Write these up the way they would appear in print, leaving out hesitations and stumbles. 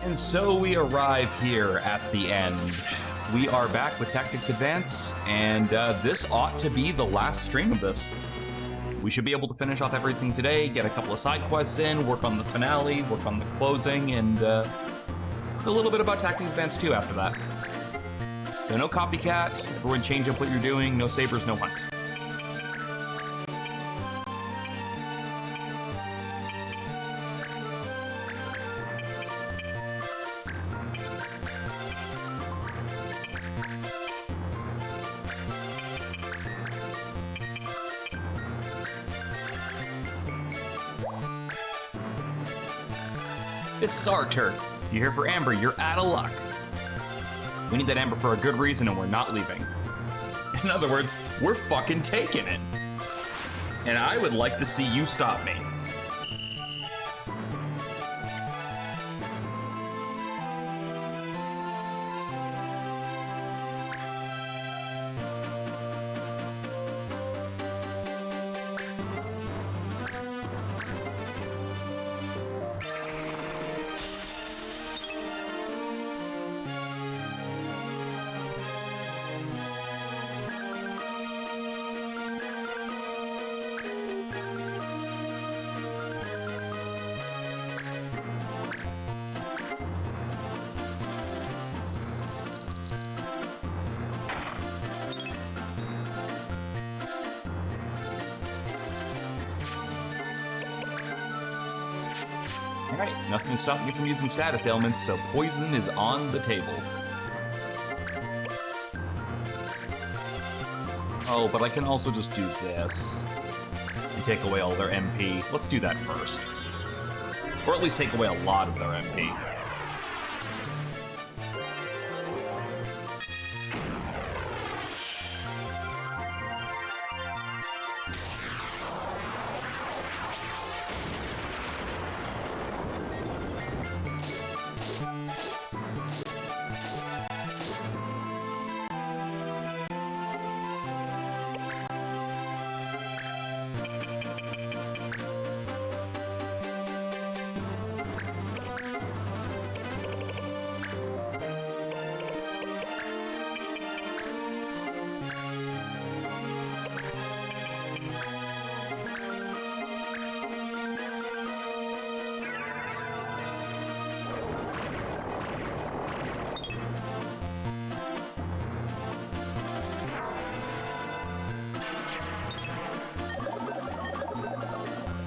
And so we arrive here at the end. We are back with Tactics Advance, and this ought to be the last stream of this. We should be able to finish off everything today, get a couple of side quests in, work on the finale, work on the closing, and a little bit about Tactics Advance 2 after that. So no copycat, everyone change up what you're doing, no sabers, no hunt. This is our turn. You're here for Amber, you're out of luck. We need that Amber for a good reason and we're not leaving. In other words, we're fucking taking it. And I would like to see you stop me. Alright, nothing to stop you from using status ailments, so poison is on the table. Oh, but I can also just do this and take away all their MP. Let's do that first. Or at least take away a lot of their MP.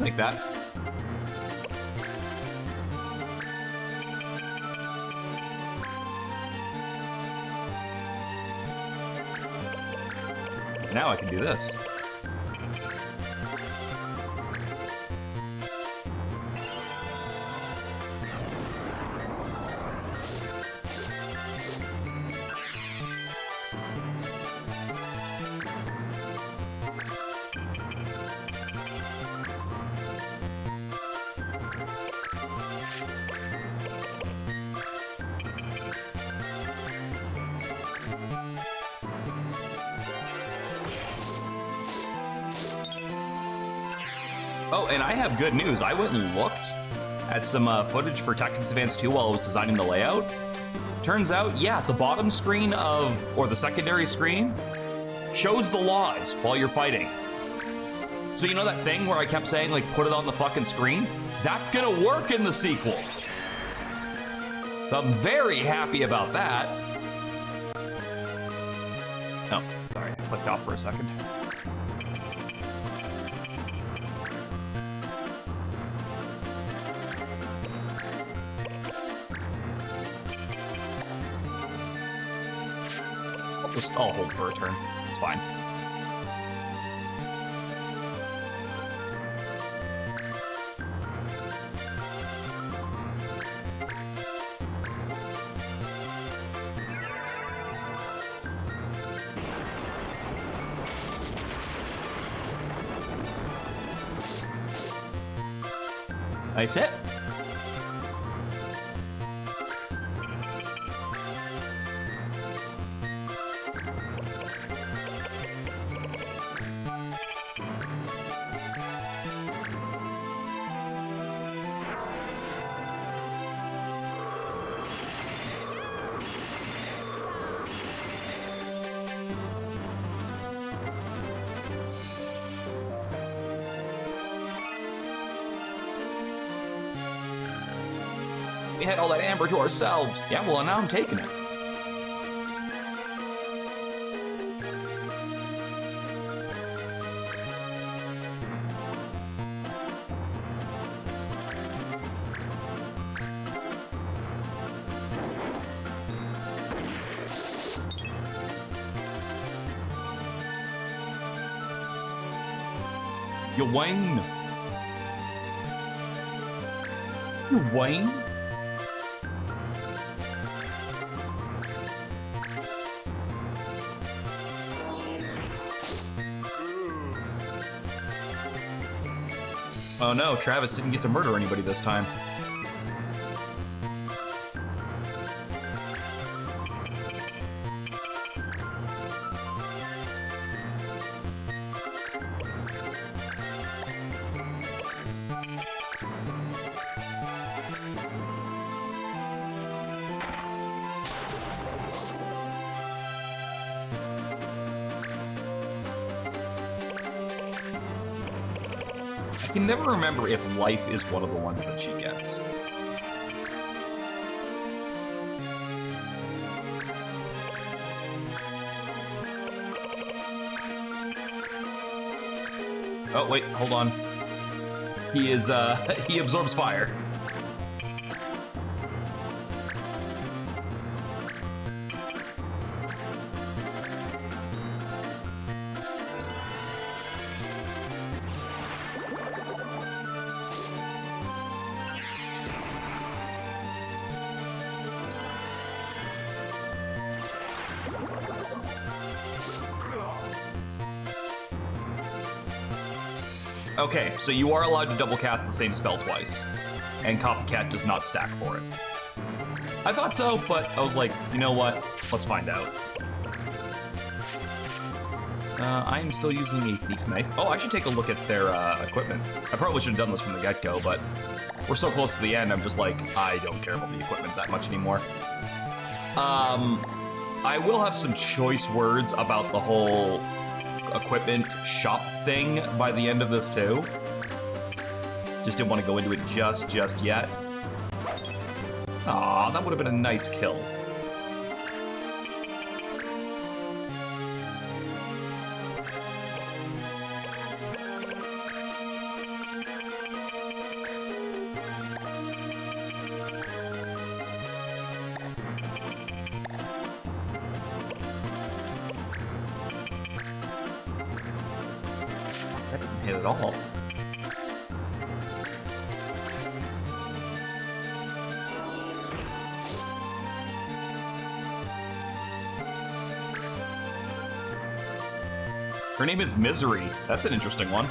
Like that. Now I can do this. Oh, and I have good news. I went and looked at some footage for Tactics Advance 2 while I was designing the layout. Turns out, yeah, the bottom screen or the secondary screen, shows the laws while you're fighting. So you know that thing where I kept saying, like, put it on the fucking screen? That's gonna work in the sequel. So I'm very happy about that. Oh, sorry, I clicked off for a second. I'll hold for a turn. It's fine. Nice hit. we had all that amber to ourselves. Yeah, well, now I'm taking it. You whine. You whine. Oh no, Travis didn't get to murder anybody this time. I can never remember if life is one of the ones that she gets. Oh, wait, hold on. He is, he absorbs fire. Okay, so you are allowed to double cast the same spell twice, and Copycat does not stack for it. I thought so, but I was like, you know what? Let's find out. I am still using a Thief Knife. Oh, I should take a look at their equipment. I probably should have done this from the get-go, but we're so close to the end, I'm just like, I don't care about the equipment that much anymore. I will have some choice words about the whole equipment shop thing by the end of this too. Just didn't want to go into it just yet. Aw, that would have been a nice kill. That doesn't hit at all. Her name is Misery. That's an interesting one.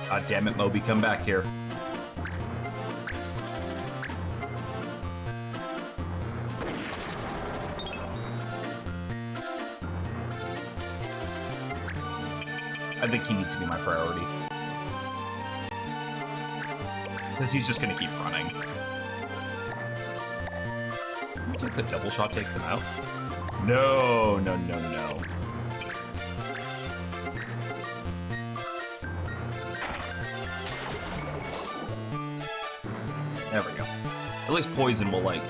God damn it, Moby, come back here. I think he needs to be my priority. Because he's just gonna keep running. What if the double shot takes him out? No, no, no, no. There we go. At least poison will, like,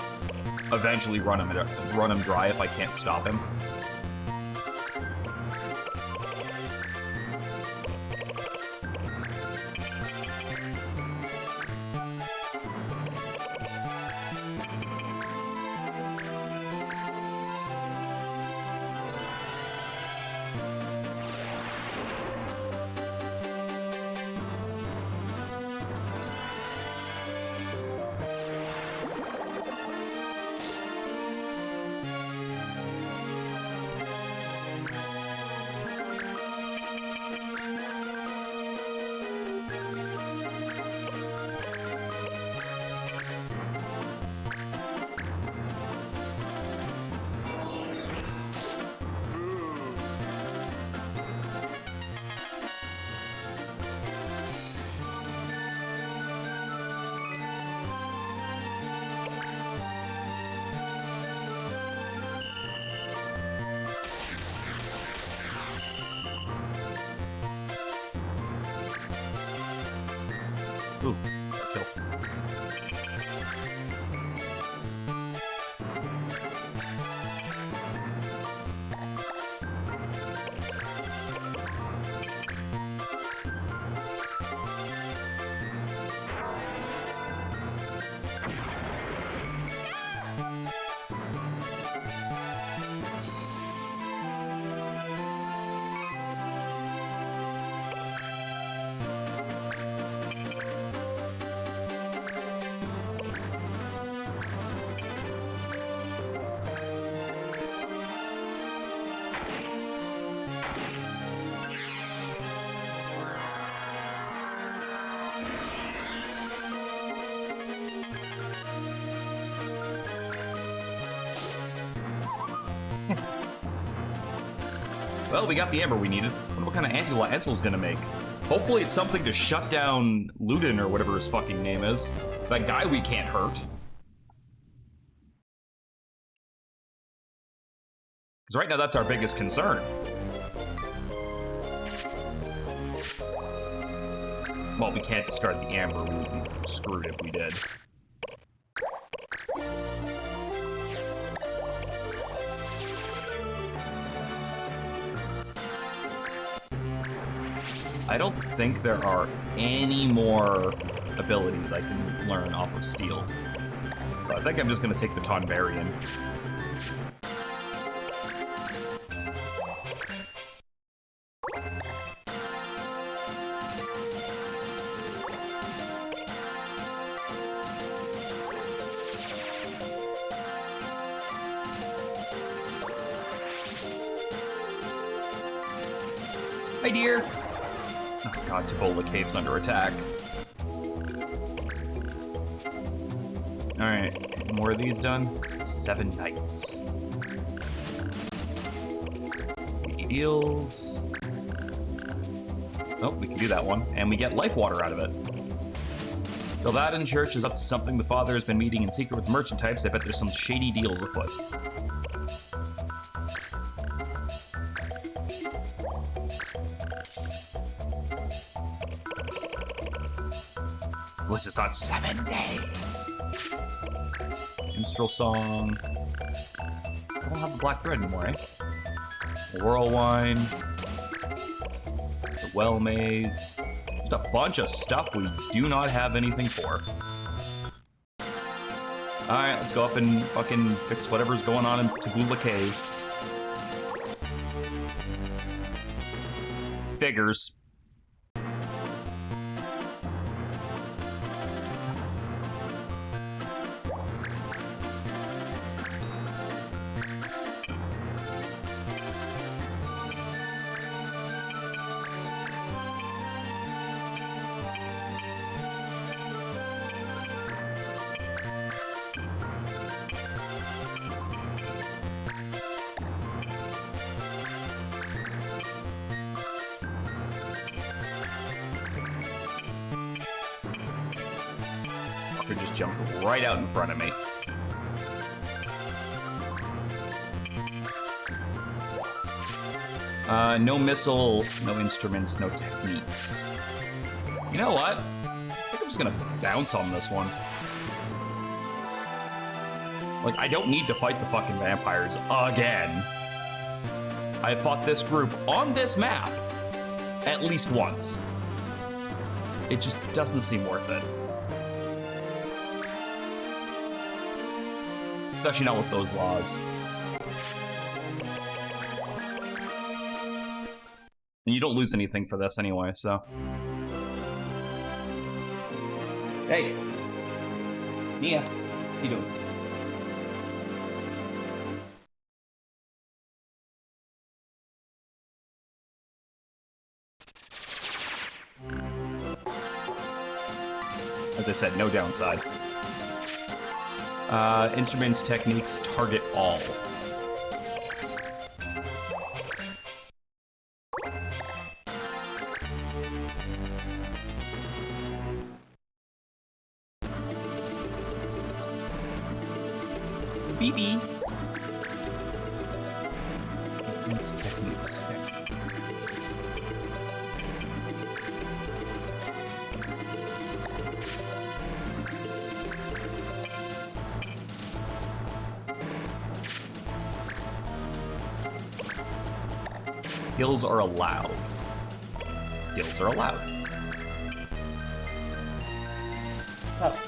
eventually run him dry if I can't stop him. Ooh, kill. Well, we got the amber we needed. I wonder what kind of anti-lot Ensel's gonna make. Hopefully it's something to shut down Ludin or whatever his fucking name is. That guy we can't hurt. Because right now that's our biggest concern. Well, we can't discard the amber. We would be screwed if we did. I don't think there are any more abilities I can learn off of Steel. So I think I'm just going to take the Tonbarian. Hi, dear. Oh god, Tabola Cave's under attack. Alright, more of these done. 7 knights. 80 deals. Oh, we can do that one. And we get life water out of it. Vilvaden Church is up to something. The father has been meeting in secret with merchant types. I bet there's some shady deals afoot. Which is not 7 days. Minstrel song. I don't have the black thread anymore, eh? The Whirlwind. The Well Maze. Just a bunch of stuff we do not have anything for. Alright, let's go up and fucking fix whatever's going on in Tabula Cave. Figures. Just jump right out in front of me. No missile, no instruments, no techniques. You know what? I think I'm just gonna bounce on this one. Like, I don't need to fight the fucking vampires again. I fought this group on this map at least once. It just doesn't seem worth it. Especially not with those laws. And you don't lose anything for this anyway, so. Hey! Nia, how you doing? As I said, no downside. Instruments, techniques, target all. BB. Instruments, techniques. Skills are allowed. Skills are allowed. Oh.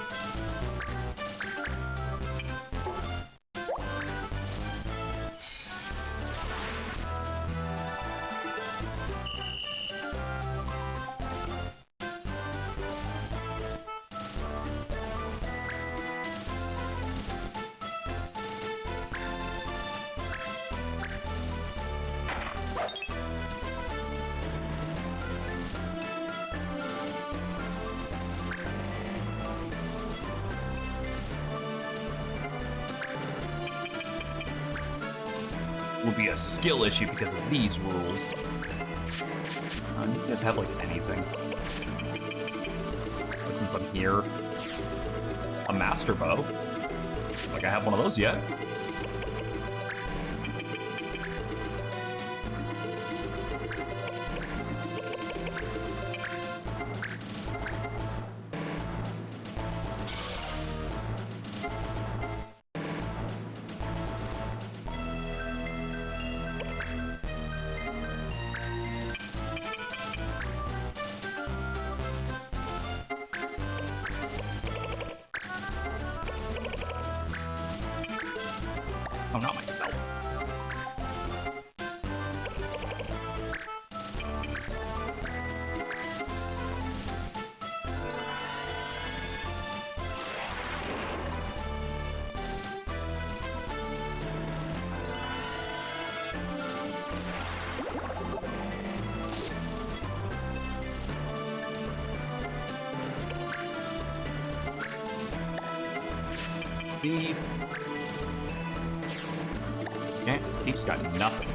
Will be a skill issue because of these rules. You guys have like anything? Like, since I'm here, a master bow. Like I have one of those yet. Oh, not myself. Beep. Yeah, Beep's got nothing.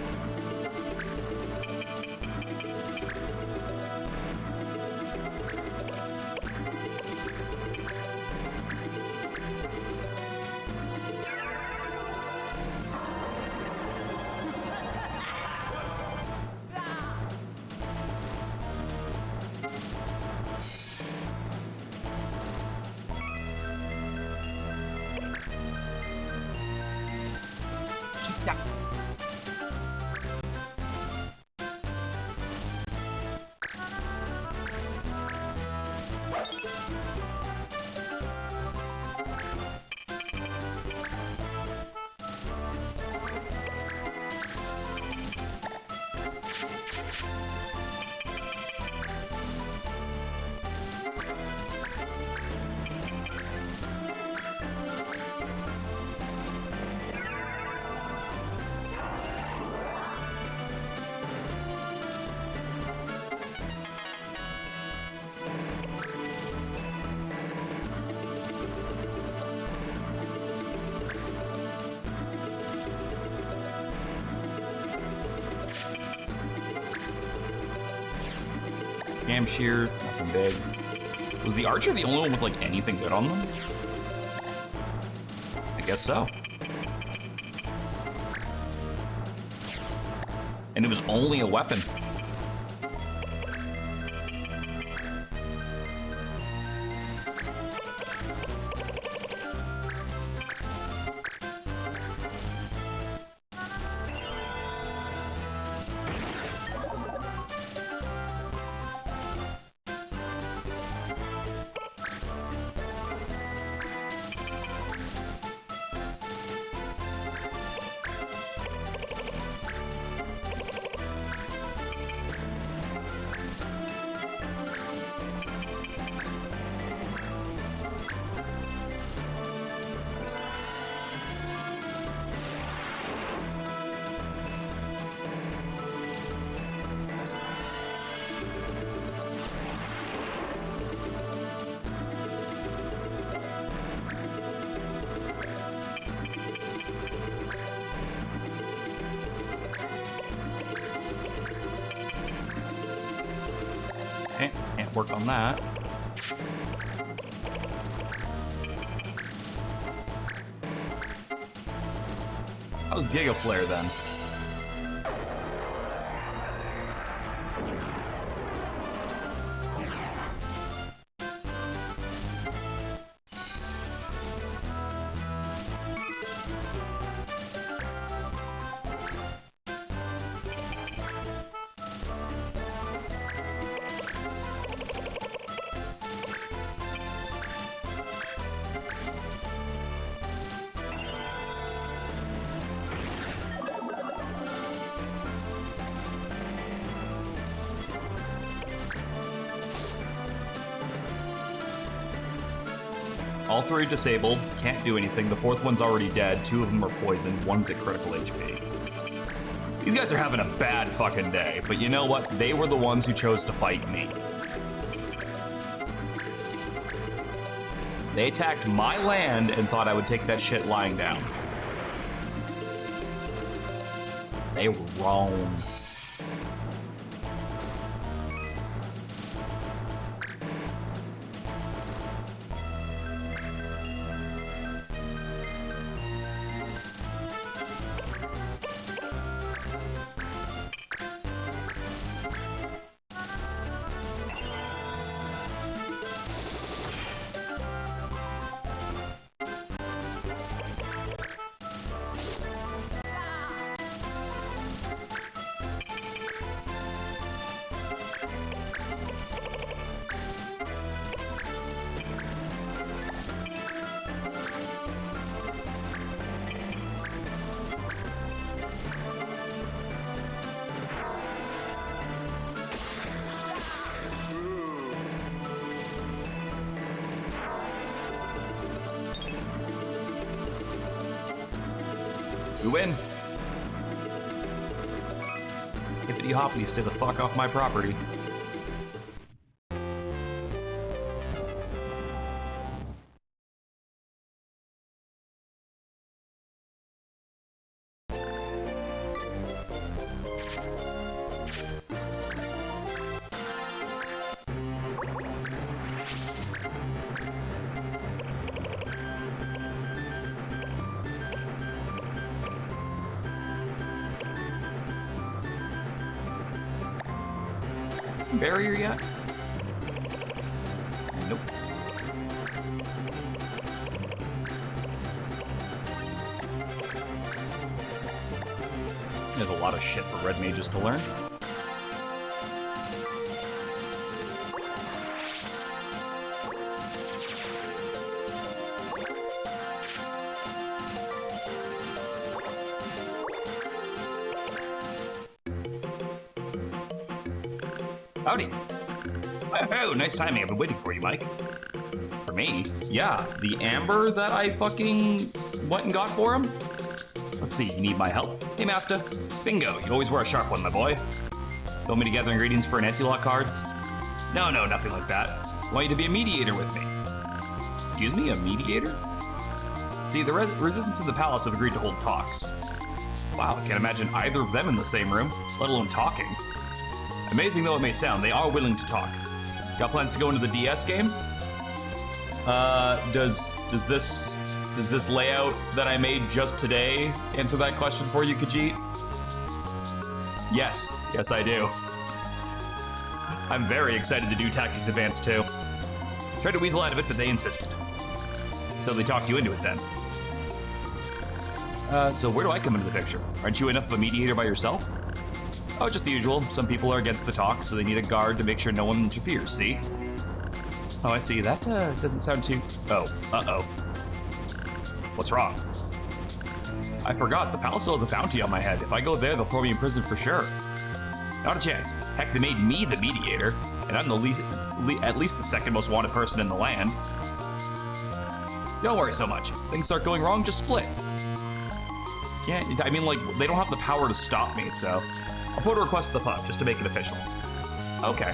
Yeah. Jam shear, nothing big. Was the archer the only one with like anything good on them? I guess so. And it was only a weapon. Okay, can't work on that. That was Giga Flare then. All three are disabled, can't do anything. The fourth one's already dead. Two of them are poisoned. One's at critical HP. These guys are having a bad fucking day, but you know what? They were the ones who chose to fight me. They attacked my land and thought I would take that shit lying down. They were wrong. We win. Hippity hoppity, stay the fuck off my property. Barrier yet? Nope. There's a lot of shit for red mages to learn. Howdy. Oh, nice timing. I've been waiting for you, Mike. For me? Yeah, the amber that I fucking went and got for him? Let's see, you need my help? Hey, master. Bingo, you always wear a sharp one, my boy. You want me to gather ingredients for an anti-lock cards? No, nothing like that. I want you to be a mediator with me. Excuse me, a mediator? See, the resistance in the palace have agreed to hold talks. Wow, I can't imagine either of them in the same room, let alone talking. Amazing though it may sound, they are willing to talk. Got plans to go into the DS game? Does this layout that I made just today answer that question for you, Khajiit? Yes, I do. I'm very excited to do Tactics Advance 2. Tried to weasel out of it, but they insisted. So they talked you into it then. So where do I come into the picture? Aren't you enough of a mediator by yourself? Oh, just the usual. Some people are against the talk, so they need a guard to make sure no one interferes, see? Oh, I see. That doesn't sound too... Oh, uh-oh. What's wrong? I forgot. The palace still has a bounty on my head. If I go there, they'll throw me in prison for sure. Not a chance. Heck, they made me the mediator, and I'm at least the second most wanted person in the land. Don't worry so much. Things start going wrong, just split. Yeah, I mean, like, they don't have the power to stop me, so... I'll put a request to the pub, just to make it official. Okay.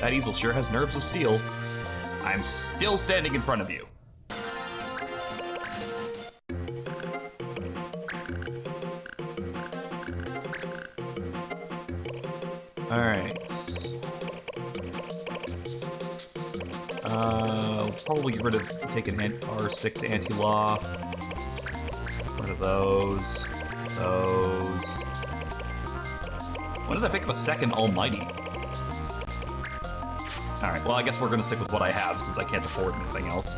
That easel sure has nerves of steel. I'm still standing in front of you. Alright. Probably get rid of, take an R6 anti-law. Rid of those. When did I pick up a second Almighty? Alright, well, I guess we're gonna stick with what I have since I can't afford anything else.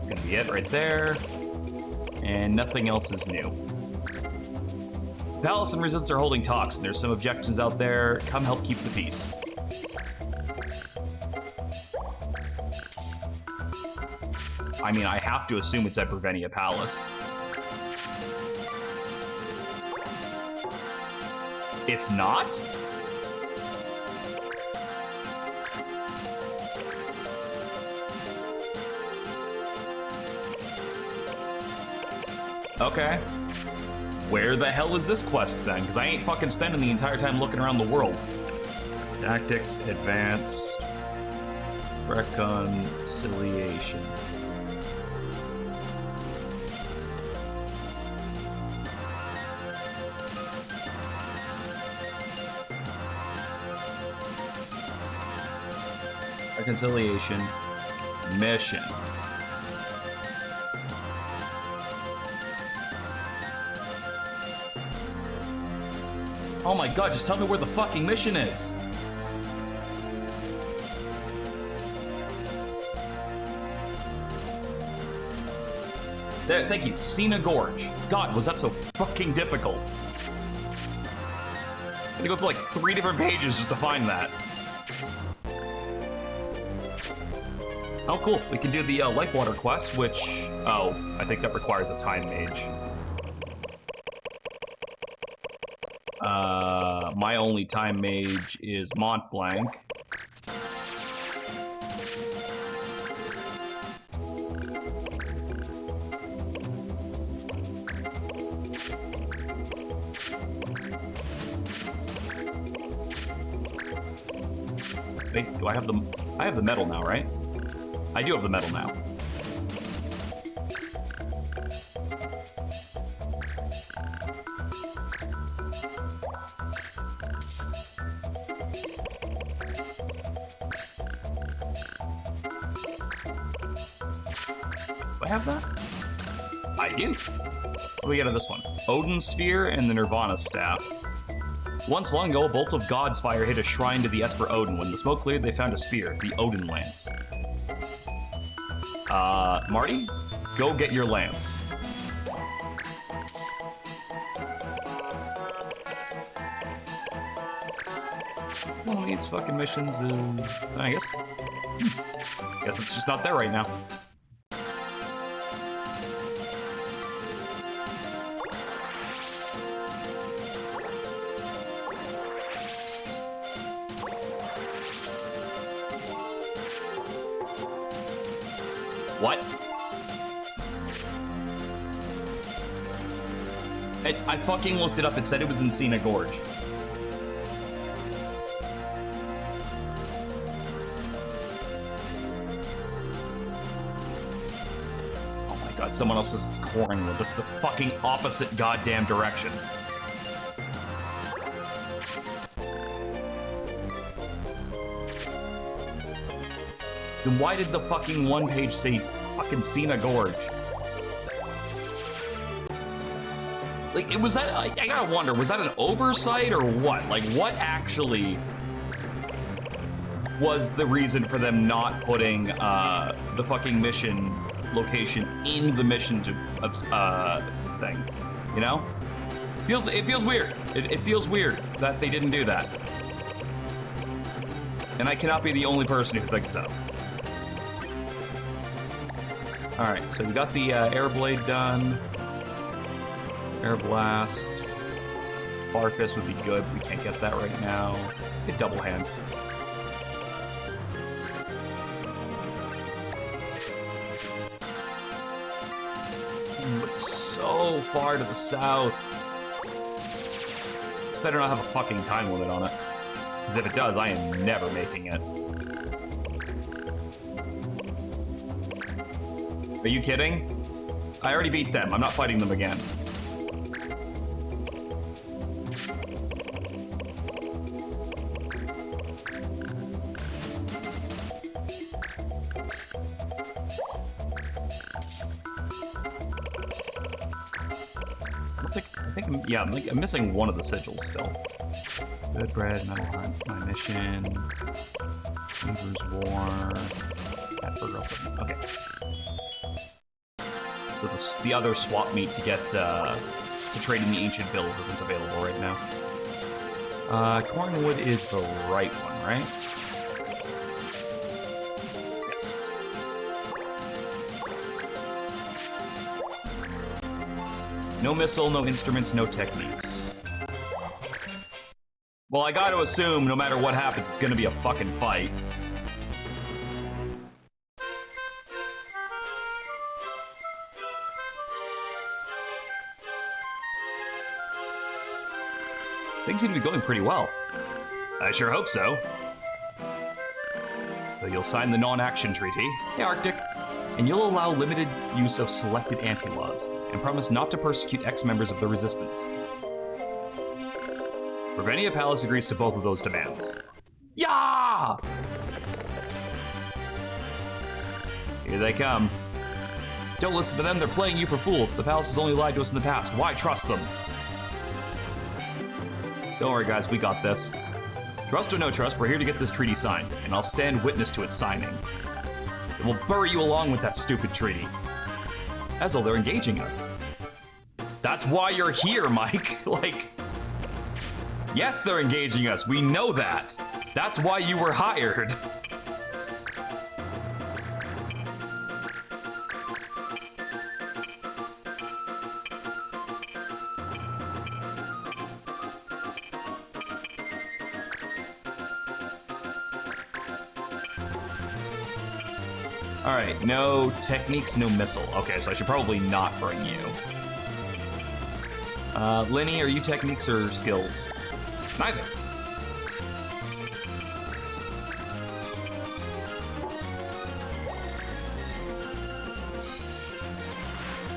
It's gonna be it right there. And nothing else is new. Palace and Resistance are holding talks, and there's some objections out there. Come help keep the peace. I mean, I have to assume it's at Brevenia Palace. It's not? Okay. Where the hell is this quest then? Because I ain't fucking spending the entire time looking around the world. Tactics, advance, reconciliation. Reconciliation, mission. Oh my god, just tell me where the fucking mission is. There, thank you. Cena Gorge. God, was that so fucking difficult? I had to go through like 3 different pages just to find that. Oh, cool. We can do the Lightwater quest, which... Oh, I think that requires a time mage. My only time mage is Mont Blanc. Wait, do I have the... I have the medal now, right? I do have the medal now. Do I have that? I do. What do we get out of this one? Odin's Sphere and the Nirvana Staff. Once long ago, a bolt of God's fire hit a shrine to the Esper Odin. When the smoke cleared, they found a spear, the Odin Lance. Marty, go get your lance. One of these fucking missions is... I guess... Guess it's just not there right now. What? I fucking looked it up. It said it was in Cena Gorge. Oh my god, someone else is Cornwood. That's the fucking opposite goddamn direction. Then why did the fucking one page say fucking Cena Gorge? Like, was that, I gotta wonder, was that an oversight or what? Like, what actually was the reason for them not putting the fucking mission location in the mission thing? You know? It feels weird. It feels weird that they didn't do that. And I cannot be the only person who thinks so. Alright, so we got the Air Blade done. Air Blast. Bar Fist would be good. We can't get that right now. Hit Double Hand. But so far to the south. This better not have a fucking time limit on it. Because if it does, I am never making it. Are you kidding? I already beat them. I'm not fighting them again. Yeah, I'm missing one of the sigils still. Good bread, metal hunt, my mission. Weaver's War. Okay. So the other swap meet to get to trade in the ancient bills isn't available right now. Cornwood is the right one, right? Yes. No missile, no instruments, no techniques. Well, I gotta assume no matter what happens, it's gonna be a fucking fight. Things seem to be going pretty well. I sure hope so. So you'll sign the non-action treaty, the Arctic, and you'll allow limited use of selected anti-laws, and promise not to persecute ex-members of the Resistance. Ravennia Palace agrees to both of those demands. Yeah! Here they come. Don't listen to them, they're playing you for fools. The palace has only lied to us in the past. Why trust them? Don't worry, guys, we got this. Trust or no trust, we're here to get this treaty signed, and I'll stand witness to its signing. It will bury you along with that stupid treaty. As though they're engaging us. That's why you're here, Mike. Like, yes, they're engaging us. We know that. That's why you were hired. All right, no techniques, no missile. Okay, so I should probably not bring you. Lenny, are you techniques or skills? Neither.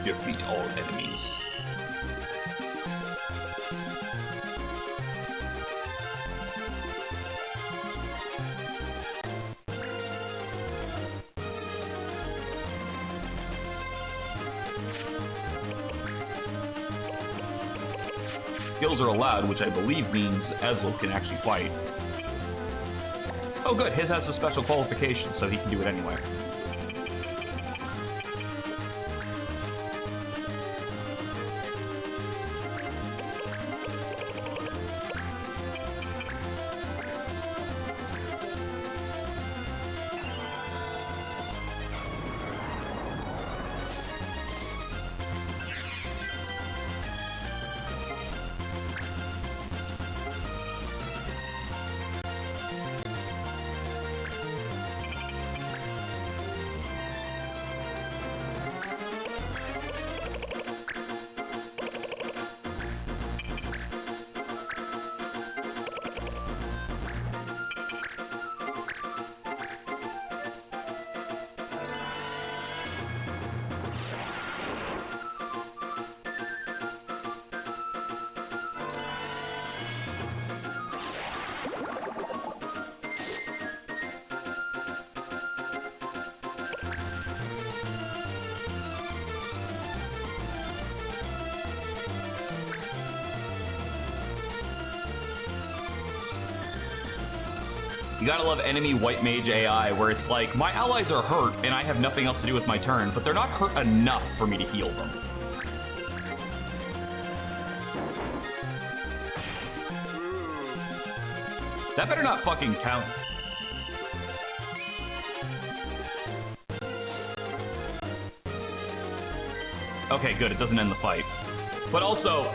Defeat all enemies. Skills are allowed, which I believe means Ezel can actually fight. Oh good, his has a special qualification, so he can do it anyway. You gotta love enemy white mage AI, where it's like, my allies are hurt and I have nothing else to do with my turn, but they're not hurt enough for me to heal them. That better not fucking count. Okay, good, it doesn't end the fight. But also,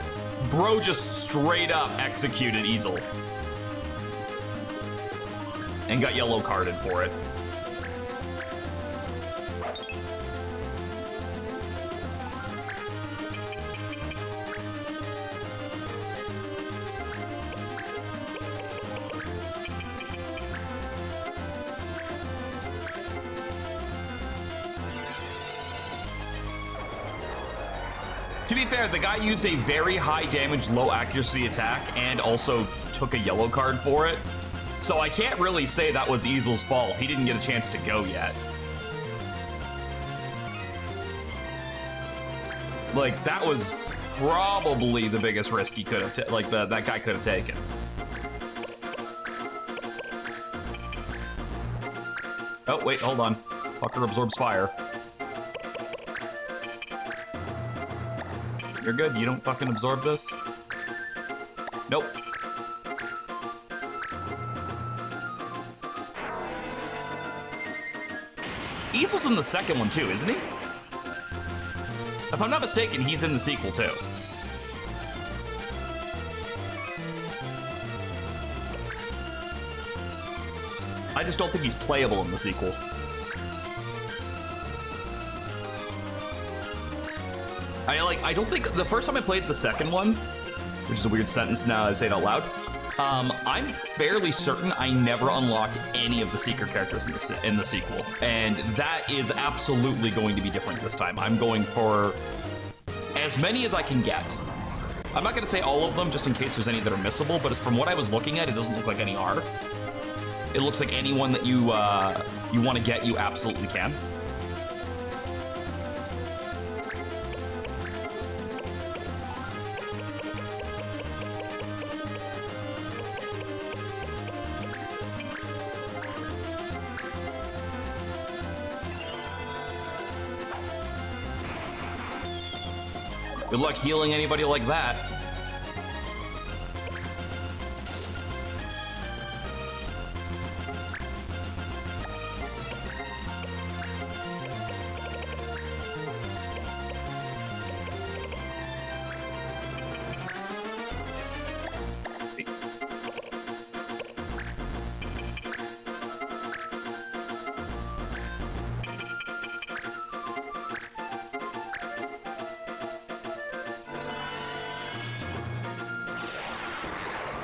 bro just straight up executed Ezel. And got yellow carded for it. To be fair, the guy used a very high damage, low accuracy attack and also took a yellow card for it. So I can't really say that was Ezel's fault. He didn't get a chance to go yet. Like, that was probably the biggest risk he could have, that guy could have taken. Oh, wait, hold on. Fucker absorbs fire. You're good, you don't fucking absorb this? Nope. Ezel's in the second one too, isn't he? If I'm not mistaken, he's in the sequel too. I just don't think he's playable in the sequel. I don't think the first time I played the second one, which is a weird sentence now I say it out loud. I'm fairly certain I never unlock any of the secret characters in the sequel, and that is absolutely going to be different this time. I'm going for as many as I can get. I'm not going to say all of them, just in case there's any that are missable, but as from what I was looking at, it doesn't look like any are. It looks like anyone that you want to get, you absolutely can. Good luck healing anybody like that.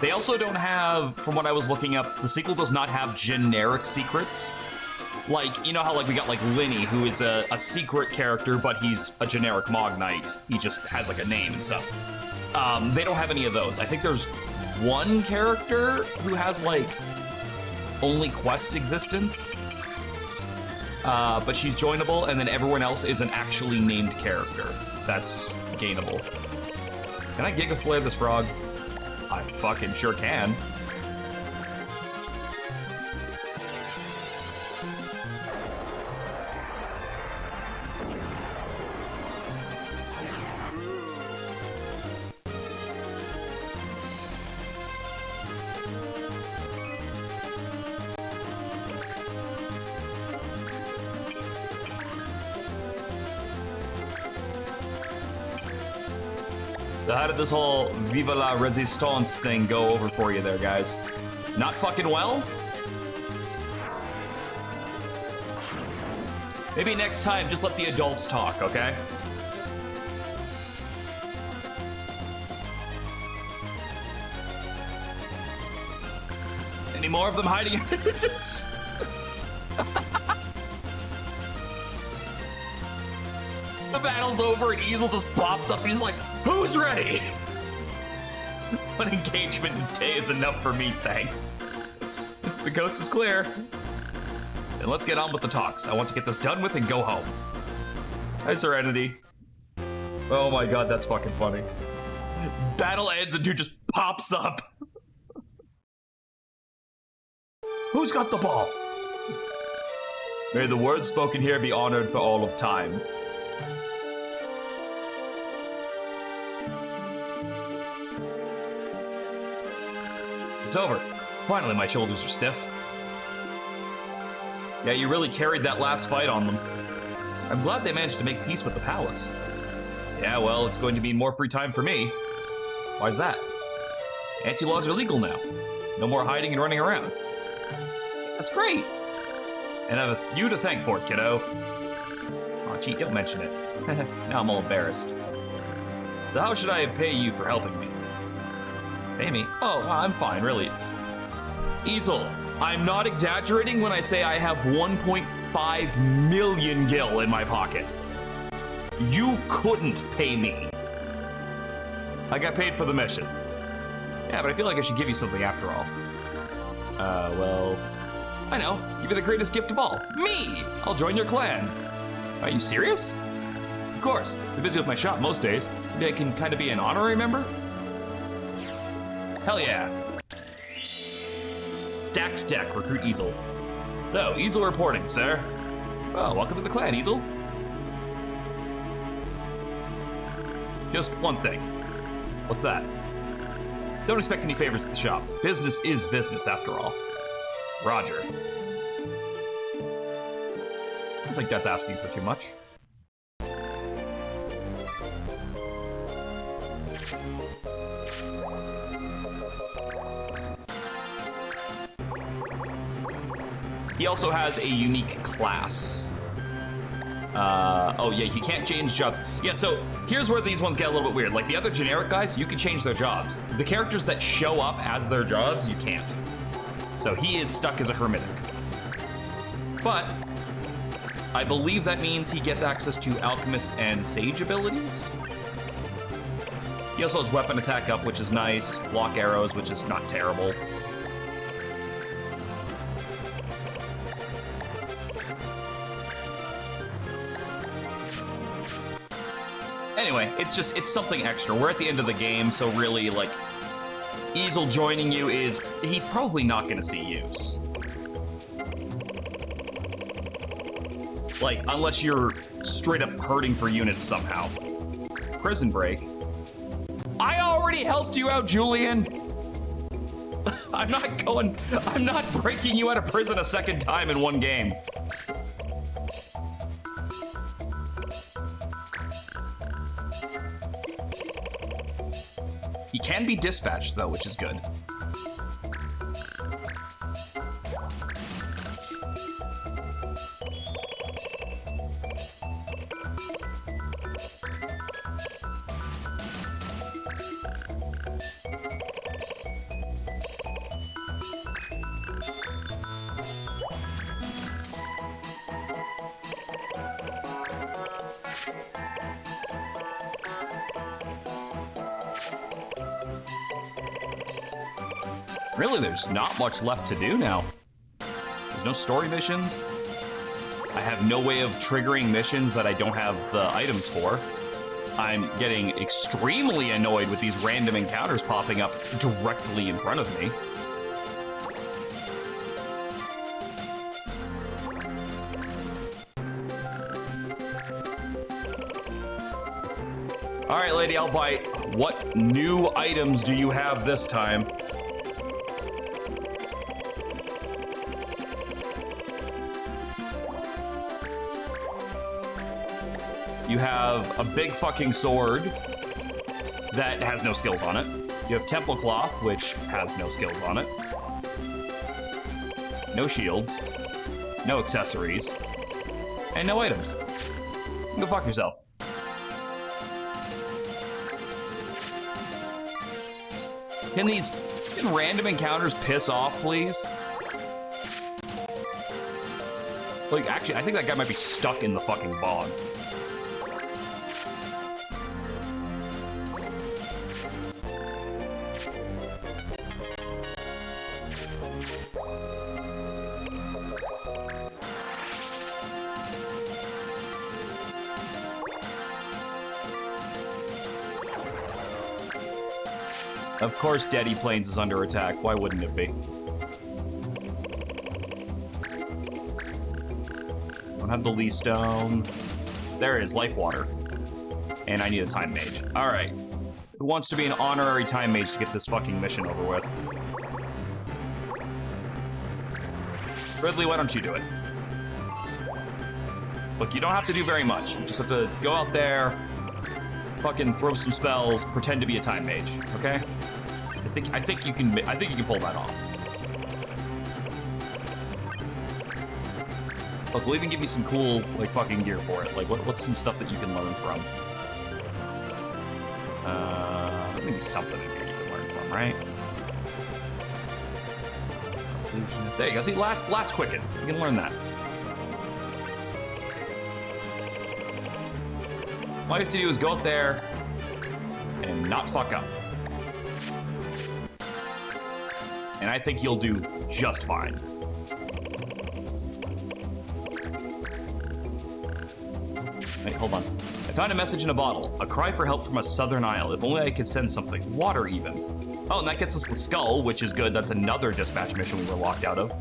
They also don't have, from what I was looking up, the sequel does not have generic secrets. Like, you know how like we got like Linny, who is a secret character, but he's a generic Mog Knight. He just has like a name and stuff. They don't have any of those. I think there's one character who has like only quest existence, but she's joinable, and then everyone else is an actually named character that's gainable. Can I Giga Flare this frog? I fucking sure can. So how did this whole Viva la Resistance thing go over for you there, guys? Not fucking well? Maybe next time, just let the adults talk, okay? Any more of them hiding? The battle's over and Easel just pops up and he's like, who's ready? One engagement today is enough for me, thanks. The coast is clear. Then let's get on with the talks. I want to get this done with and go home. Hi, Serenity. Oh my god, that's fucking funny. Battle ends and dude just pops up. Who's got the balls? May the words spoken here be honored for all of time. It's over. Finally, my shoulders are stiff. Yeah, you really carried that last fight on them. I'm glad they managed to make peace with the palace. Yeah, well, it's going to mean more free time for me. Why's that? Anti-laws are legal now. No more hiding and running around. That's great. And I have you to thank for it, kiddo. Aw, gee, don't mention it. Now I'm all embarrassed. So how should I pay you for helping me? Pay me? Oh, I'm fine, really. Easel, I'm not exaggerating when I say I have 1.5 million gil in my pocket. You couldn't pay me. I got paid for the mission. Yeah, but I feel like I should give you something after all. Well, I know. Give you the greatest gift of all. Me! I'll join your clan. Are you serious? Of course. I'm busy with my shop most days. Maybe I can kind of be an honorary member? Hell yeah. Stacked deck, recruit Easel. So, Easel reporting, sir. Well, welcome to the clan, Easel. Just one thing. What's that? Don't expect any favors at the shop. Business is business, after all. Roger. I don't think that's asking for too much. He also has a unique class. Oh yeah, you can't change jobs. Yeah, so here's where these ones get a little bit weird. Like the other generic guys, you can change their jobs. The characters that show up as their jobs, you can't. So he is stuck as a hermitic. But I believe that means he gets access to alchemist and sage abilities. He also has weapon attack up, which is nice. Block arrows, which is not terrible. Anyway, it's something extra. We're at the end of the game, so really, like, Easel joining you he's probably not gonna see use. Like, unless you're straight up hurting for units somehow. Prison break. I already helped you out, Julian. I'm not breaking you out of prison a second time in one game. He can be dispatched, though, which is good. Really, there's not much left to do now. There's no story missions. I have no way of triggering missions that I don't have the items for. I'm getting extremely annoyed with these random encounters popping up directly in front of me. All right, Lady I'll bite. What new items do you have this time? You have a big fucking sword that has no skills on it. You have Temple Cloth, which has no skills on it. No shields. No accessories. And no items. Go fuck yourself. Can these random encounters piss off, please? Like, actually, I think that guy might be stuck in the fucking bog. Of course, Daddy Plains is under attack. Why wouldn't it be? Don't have the Lee Stone. There it is, Life Water. And I need a Time Mage. All right. Who wants to be an honorary Time Mage to get this fucking mission over with? Ridley, why don't you do it? Look, you don't have to do very much. You just have to go out there, fucking throw some spells, pretend to be a Time Mage, okay? I think you can pull that off. Look, we'll even give you some cool, like, fucking gear for it. Like, what's some stuff that you can learn from? Maybe something in here you can learn from, right? There you go. See, last quicken. You can learn that. All you have to do is go up there and not fuck up. And I think you'll do just fine. Wait, hold on. I found a message in a bottle. A cry for help from a southern isle. If only I could send something. Water, even. Oh, and that gets us the skull, which is good. That's another dispatch mission we were locked out of.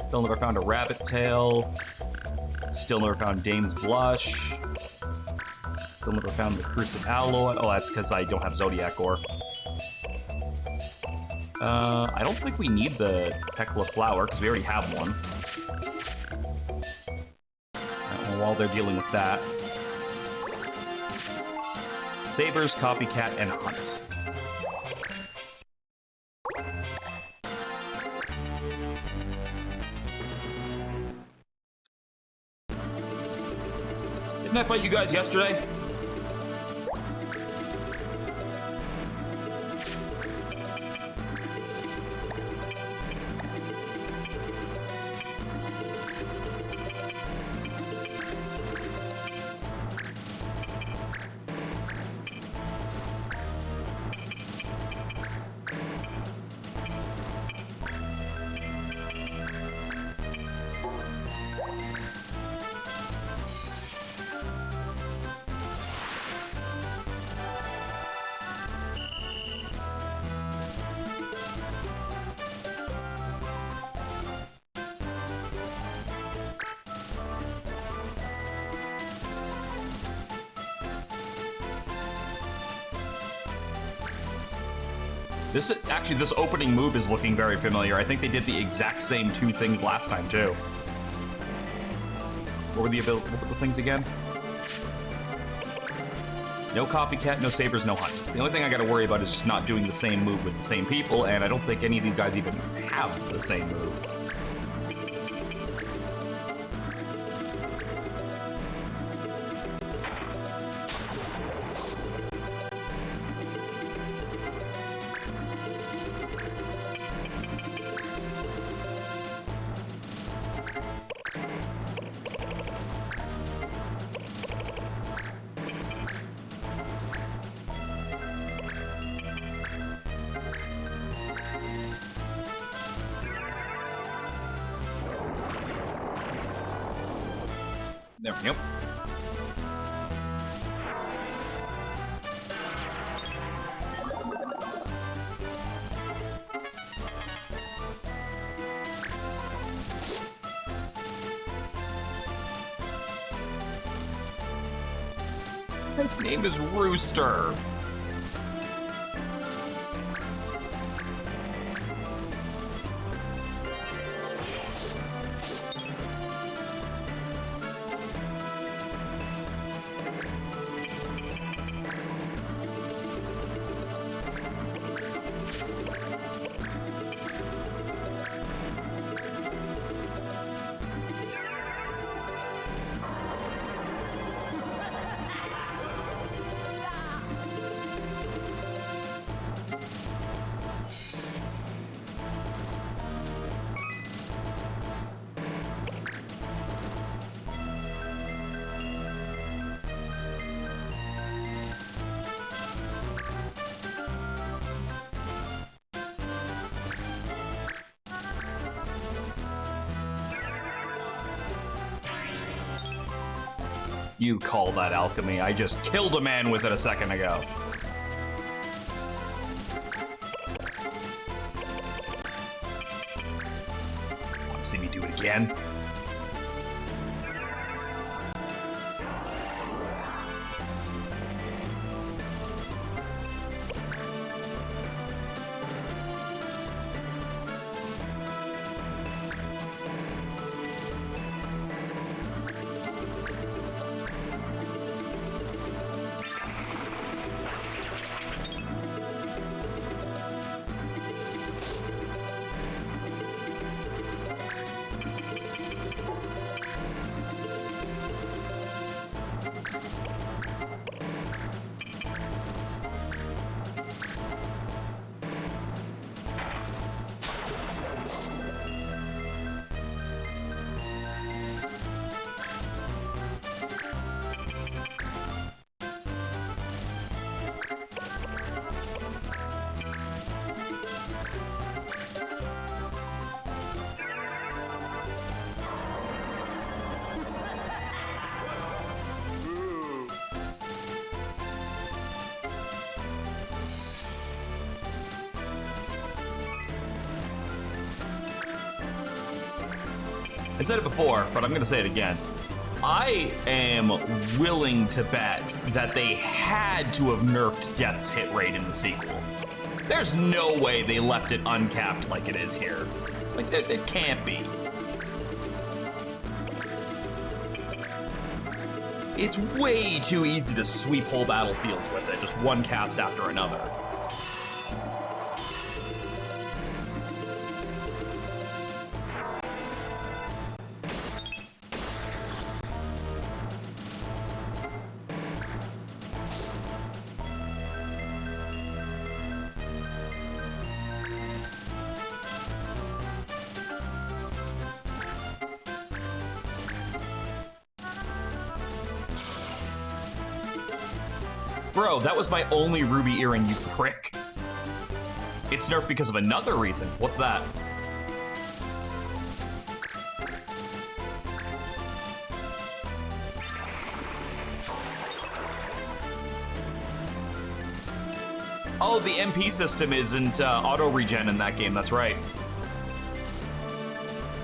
Still never found a rabbit tail. Still never found Dane's Blush. Still never found the Cruciate Alloy. Oh, that's because I don't have Zodiac Ore. I don't think we need the Tekla Flower, because we already have one. Right, well, while they're dealing with that. Sabers, Copycat, and Hunt. Didn't I fight you guys yesterday? This opening move is looking very familiar. I think they did the exact same two things last time, too. What were the things again? No Copycat, no Sabers, no Hunt. The only thing I gotta worry about is just not doing the same move with the same people, and I don't think any of these guys even have the same move. There we go. His name is Rooster. You call that alchemy? I just killed a man with it a second ago. Want to see me do it again? I said it before, but I'm gonna say it again. I am willing to bet that they had to have nerfed Death's hit rate in the sequel. There's no way they left it uncapped like it is here. Like, it can't be. It's way too easy to sweep whole battlefields with it, just one cast after another. Bro, that was my only ruby earring, you prick. It's nerfed because of another reason. What's that? Oh, the MP system isn't auto-regen in that game, that's right.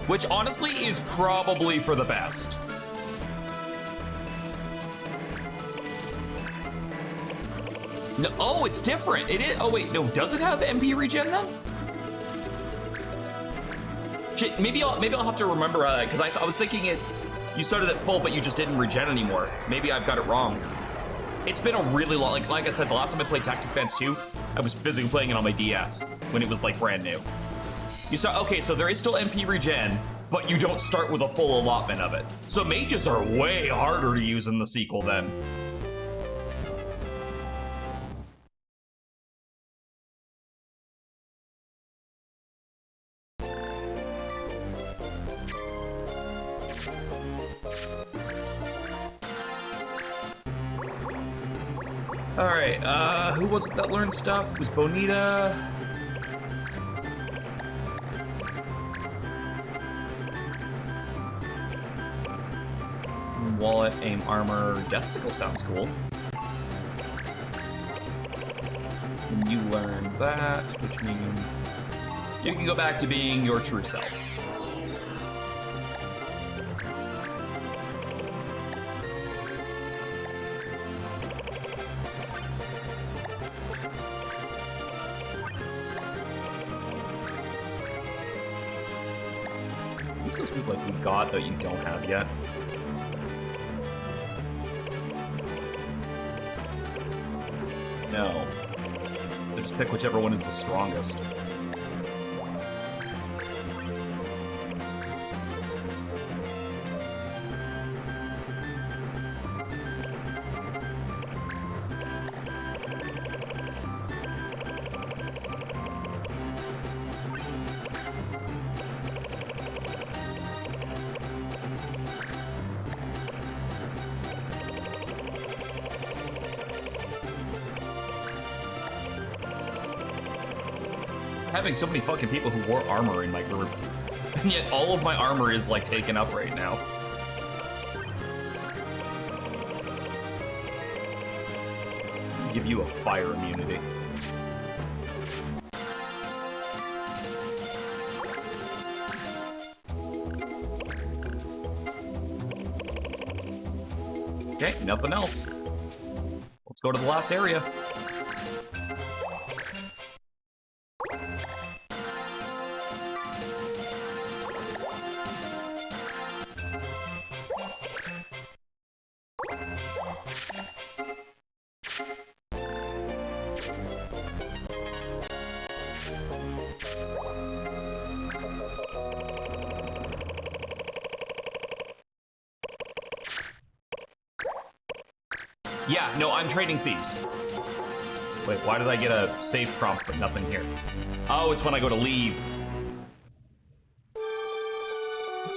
Which honestly is probably for the best. No, oh, it's different. It is. Oh wait, no. Does it have MP regen then? Shit, maybe I'll have to remember because I was thinking it's you started at full, but you just didn't regen anymore. Maybe I've got it wrong. It's been a really long. Like I said, the last time I played Tactic Advance 2, I was physically playing it on my DS when it was like brand new. You start. Okay, so there is still MP regen, but you don't start with a full allotment of it. So mages are way harder to use in the sequel then. Alright, who was it that learned stuff? It was Bonita. Wallet, aim, armor, death sickle sounds cool. And you learn that, which means you can go back to being your true self. These those people like we got that you don't have yet. No. So just pick whichever one is the strongest. Having so many fucking people who wore armor in my group. And yet all of my armor is like taken up right now. Give you a fire immunity. Okay, nothing else. Let's go to the last area. Yeah, no, I'm trading fees. Wait, why did I get a save prompt but nothing here? Oh, it's when I go to leave.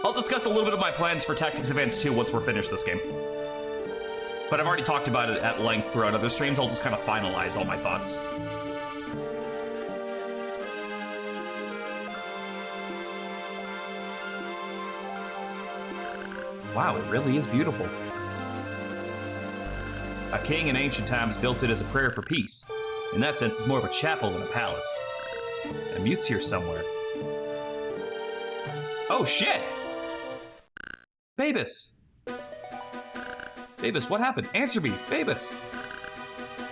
I'll discuss a little bit of my plans for Tactics Advance 2 once we're finished this game. But I've already talked about it at length throughout other streams. I'll just kind of finalize all my thoughts. Wow, it really is beautiful. A king in ancient times built it as a prayer for peace. In that sense, it's more of a chapel than a palace. And Mute's here somewhere. Oh, shit! Babus! Babus, what happened? Answer me, Babus!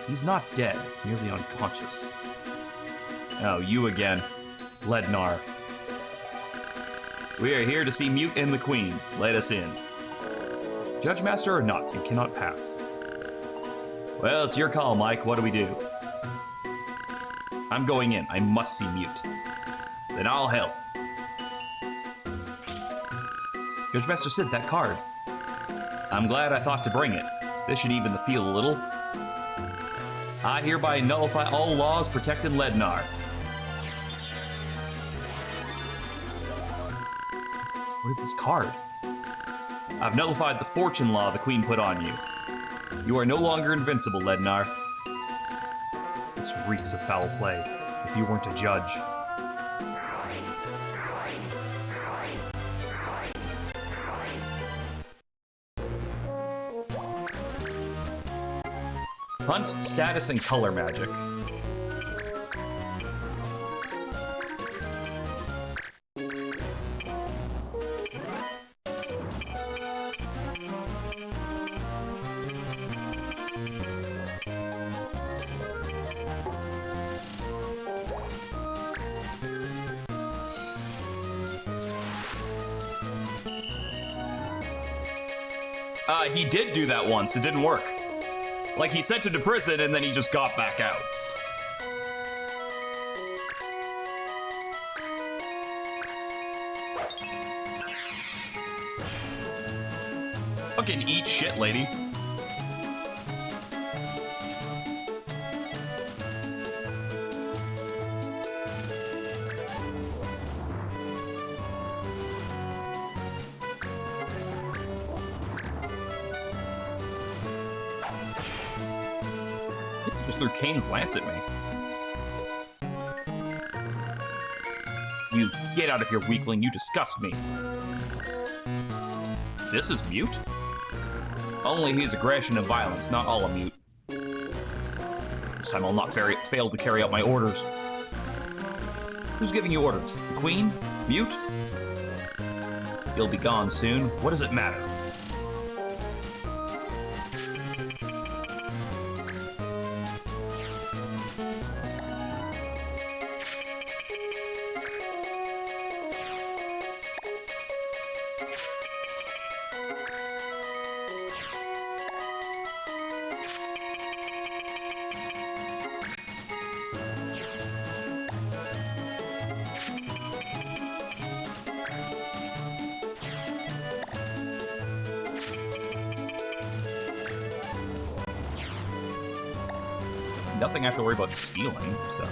He's not dead, merely unconscious. Oh, you again. Lednar. We are here to see Mute and the Queen. Let us in. Judge Master or not, you cannot pass. Well, it's your call, Mike. What do we do? I'm going in. I must see Mute. Then I'll help. Judge Master Sid, that card. I'm glad I thought to bring it. This should even the feel a little. I hereby nullify all laws protecting Lednar. What is this card? I've nullified the fortune law the Queen put on you. You are no longer invincible, Lednar. This reeks of foul play, if you weren't a judge. Hunt, status, and color magic. He did do that once. It didn't work. Like, he sent him to prison, and then he just got back out. Fucking eat shit, lady. Just threw Kane's lance at me. You get out of here, weakling. You disgust me. This is Mute? Only his aggression and violence, not all of Mute. This time I'll not fail to carry out my orders. Who's giving you orders? The Queen? Mute? You'll be gone soon. What does it matter? Nothing I have to worry about stealing, so.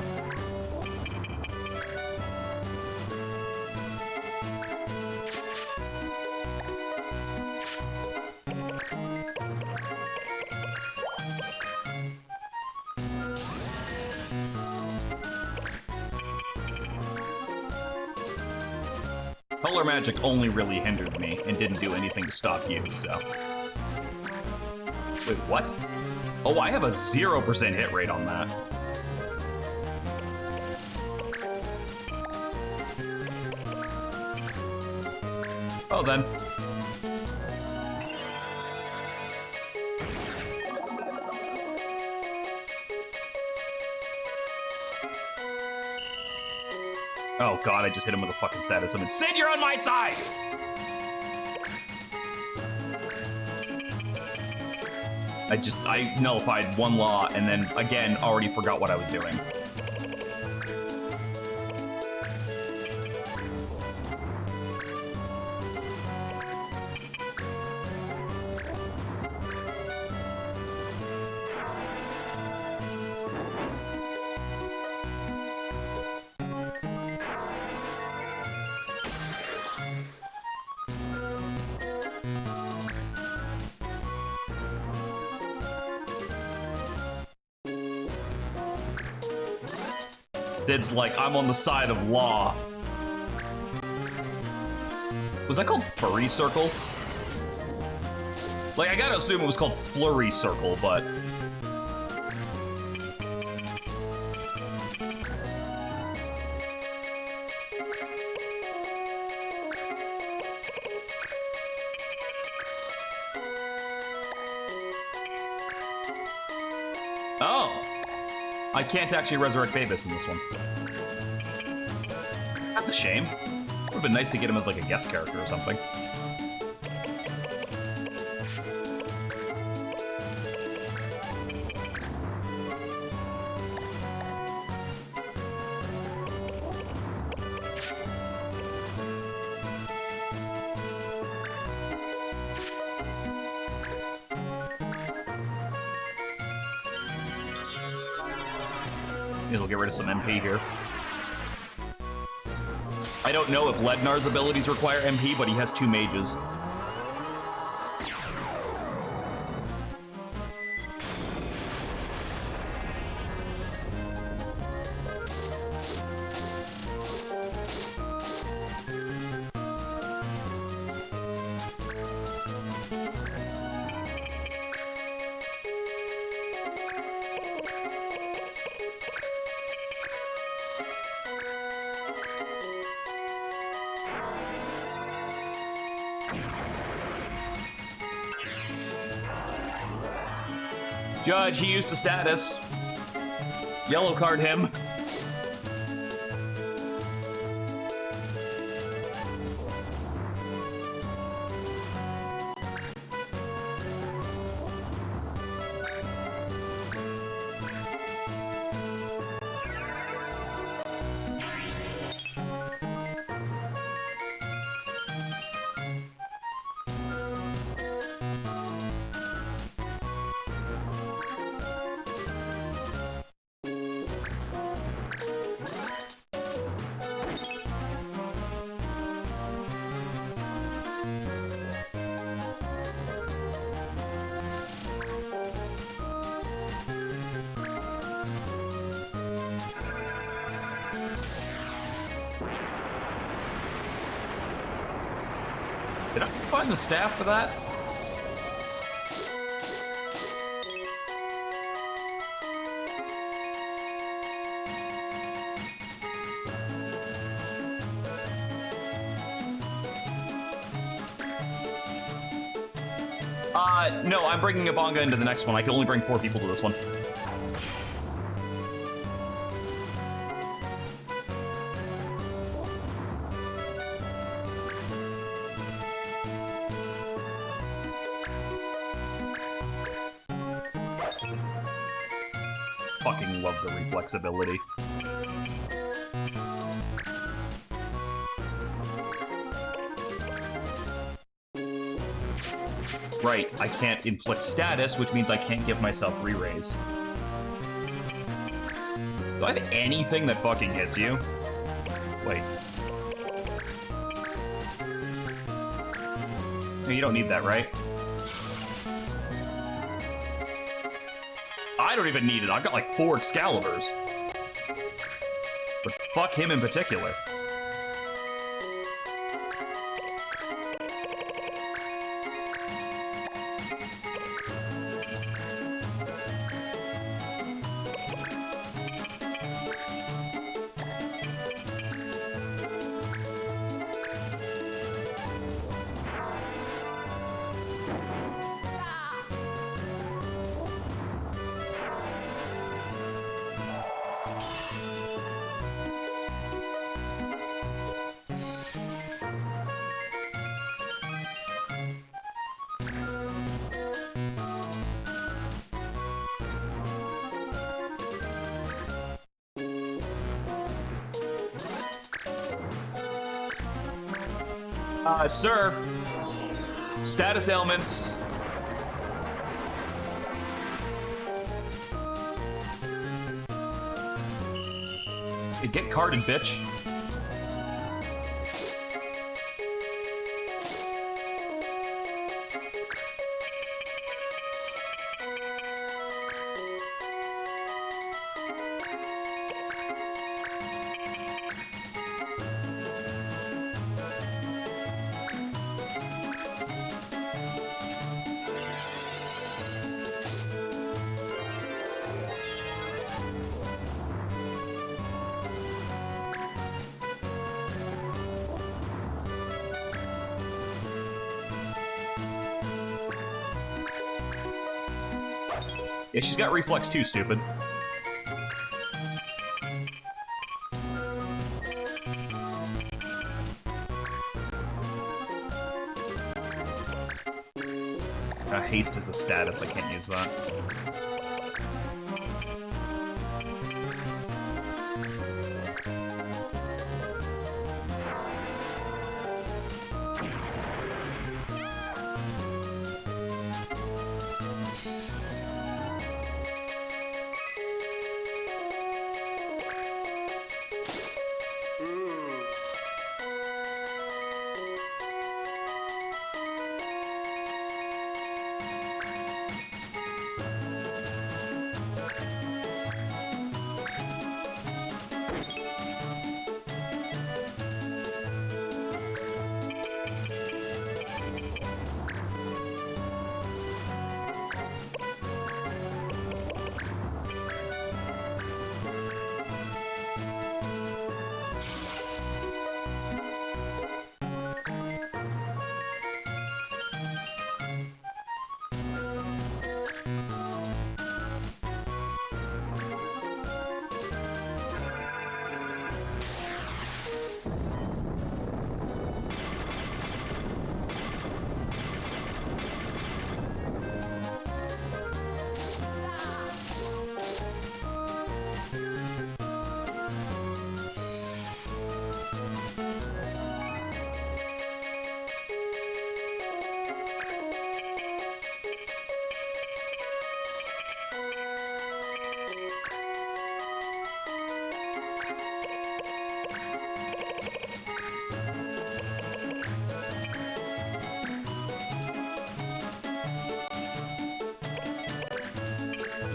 Color magic only really hindered me and didn't do anything to stop you, so. Wait, what? Oh, I have a 0% hit rate on that. Oh, then. Oh god, I just hit him with a fucking status summon. Sid, you're on my side! I nullified one law and then, again, already forgot what I was doing. It's like, I'm on the side of law. Was that called Furry Circle? Like, I gotta assume it was called Flurry Circle, but... Oh! I can't actually resurrect Bavis in this one. That's a shame. It would have been nice to get him as like a guest character or something. It'll get rid of some MP here. I don't know if Lednar's abilities require MP, but he has 2 mages. Judge, he used a status. Yellow card him. Did I find the staff for that? No, I'm bringing Ibanga into the next one. I can only bring 4 people to this one. Fucking love the reflexibility. Right, I can't inflict status, which means I can't give myself re-raise. Do I have anything that fucking hits you? Wait. No, you don't need that, right? I don't even need it. I've got like 4 Excaliburs. But fuck him in particular. Sir, status ailments. Get carded, bitch. Yeah, she's got reflex too, stupid. Haste is a status, I can't use that.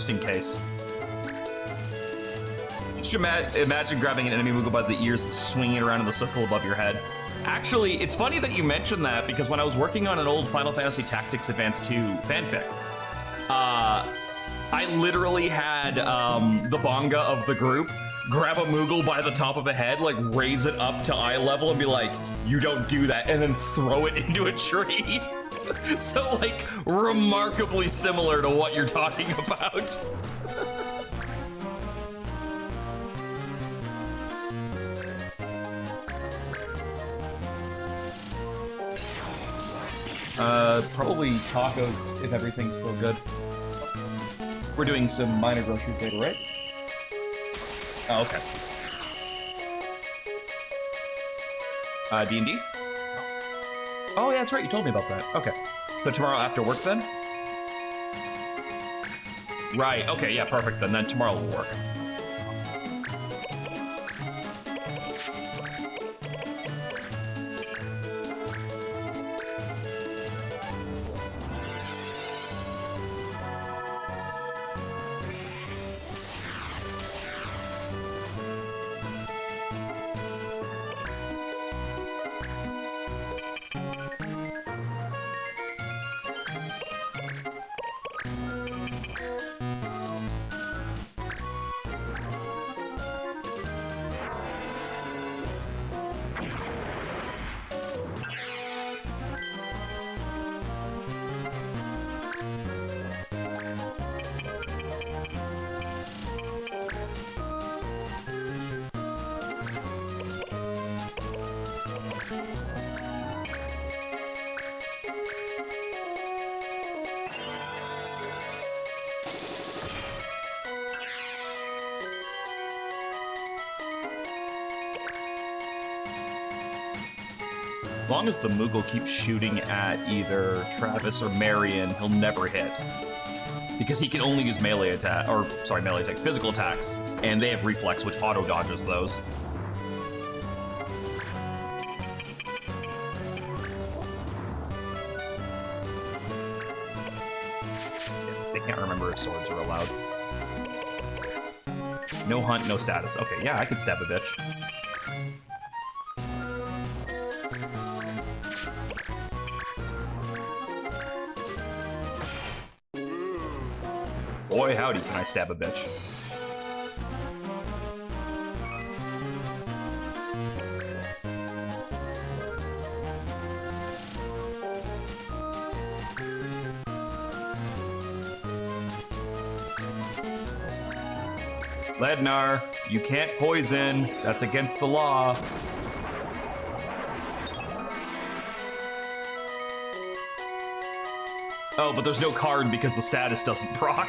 just in case. Just imagine grabbing an enemy Moogle by the ears and swinging it around in the circle above your head. Actually, it's funny that you mentioned that because when I was working on an old Final Fantasy Tactics Advance 2 fanfic, I literally had the Bonga of the group grab a Moogle by the top of a head, like raise it up to eye level and be like, you don't do that, and then throw it into a tree. So like, remarkably similar to what you're talking about. Probably tacos if everything's still good. We're doing some minor groceries later, right? Oh, okay. D&D? Oh, yeah, that's right. You told me about that. Okay. So tomorrow after work, then? Right. Okay, yeah, perfect. Then tomorrow will work. As long as the Moogle keeps shooting at either Travis or Marion, he'll never hit. Because he can only use melee attack, or sorry, melee attack, physical attacks, and they have reflex, which auto dodges those. They can't remember if swords are allowed. No hunt, no status. Okay, yeah, I can stab a bitch. Boy, howdy, can I stab a bitch. Lednar, you can't poison. That's against the law. Oh, but there's no card because the status doesn't proc.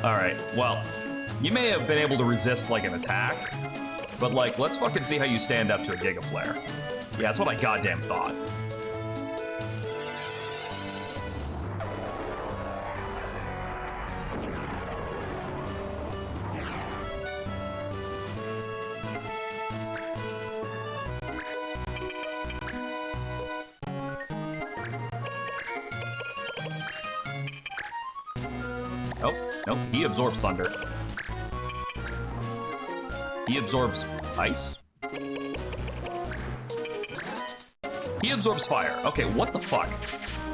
Alright, well, you may have been able to resist, like, an attack, but, like, let's fucking see how you stand up to a Giga Flare. Yeah, that's what I goddamn thought. Nope, he absorbs thunder. He absorbs ice? He absorbs fire. Okay, what the fuck?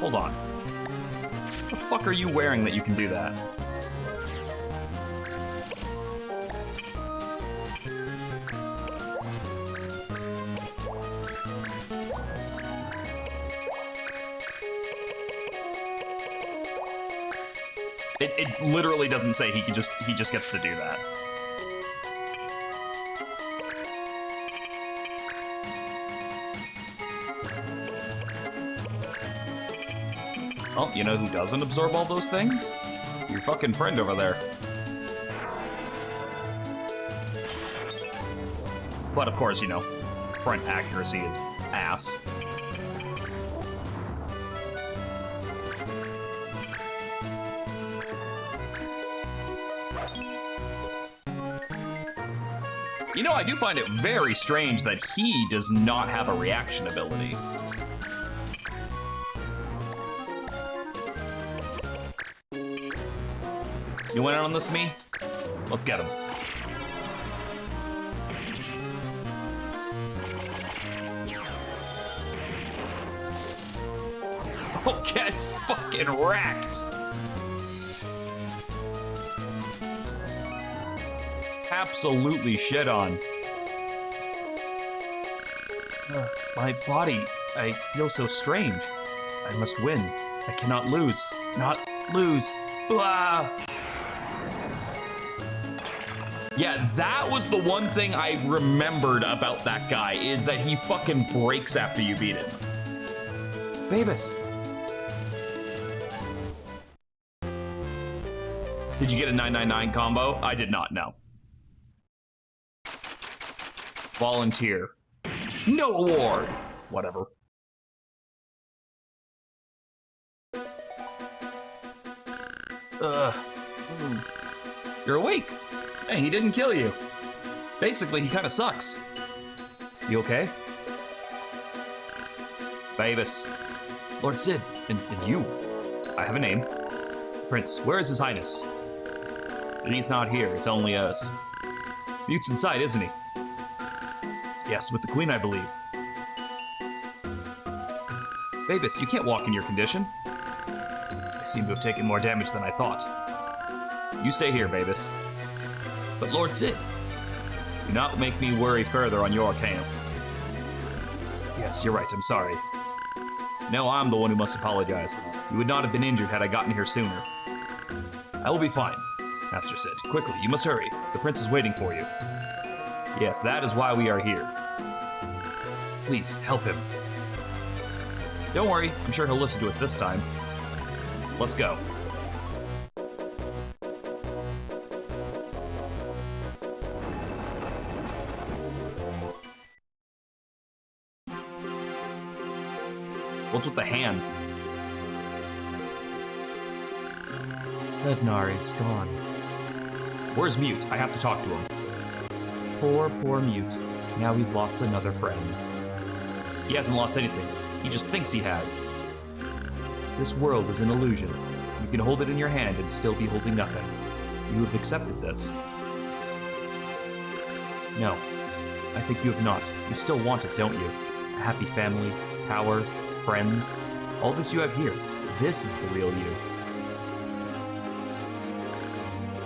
Hold on. What the fuck are you wearing that you can do that? It literally doesn't say he just gets to do that. Well, you know who doesn't absorb all those things? Your fucking friend over there. But of course, you know, front accuracy is ass. You know, I do find it very strange that he does not have a reaction ability. You went on this, me? Let's get him. Oh, get fucking wrecked. Absolutely shit on. My body, I feel so strange. I must win. I cannot lose. Not lose. Ah! Yeah, that was the one thing I remembered about that guy, is that he fucking breaks after you beat him. Babus. Did you get a 999 combo? I did not, no. Volunteer. No award. Whatever. You're awake. Hey, he didn't kill you. Basically, he kind of sucks. You okay? Babus. Lord Sid, and you. I have a name. Prince, where is His Highness? He's not here, it's only us. Mute's inside, isn't he? Yes, with the Queen, I believe. Babus, you can't walk in your condition. I seem to have taken more damage than I thought. You stay here, Babus. But Lord Sid, do not make me worry further on your camp. Yes, you're right, I'm sorry. No, I'm the one who must apologize. You would not have been injured had I gotten here sooner. I will be fine, Master Sid. Quickly, you must hurry. The prince is waiting for you. Yes, that is why we are here. Please, help him. Don't worry, I'm sure he'll listen to us this time. Let's go. What's with the hand? Ednar is gone. Where's Mute? I have to talk to him. Poor Mute. Now he's lost another friend. He hasn't lost anything. He just thinks he has. This world is an illusion. You can hold it in your hand and still be holding nothing. You have accepted this. No, I think you have not. You still want it, don't you? A happy family, power, friends. All this you have here. This is the real you.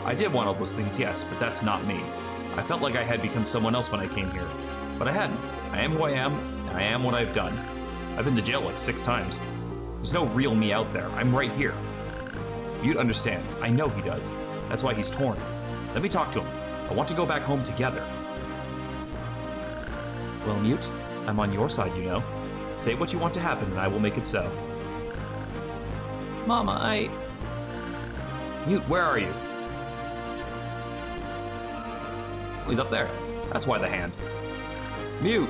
I did want all those things, yes, but that's not me. I felt like I had become someone else when I came here. But I hadn't. I am who I am, and I am what I've done. I've been to jail like 6 times. There's no real me out there. I'm right here. Mute understands. I know he does. That's why he's torn. Let me talk to him. I want to go back home together. Well, Mute, I'm on your side, you know. Say what you want to happen, and I will make it so. Mama, Mute, where are you? Oh, he's up there. That's why the hand. Mute!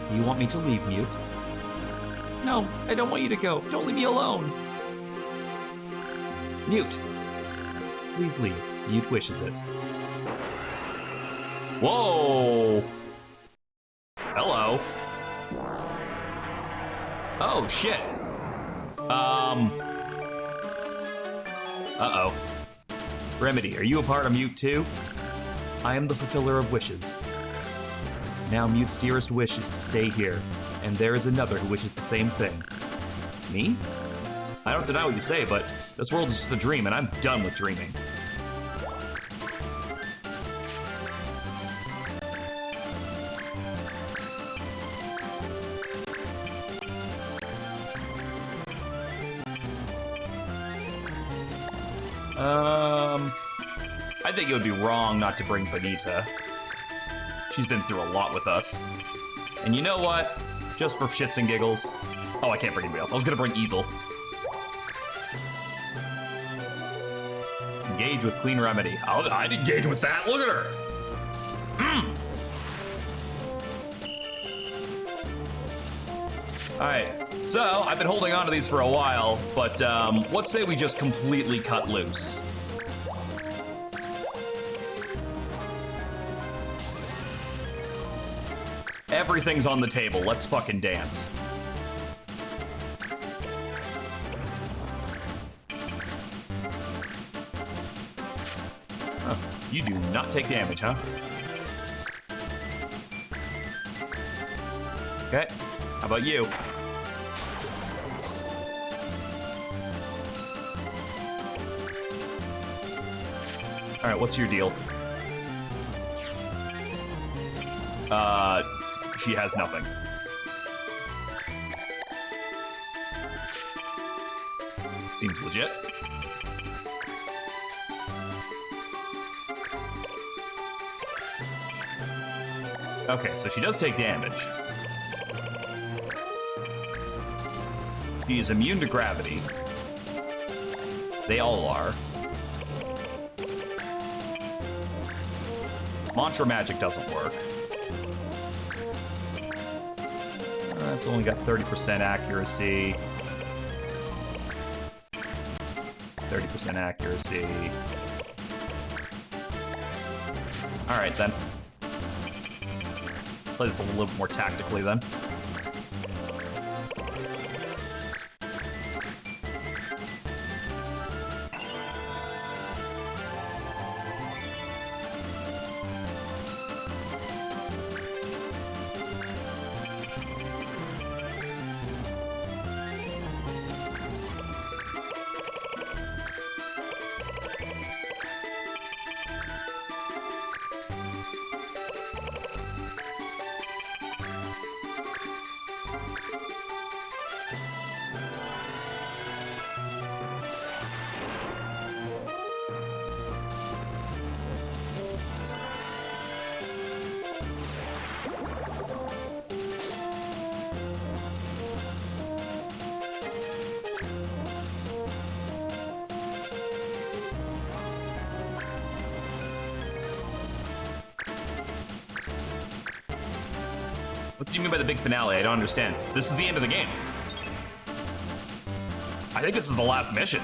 Do you want me to leave, Mute? No, I don't want you to go. Don't leave me alone. Mute! Please leave. Mute wishes it. Whoa! Hello. Oh, shit. Uh-oh. Remedy, are you a part of Mute too? I am the fulfiller of wishes. Now Mute's dearest wish is to stay here, and there is another who wishes the same thing. Me? I don't deny what you say, but this world is just a dream, and I'm done with dreaming. I think it would be wrong not to bring Benita. She's been through a lot with us. And you know what? Just for shits and giggles. Oh, I can't bring anybody else. I was gonna bring Easel. Engage with Queen Remedy. I'd engage with that. Look at her. Alright, so I've been holding on to these for a while, but let's say we just completely cut loose. Everything's on the table. Let's fucking dance. You do not take damage, huh? Okay. How about you? All right, what's your deal? She has nothing. Seems legit. Okay, so she does take damage. She is immune to gravity. They all are. Mantra magic doesn't work. It's only got 30% accuracy. 30% accuracy. All right, then. Play this a little bit more tactically, then. What do you mean by the big finale? I don't understand. This is the end of the game. I think this is the last mission.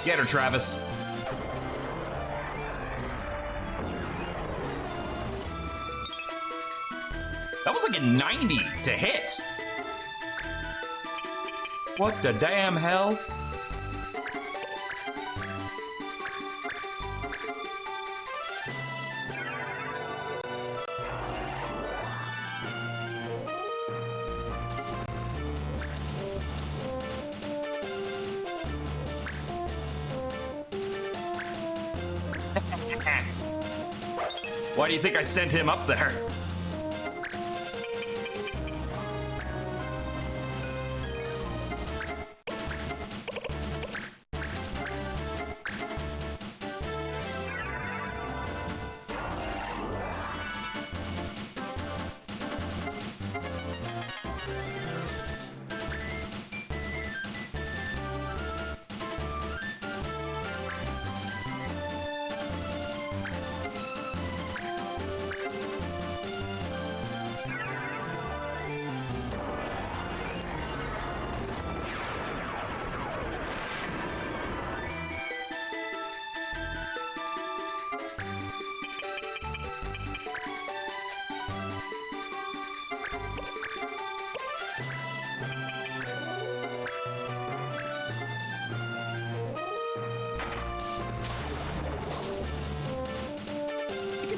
Get her, Travis. That was like a 90 to hit. What the damn hell? Why do you think I sent him up there?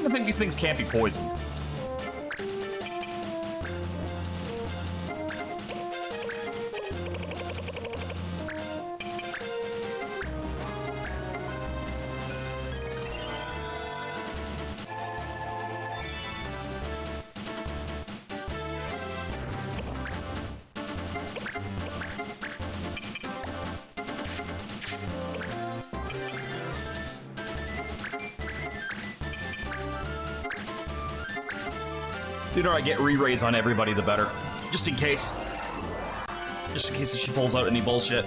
I think these things can't be poisoned. The sooner I get re-raise on everybody, the better. Just in case. Just in case she pulls out any bullshit.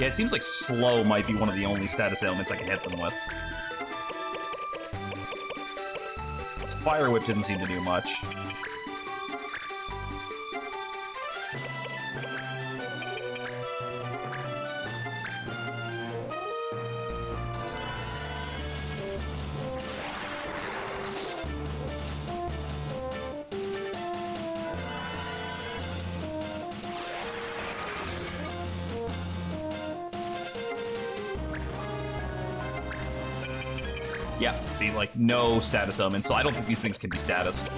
Yeah, it seems like slow might be one of the only status ailments I can hit them with. Fire Whip didn't seem to do much. Yeah, see, like, no status elements, so I don't think these things can be statused.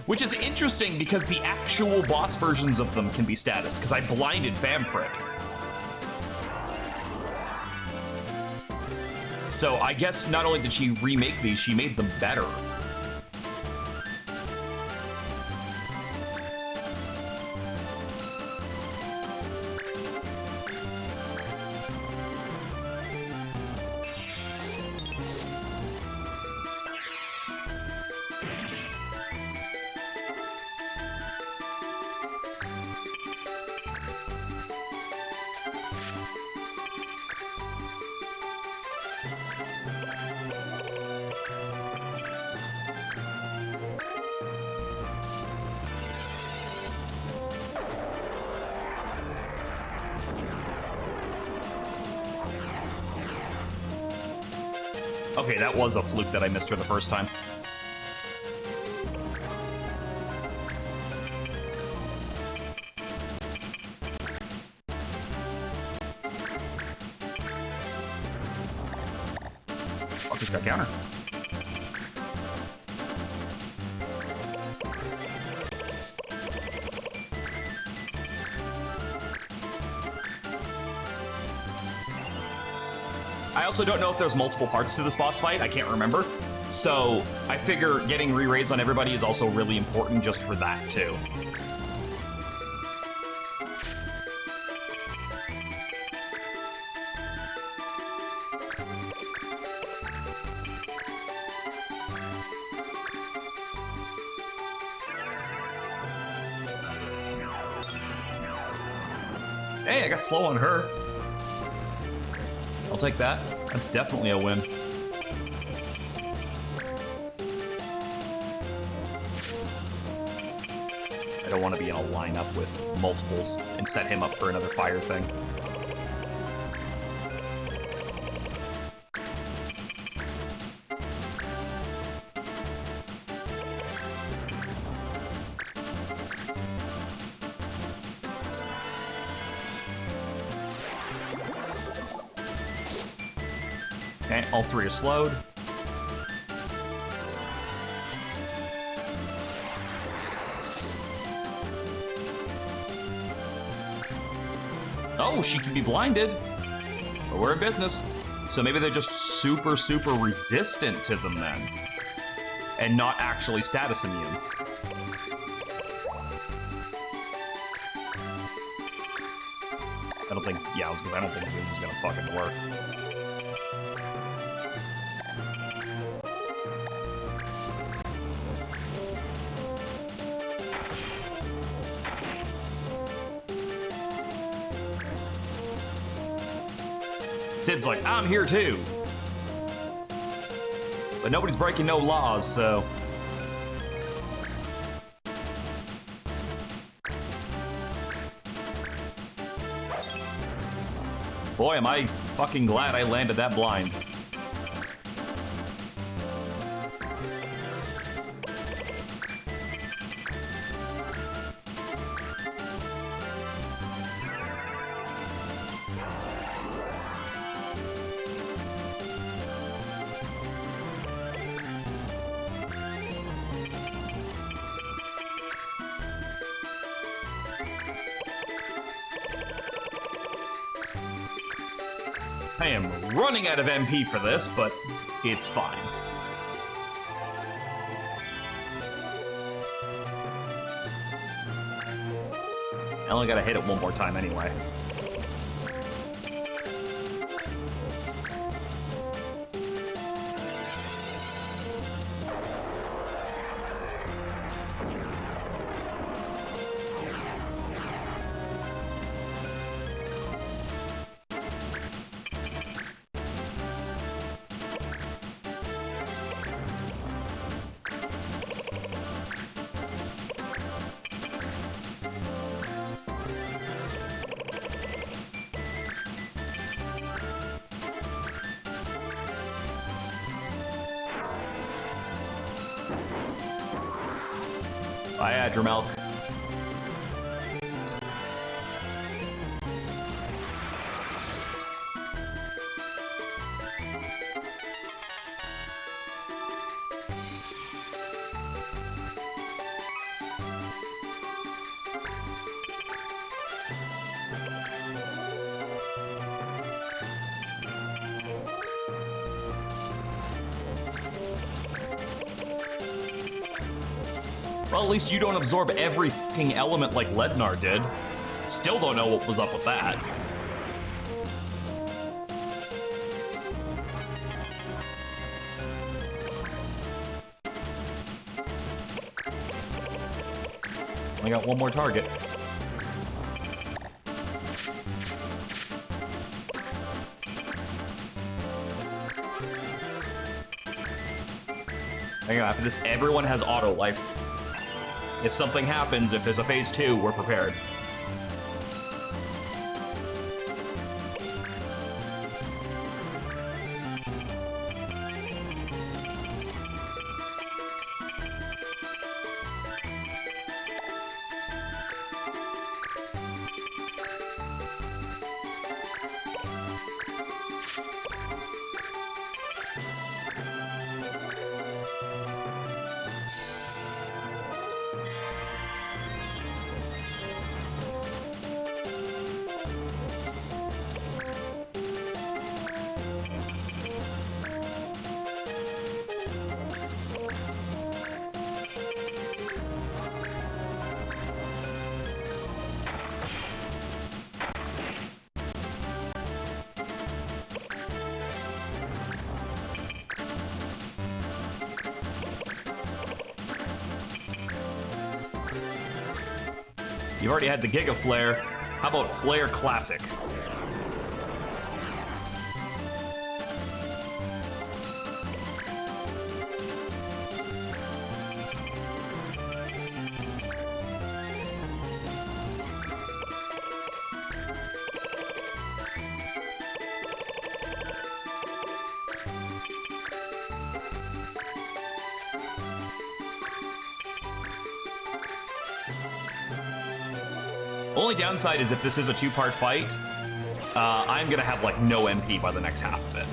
Which is interesting because the actual boss versions of them can be statused, because I blinded Famfrit. So I guess not only did she remake these, she made them better. Okay, that was a fluke that I missed her the first time. I'll take that counter. I also don't know if there's multiple parts to this boss fight. I can't remember. So I figure getting re-raised on everybody is also really important just for that, too. Hey, I got slow on her. I'll take that. That's definitely a win. I don't want to be in a lineup with multiples and set him up for another fire thing. Okay, all three are slowed. Oh, she can be blinded. But we're in business. So maybe they're just super, super resistant to them then. And not actually status immune. I don't think, yeah, I don't think this is gonna fucking work. Sid's like, I'm here too. But nobody's breaking no laws, so. Boy, am I fucking glad I landed that blind. I am running out of MP for this, but it's fine. I only gotta hit it one more time anyway. I had your milk. Well, at least you don't absorb every fucking element like Lednar did. Still don't know what was up with that. I got one more target. Hang on, after this, everyone has auto life. If something happens, if there's a phase 2, we're prepared. You've already had the Giga Flare. How about Flare Classic? Only downside is if this is a 2-part fight, I'm gonna have like no MP by the next half of it.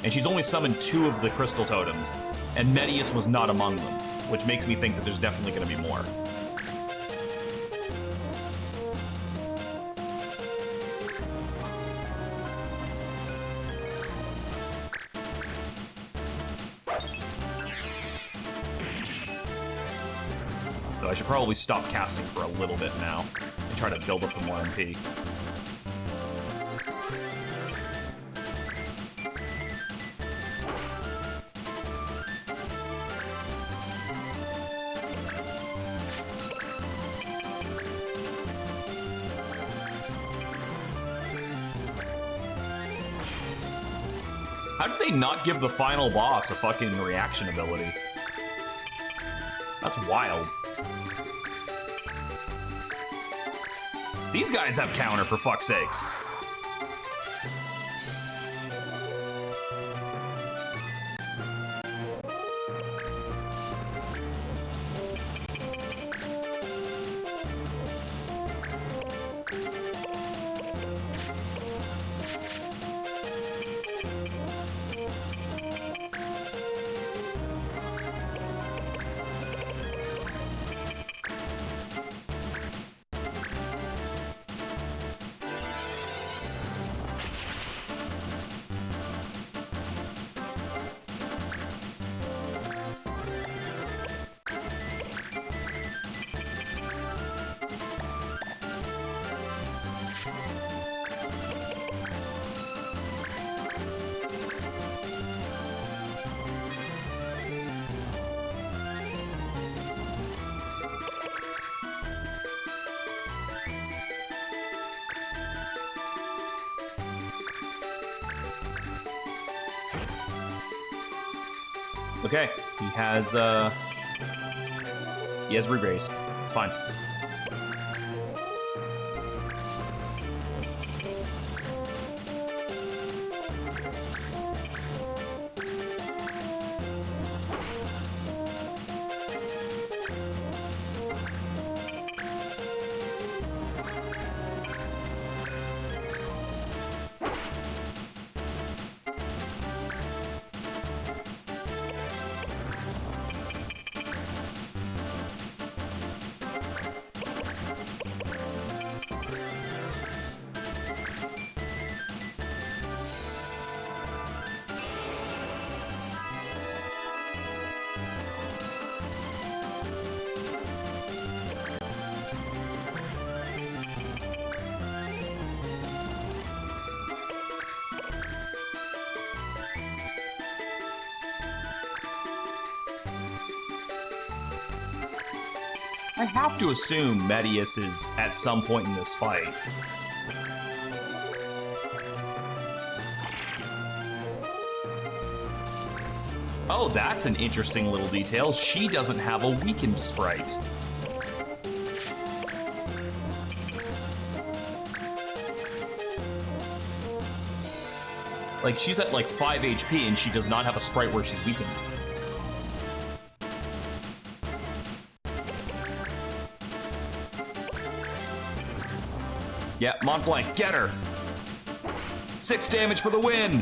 And she's only summoned 2 of the crystal totems, and Medius was not among them, which makes me think that there's definitely gonna be more. So I should probably stop casting for a little bit now and try to build up the more MP. How did they not give the final boss a fucking reaction ability? That's wild. These guys have counter, for fuck's sakes. Okay, he has re-raise. It's fine. I have to assume Medius is at some point in this fight. Oh, that's an interesting little detail. She doesn't have a weakened sprite. Like, she's at like 5 HP and she does not have a sprite where she's weakened. Yeah, Mont Blanc, get her! 6 damage for the win!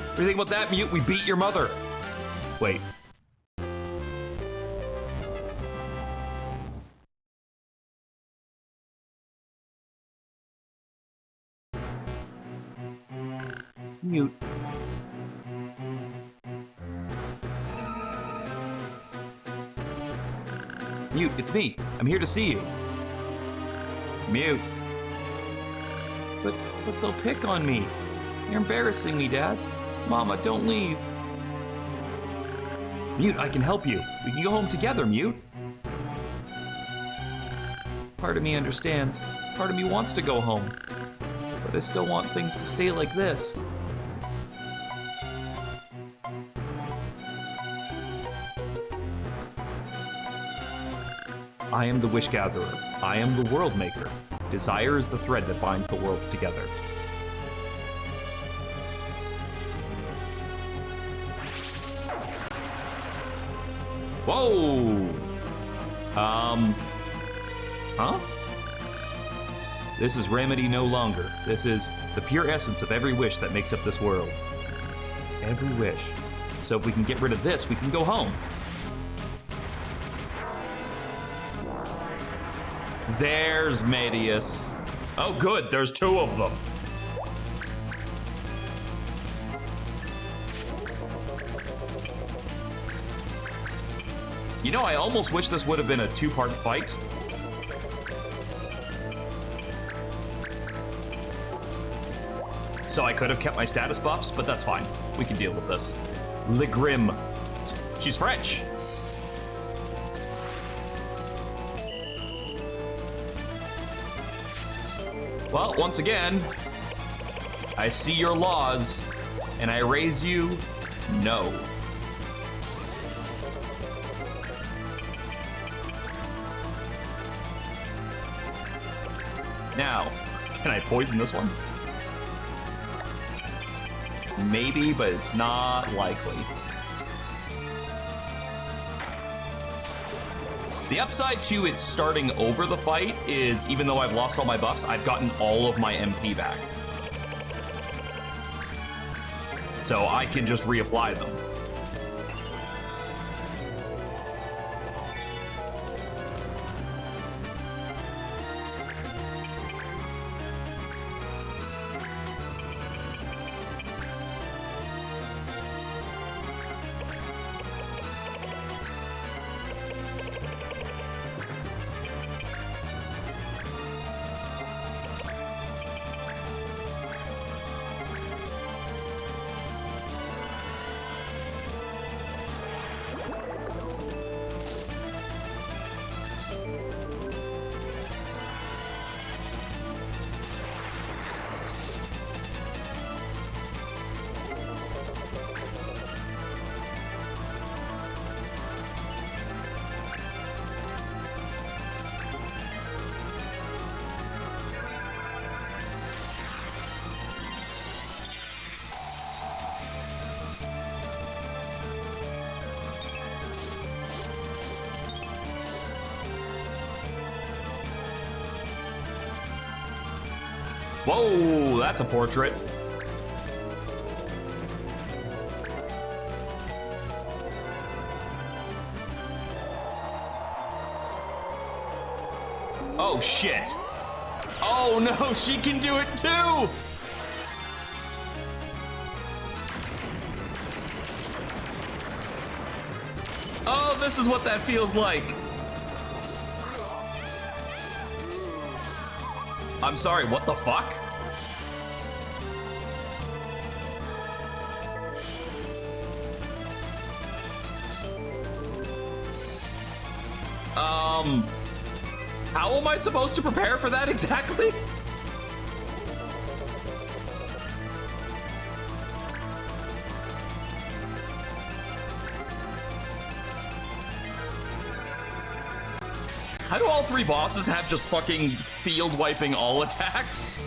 What do you think about that, Mute? We beat your mother. Wait. Mute. Mute, it's me. I'm here to see you. Mute. But they'll pick on me. You're embarrassing me, Dad. Mama, don't leave. Mute, I can help you. We can go home together, Mute. Part of me understands. Part of me wants to go home. But I still want things to stay like this. I am the Wish Gatherer. I am the World Maker. Desire is the thread that binds the worlds together. Whoa! Huh? This is remedy no longer. This is the pure essence of every wish that makes up this world. Every wish. So if we can get rid of this, we can go home. There's Medius. Oh good, there's 2 of them. You know, I almost wish this would have been a 2-part fight. So I could have kept my status buffs, but that's fine. We can deal with this. Le Grim. She's French. Well, once again, I see your laws, and I raise you no. Now, can I poison this one? Maybe, but it's not likely. The upside to it starting over the fight is, even though I've lost all my buffs, I've gotten all of my MP back. So I can just reapply them. Whoa, that's a portrait. Oh, shit. Oh, no, she can do it too! Oh, this is what that feels like. I'm sorry, what the fuck? How am I supposed to prepare for that exactly? How do all three bosses have just fucking field wiping all attacks?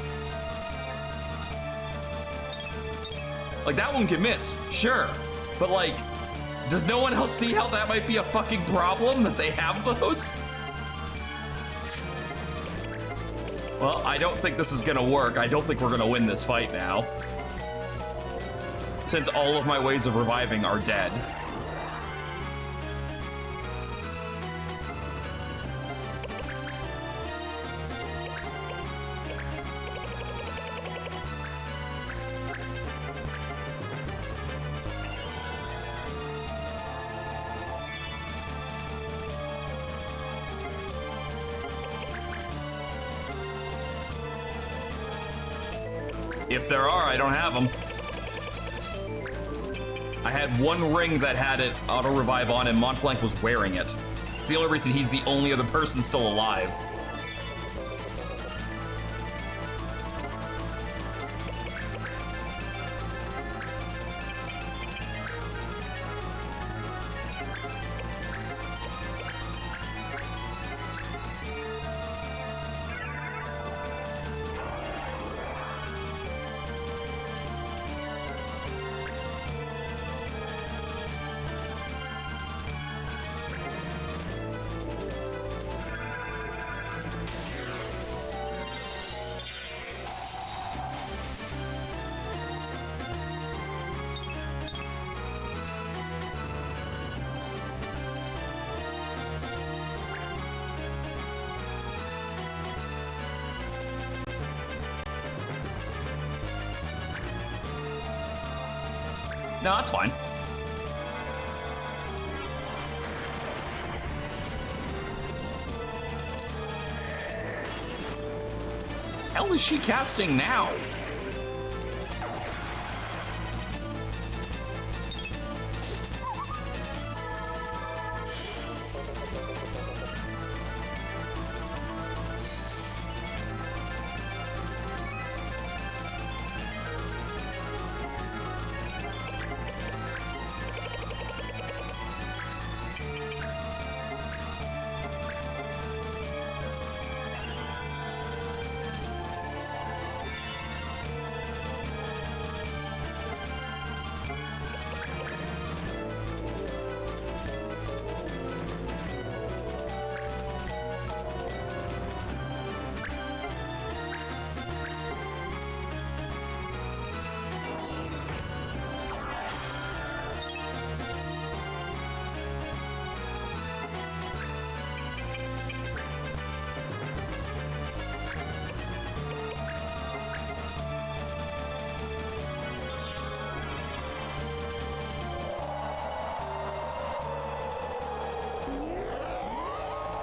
Like, that one can miss, sure. But like, does no one else see how that might be a fucking problem that they have those? Well, I don't think this is gonna work. I don't think we're gonna win this fight now, since all of my ways of reviving are dead. If there are, I don't have them. I had one ring that had it auto-revive on, and Montblanc was wearing it. It's the only reason he's the only other person still alive. No, that's fine. Hell is she casting now?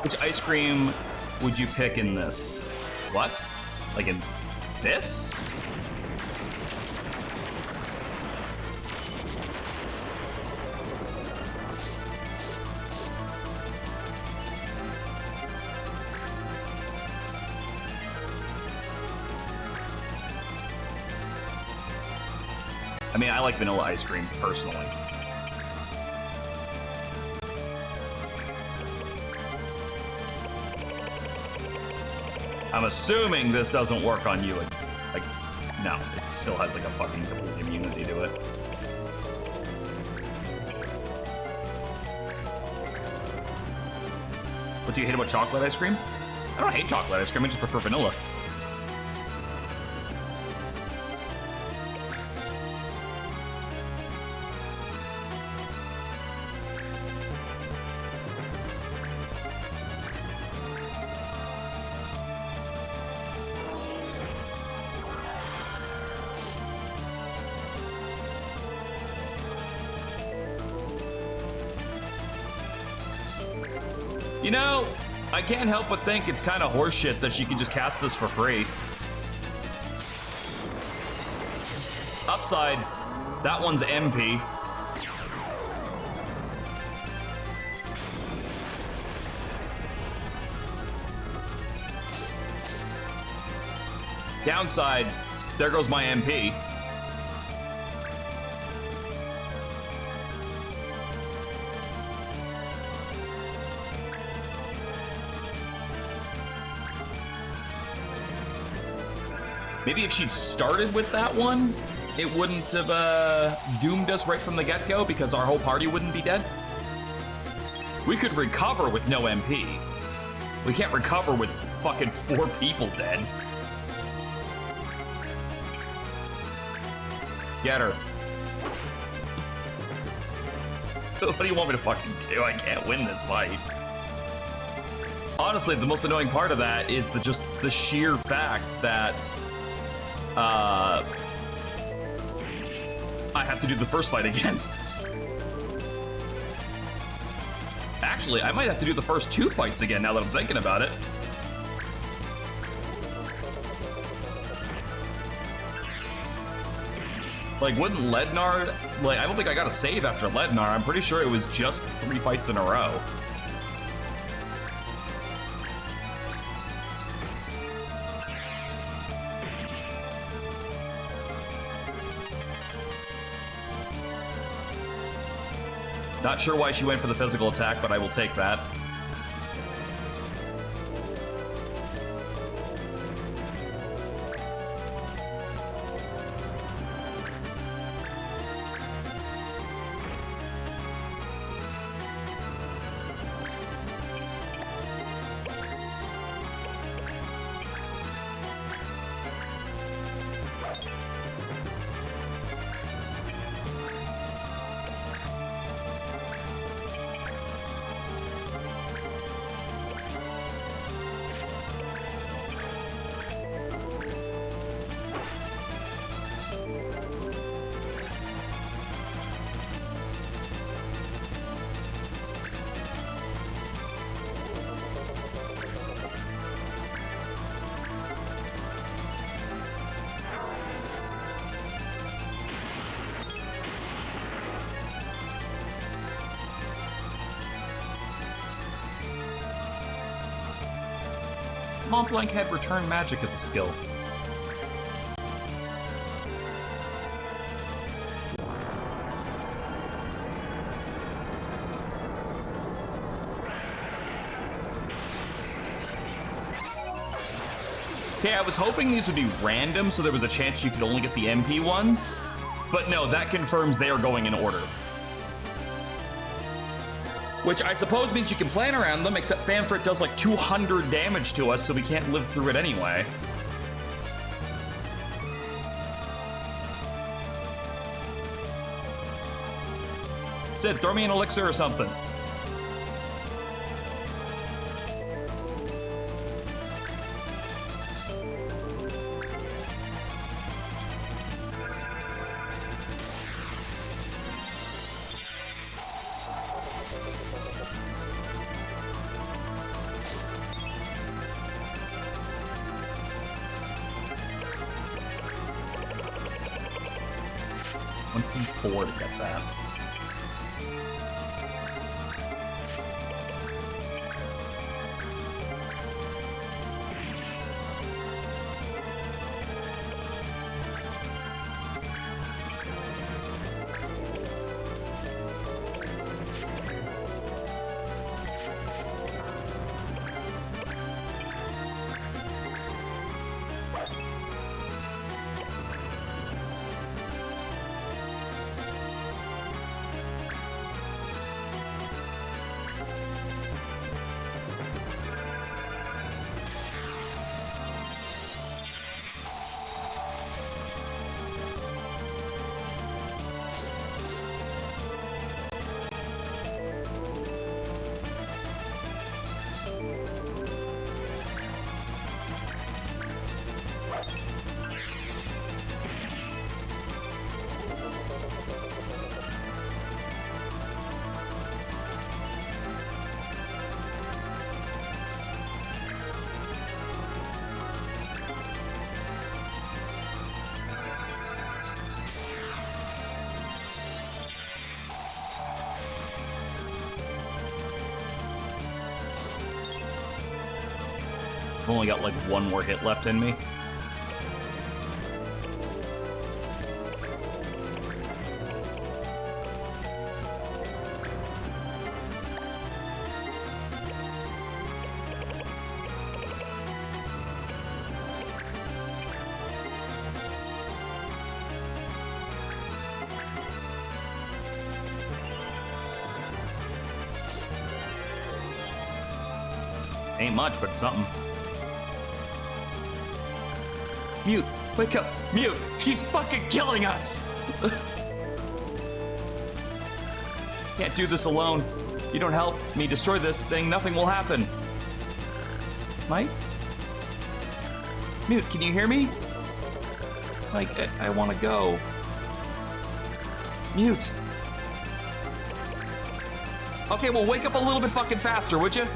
Which ice cream would you pick in this? What? Like in this? I mean, I like vanilla ice cream, personally. I'm assuming this doesn't work on you. Like, no, it still has like a fucking complete immunity to it. What do you hate about chocolate ice cream? I don't hate chocolate ice cream, I just prefer vanilla. You know, I can't help but think it's kind of horseshit that she can just cast this for free. Upside, that one's MP. Downside, there goes my MP. Maybe if she'd started with that one, it wouldn't have doomed us right from the get-go because our whole party wouldn't be dead. We could recover with no MP. We can't recover with fucking 4 people dead. Get her. What do you want me to fucking do? I can't win this fight. Honestly, the most annoying part of that is just the sheer fact that I have to do the first fight again. Actually, I might have to do the first 2 fights again now that I'm thinking about it. Like, wouldn't Lednar... Like, I don't think I got a save after Lednar. I'm pretty sure it was just 3 fights in a row. Not sure why she went for the physical attack, but I will take that. Mont Blanc had return magic as a skill. Okay, I was hoping these would be random so there was a chance you could only get the MP ones, but no, that confirms they are going in order. Which I suppose means you can plan around them, except Fanfrit does like 200 damage to us, so we can't live through it anyway. Sid, throw me an elixir or something. To get that. I've only got like 1 more hit left in me. Ain't much, but something. Mute, wake up. Mute, she's fucking killing us. Can't do this alone. You don't help me destroy this thing, nothing will happen. Mike? Mute, can you hear me? Mike, I want to go. Mute. Okay, well, wake up a little bit fucking faster, would you?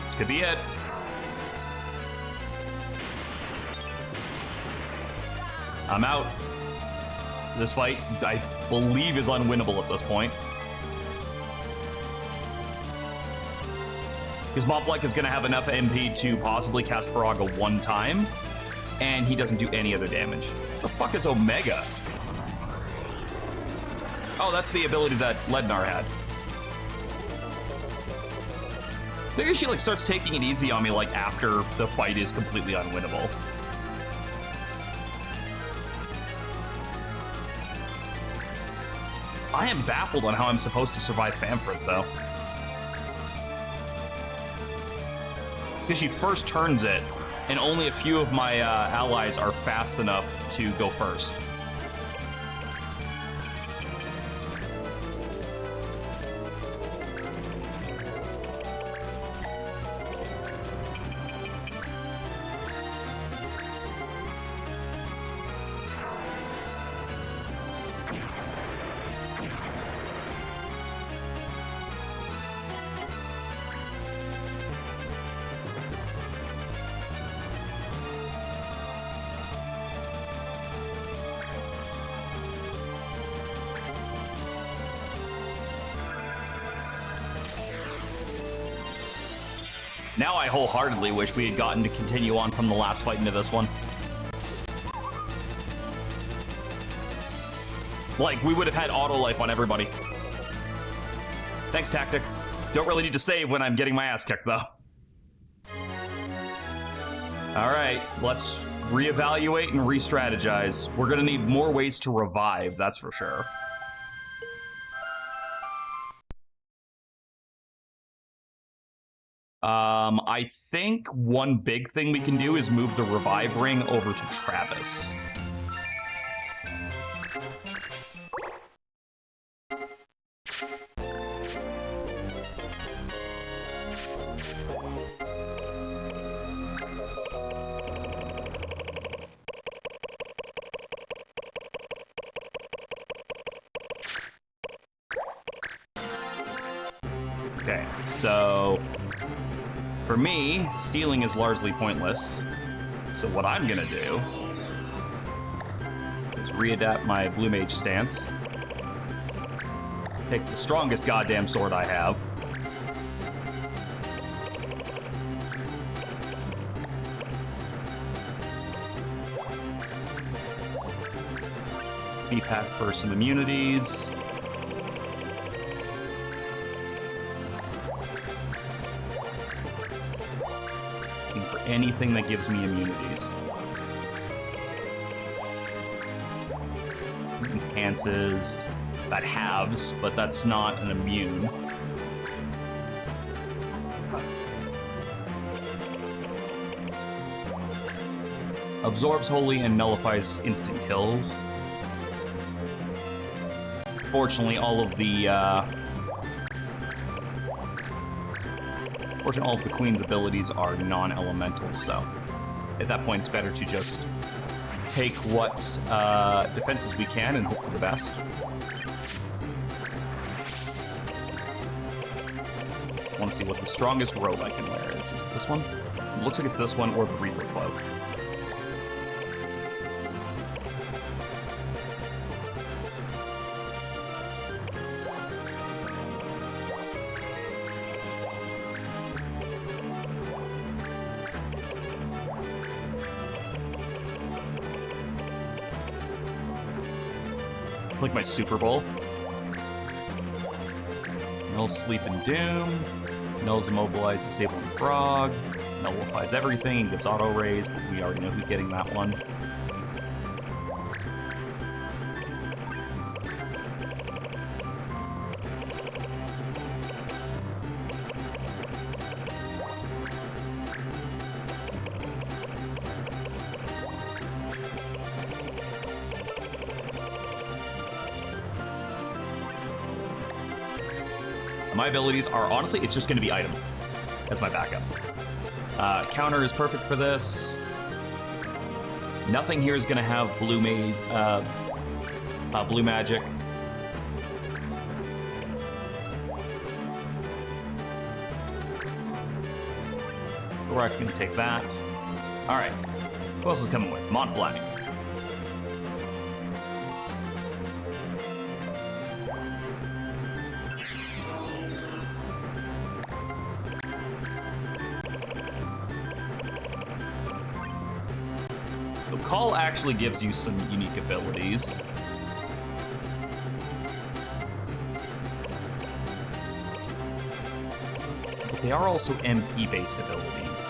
This could be it. I'm out. This fight, I believe, is unwinnable at this point. Because Moblek is going to have enough MP to possibly cast Faraga one time, and he doesn't do any other damage. The fuck is Omega? Oh, that's the ability that Lednar had. Maybe she like starts taking it easy on me like after the fight is completely unwinnable. I am baffled on how I'm supposed to survive Famfrit though. Because she first turns it, and only a few of my allies are fast enough to go first. Now I wholeheartedly wish we had gotten to continue on from the last fight into this one. Like, we would have had auto life on everybody. Thanks, Tactic. Don't really need to save when I'm getting my ass kicked, though. Alright, let's reevaluate and re-strategize. We're gonna need more ways to revive, that's for sure. I think one big thing we can do is move the revive ring over to Travis. Okay, so for me, stealing is largely pointless. So what I'm gonna do is readapt my Blue Mage stance. Pick the strongest goddamn sword I have. B-Pack for some immunities. Anything that gives me immunities. Enhances. That halves, but that's not an immune. Absorbs wholly and nullifies instant kills. Fortunately, all of the all of the Queen's abilities are non-elemental, so at that point it's better to just take what defenses we can and hope for the best. I want to see what the strongest robe I can wear is. Is it this one? It looks like it's this one or the Reaper Cloak. It's like my Super Bowl. Null's Sleep and Doom. Null's Immobilize, Disabling Frog. Nullifies everything and gets auto raise, but we already know who's getting that one. My abilities are, honestly, it's just going to be item as my backup. Counter is perfect for this. Nothing here is going to have blue magic. We're actually going to take that. All right. Who else is coming with? Mont Blanc. Call actually gives you some unique abilities. But they are also MP-based abilities.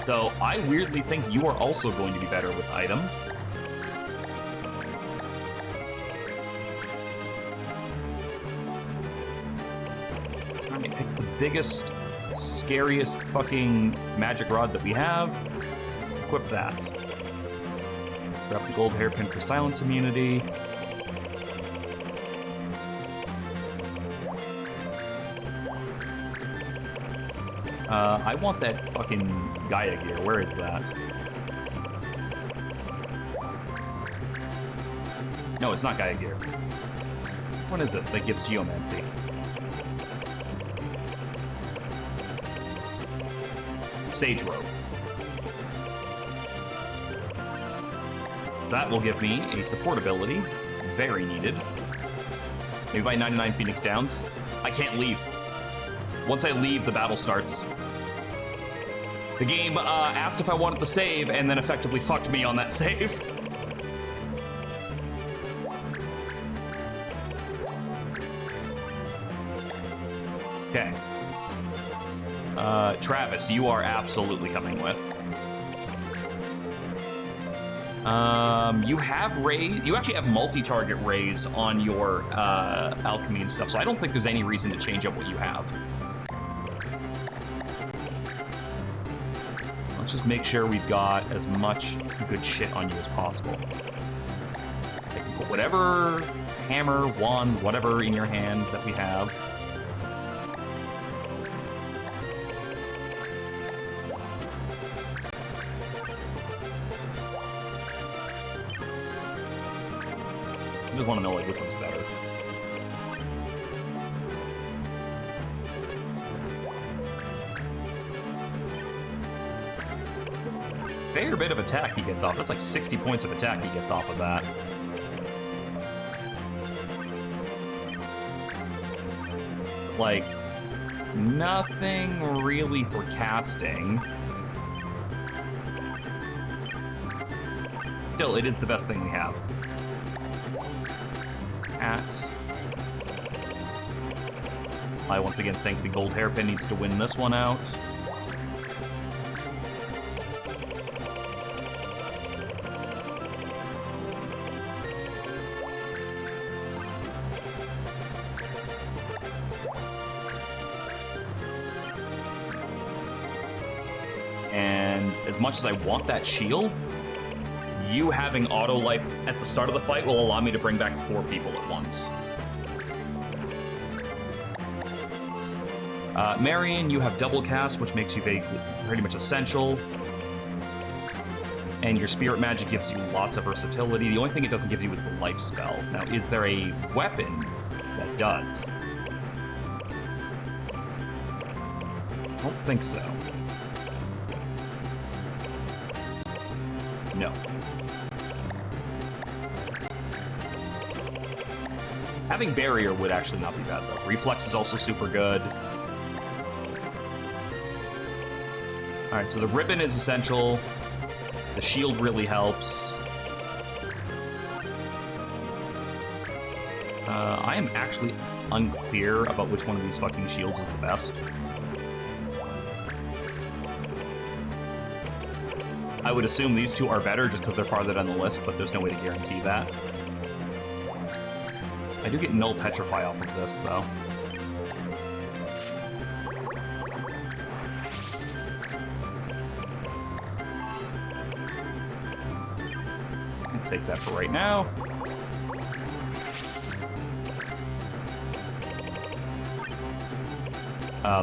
So I weirdly think you are also going to be better with item. I'm gonna pick the biggest, scariest fucking magic rod that we have. Equip that. Grab the gold hairpin for silence immunity. I want that fucking Gaia gear. Where is that? No, it's not Gaia gear. What is it that gives geomancy? Sage Robe. That will give me a support ability. Very needed. Maybe by 99 Phoenix Downs. I can't leave. Once I leave, the battle starts. The game asked if I wanted to save, and then effectively fucked me on that save. Okay. Travis, you are absolutely coming with. You have raise. You actually have multi-target raise on your alchemy and stuff, so I don't think there's any reason to change up what you have. Let's just make sure we've got as much good shit on you as possible. I can put whatever hammer, wand, whatever in your hand that we have. I just want to know like which one's better. Fair bit of attack he gets off. That's like 60 points of attack he gets off of that. Like, nothing really for casting. Still, it is the best thing we have. I once again think the gold hairpin needs to win this one out. And as much as I want that shield, you having auto life at the start of the fight will allow me to bring back 4 people at once. Marion, you have double cast, which makes you pretty much essential. And your spirit magic gives you lots of versatility. The only thing it doesn't give you is the life spell. Now, is there a weapon that does? I don't think so. No. Having barrier would actually not be bad, though. Reflex is also super good. Alright, so the ribbon is essential. The shield really helps. I am actually unclear about which one of these fucking shields is the best. I would assume these two are better just because they're farther down the list, but there's no way to guarantee that. I do get Null Petrify off of this, though. I'll take that for right now.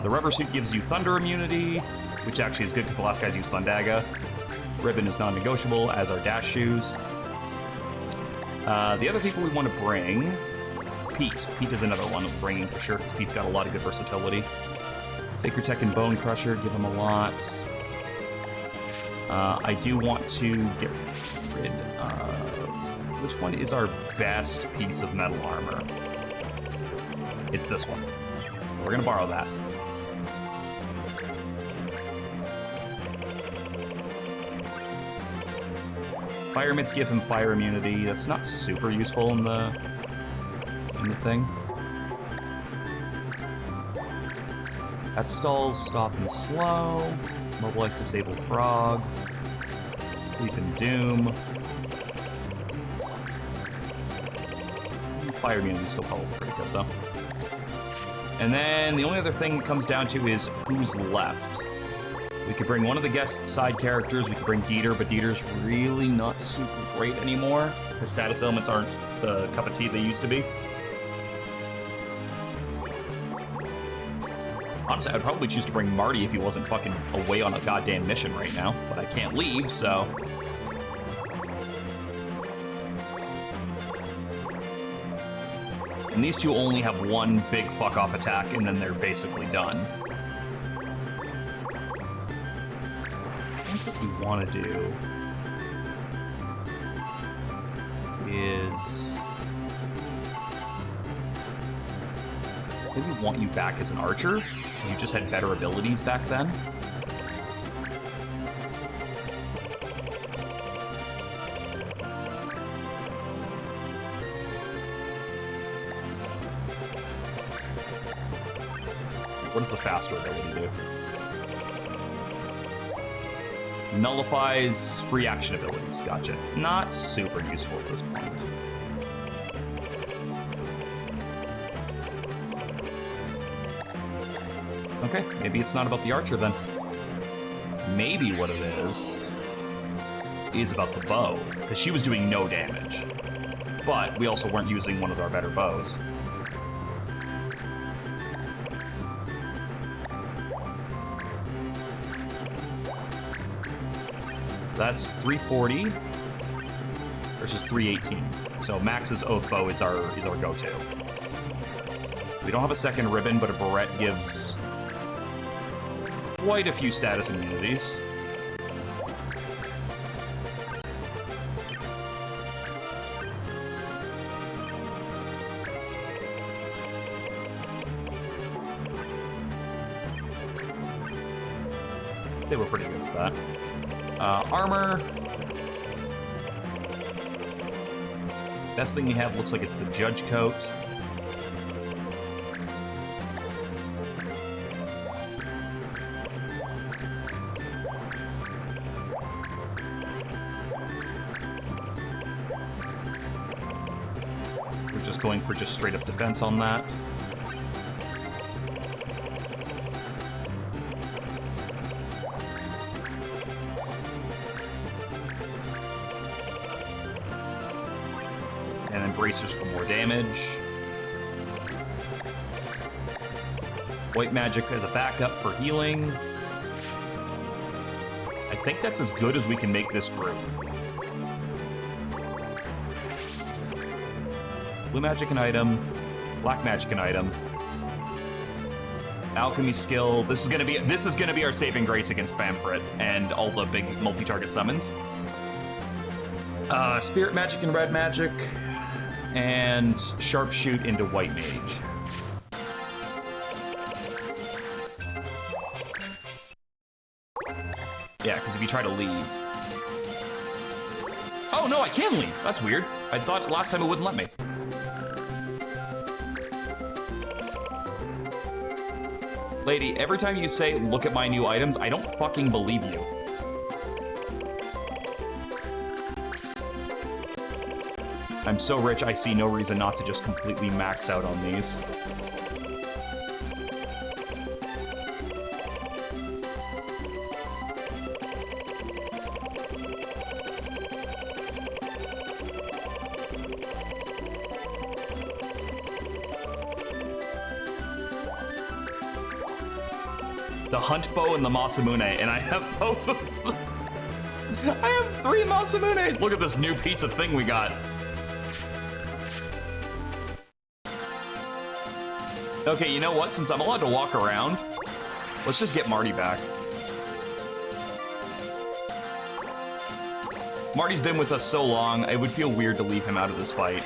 The rubber suit gives you thunder immunity, which actually is good because the last guys use Thundaga. Ribbon is non-negotiable, as are dash shoes. The other people we want to bring... Pete. Pete is another one we're bringing for sure, because Pete's got a lot of good versatility. Sacred Tech and Bone Crusher, give him a lot. I do want to get rid of... Which one is our best piece of metal armor? It's this one. So we're going to borrow that. Fire mitts give him fire immunity. That's not super useful in the thing. That stalls stop and slow. Mobilize disable frog. Sleep and doom. Fire immunity is still probably pretty good though. And then the only other thing it comes down to is who's left. We could bring one of the guest side characters. We could bring Dieter, but Dieter's really not super great anymore. His status elements aren't the cup of tea they used to be. Honestly, I'd probably choose to bring Marty if he wasn't fucking away on a goddamn mission right now. But I can't leave, so... And these two only have one big fuck-off attack, and then they're basically done. I think what we want to do is... maybe want you back as an archer. You just had better abilities back then. What does the faster ability do? Nullifies reaction abilities. Gotcha. Not super useful at this point. Okay, maybe it's not about the archer then. Maybe what it is about the bow, because she was doing no damage. But we also weren't using one of our better bows. That's 340 versus 318. So Max's Oath Bow is our go-to. We don't have a second ribbon, but a barrette gives quite a few status immunities. They were pretty good at that. Armor. Best thing you have looks like it's the Judge Coat. We're just going for just straight up defense on that. And then bracers for more damage. White magic as a backup for healing. I think that's as good as we can make this group. Blue magic an item, black magic an item. Alchemy skill. This is gonna be our saving grace against Famfrit and all the big multi-target summons. Spirit magic and red magic. And sharpshoot into white mage. Yeah, because if you try to leave, Oh, no, I can leave. That's weird. I thought last time it wouldn't let me. Lady, every time you say, look at my new items, I don't fucking believe you. I'm so rich, I see no reason not to just completely max out on these. The Hunt Bow and the Masamune, and I have both of them. I have 3 Masamunes! Look at this new piece of thing we got. Okay, you know what? Since I'm allowed to walk around, let's just get Marty back. Marty's been with us so long, it would feel weird to leave him out of this fight.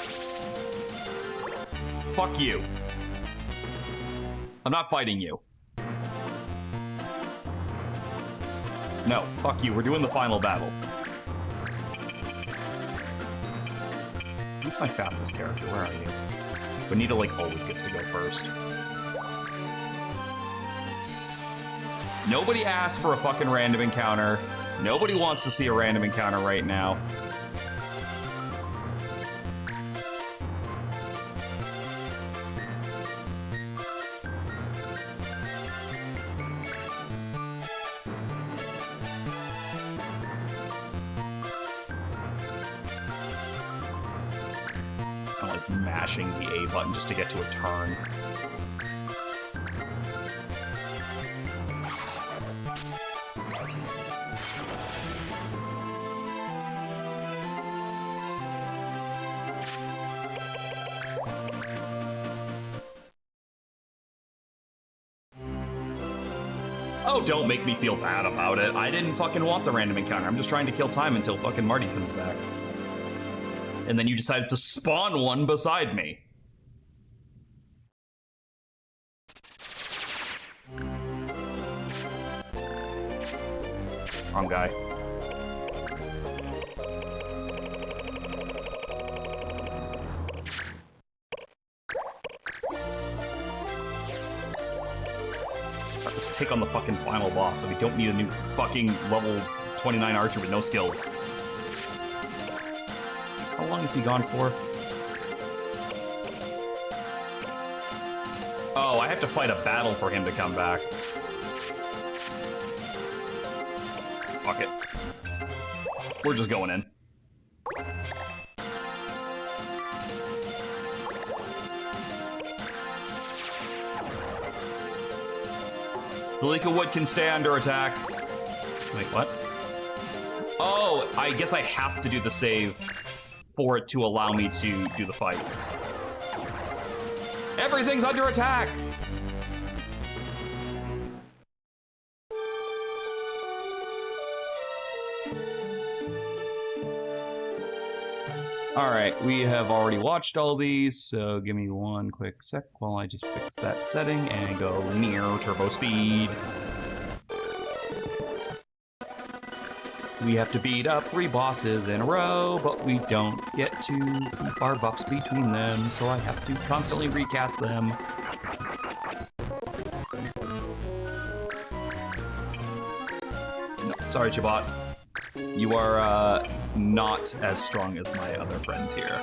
Fuck you. I'm not fighting you. No, fuck you. We're doing the final battle. Who's my fastest character? Where are you? Bonita, like, always gets to go first. Nobody asked for a fucking random encounter. Nobody wants to see a random encounter right now. I'm like mashing the A button just to get to a turn. Oh, don't make me feel bad about it. I didn't fucking want the random encounter. I'm just trying to kill time until fucking Marty comes back. And then you decided to spawn one beside me. Wrong guy. Let's take on the fucking final boss, so we don't need a new fucking level 29 archer with no skills. How long is he gone for? Oh, I have to fight a battle for him to come back. Fuck it. We're just going in. The leak of wood can stay under attack. Wait, what? Oh, I guess I have to do the save for it to allow me to do the fight. Everything's under attack! Alright, we have already watched all these, so give me one quick sec while I just fix that setting and go near turbo speed. We have to beat up 3 bosses in a row, but we don't get to keep our buffs between them, so I have to constantly recast them. No, sorry, Chabot. You are, not as strong as my other friends here.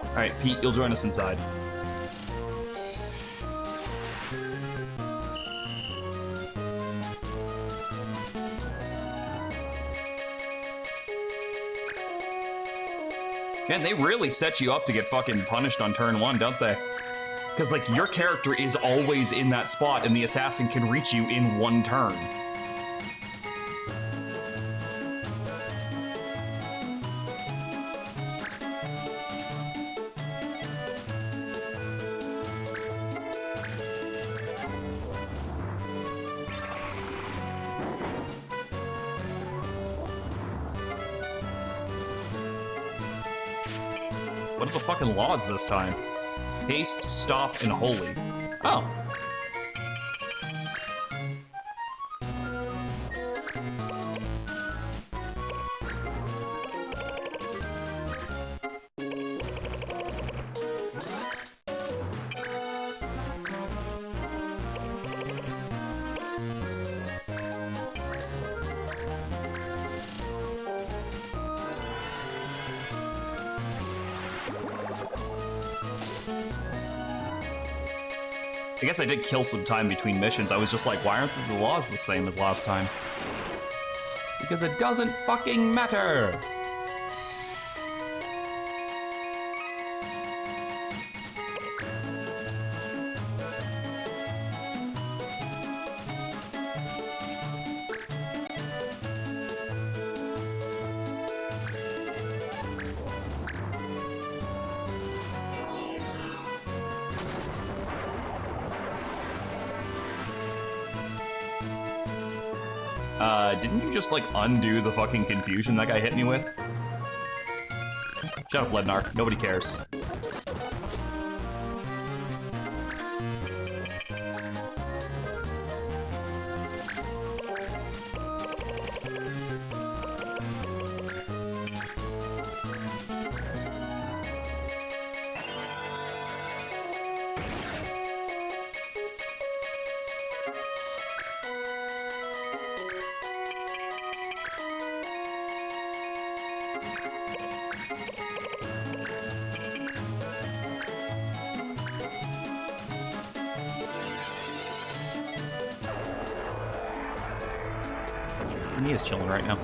Alright, Pete, you'll join us inside. Man, they really set you up to get fucking punished on turn 1, don't they? Because, like, your character is always in that spot, and the assassin can reach you in 1 turn. What are the fucking laws this time? Haste, stop, and holy. Oh. I guess I did kill some time between missions. I was just like, why aren't the laws the same as last time? Because it doesn't fucking matter! Didn't you just, like, undo the fucking confusion that guy hit me with? Shut up, Lednar. Nobody cares. He is chilling right now.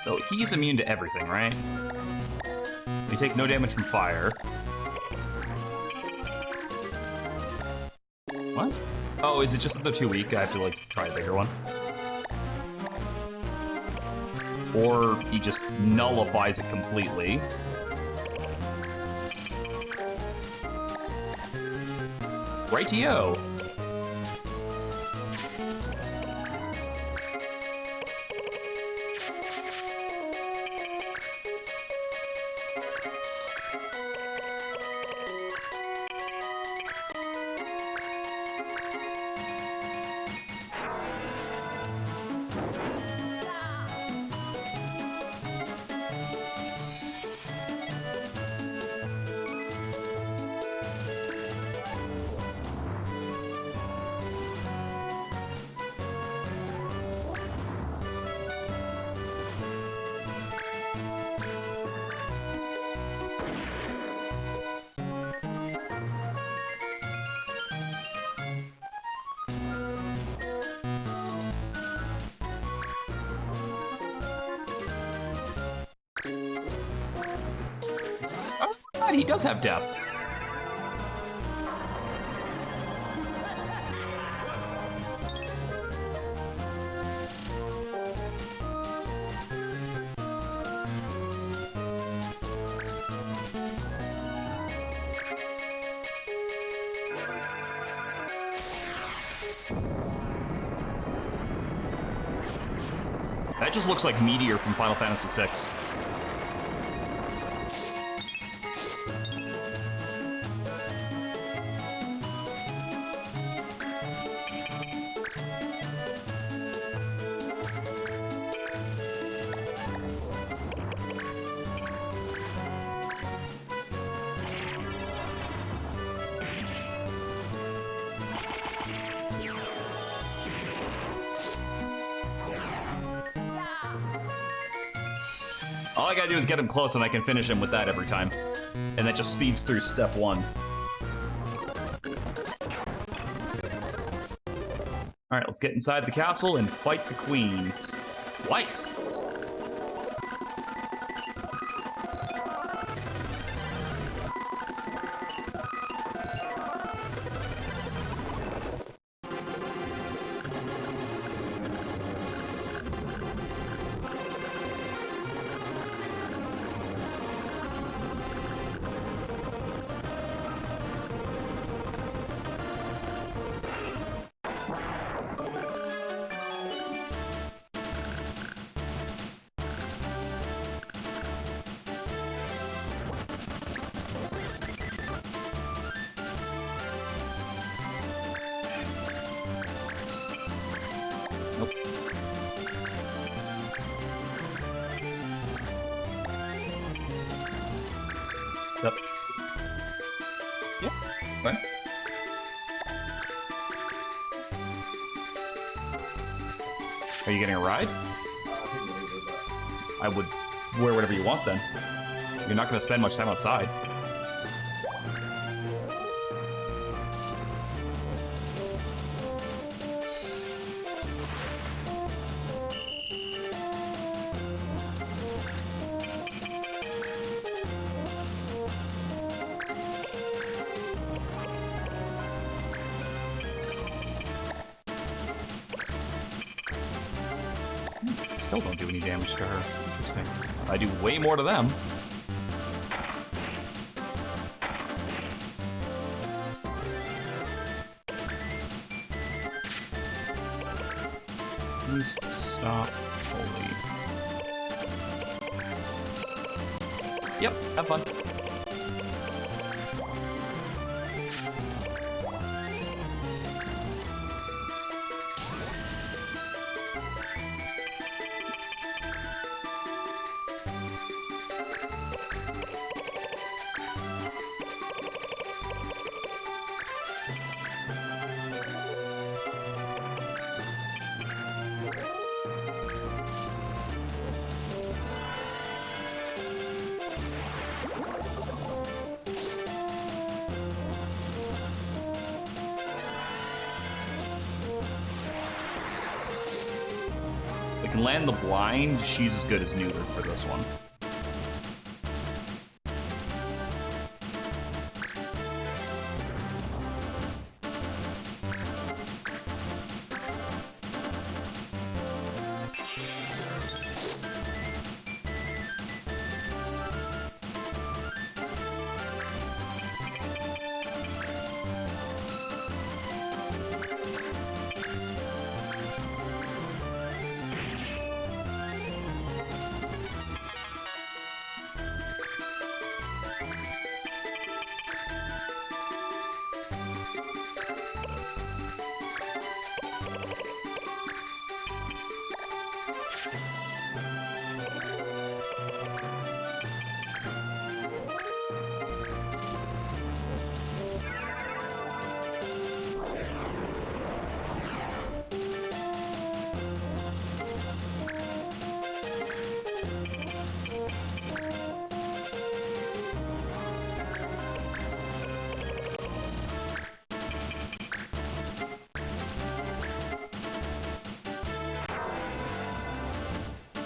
So he's immune to everything, right? He takes no damage from fire. What? Oh, is it just that they're too weak? I have to, like, try a bigger one. Or he just nullifies it completely. Rightio. He does have death. That just looks like Meteor from Final Fantasy VI. All I gotta do is get him close and I can finish him with that every time. And that just speeds through step 1. Alright, let's get inside the castle and fight the queen. Twice! Yep. Yeah. What? Are you getting a ride? I would wear whatever you want then. You're not going to spend much time outside. Still don't do any damage to her. Interesting. I do way more to them. Please stop. Holy. Yep, have fun. Can land the blind, she's as good as neutered for this one.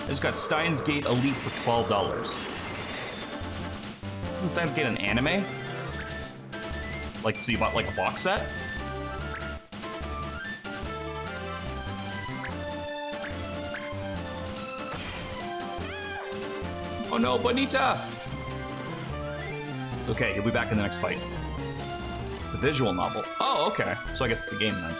I just got Steins Gate Elite for $12. Isn't Steins Gate an anime? Like, so you bought like a box set? Oh no, Bonita! Okay, he'll be back in the next fight. The visual novel. Oh, okay. So I guess it's a game then.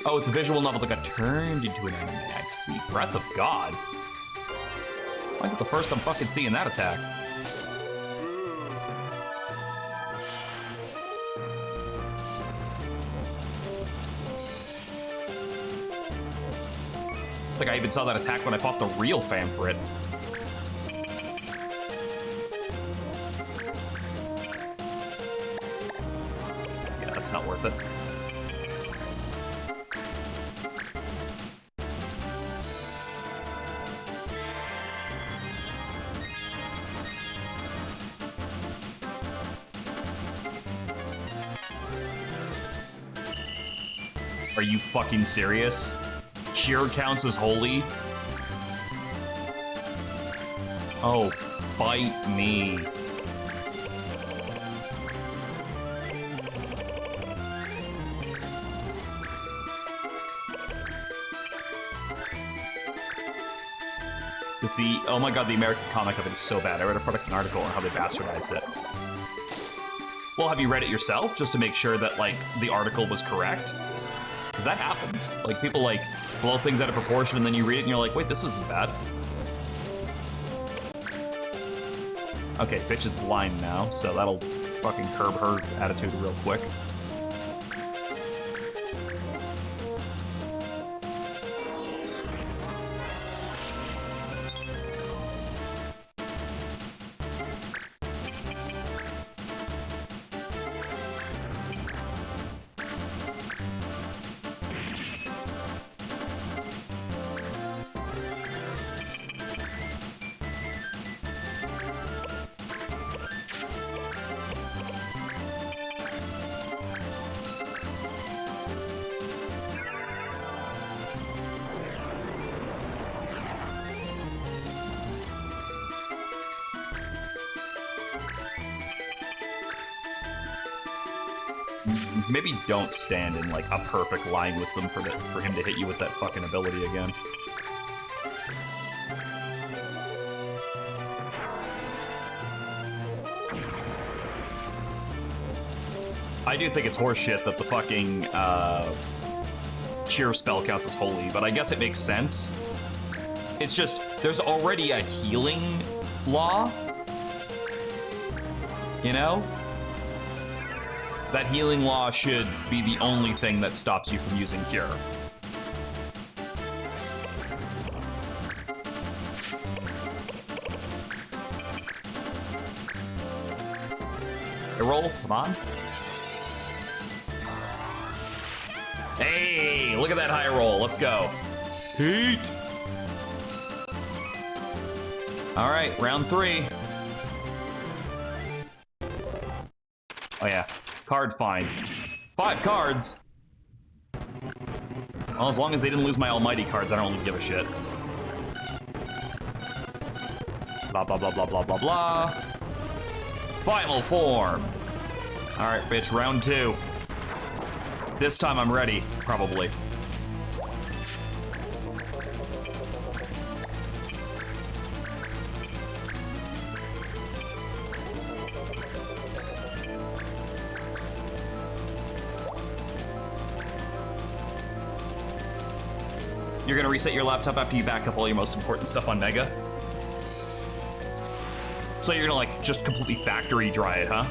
Oh, it's a visual novel that got turned into an anime. I see. Breath of God. Why is it the first I'm fucking seeing that attack? Like I even saw that attack when I fought the real fan for it. Yeah, that's not worth it. Are you fucking serious? Cure counts as holy? Oh, bite me. Because oh my god, the American comic of it is so bad. I read a fucking article on how they bastardized it. Well, have you read it yourself, just to make sure that, like, the article was correct? Because that happens. Like, people, like, blow things out of proportion, and then you read it, and you're like, wait, this isn't bad. Okay, bitch is blind now, so that'll fucking curb her attitude real quick. Maybe don't stand in, like, a perfect line with them for him to hit you with that fucking ability again. I do think it's horseshit that the fucking, cheer spell counts as holy, but I guess it makes sense. It's just, there's already a healing law, you know? That healing law should be the only thing that stops you from using cure. Hey, roll, come on. Hey, look at that high roll. Let's go. Heat. All right, round 3. Oh yeah, card find. 5 cards. Well, as long as they didn't lose my almighty cards, I don't really give a shit. Blah, blah, blah, blah, blah, blah, blah. Final form. All right, bitch, round 2. This time I'm ready, probably. You're gonna reset your laptop after you back up all your most important stuff on Mega? So you're gonna, like, just completely factory dry it, huh?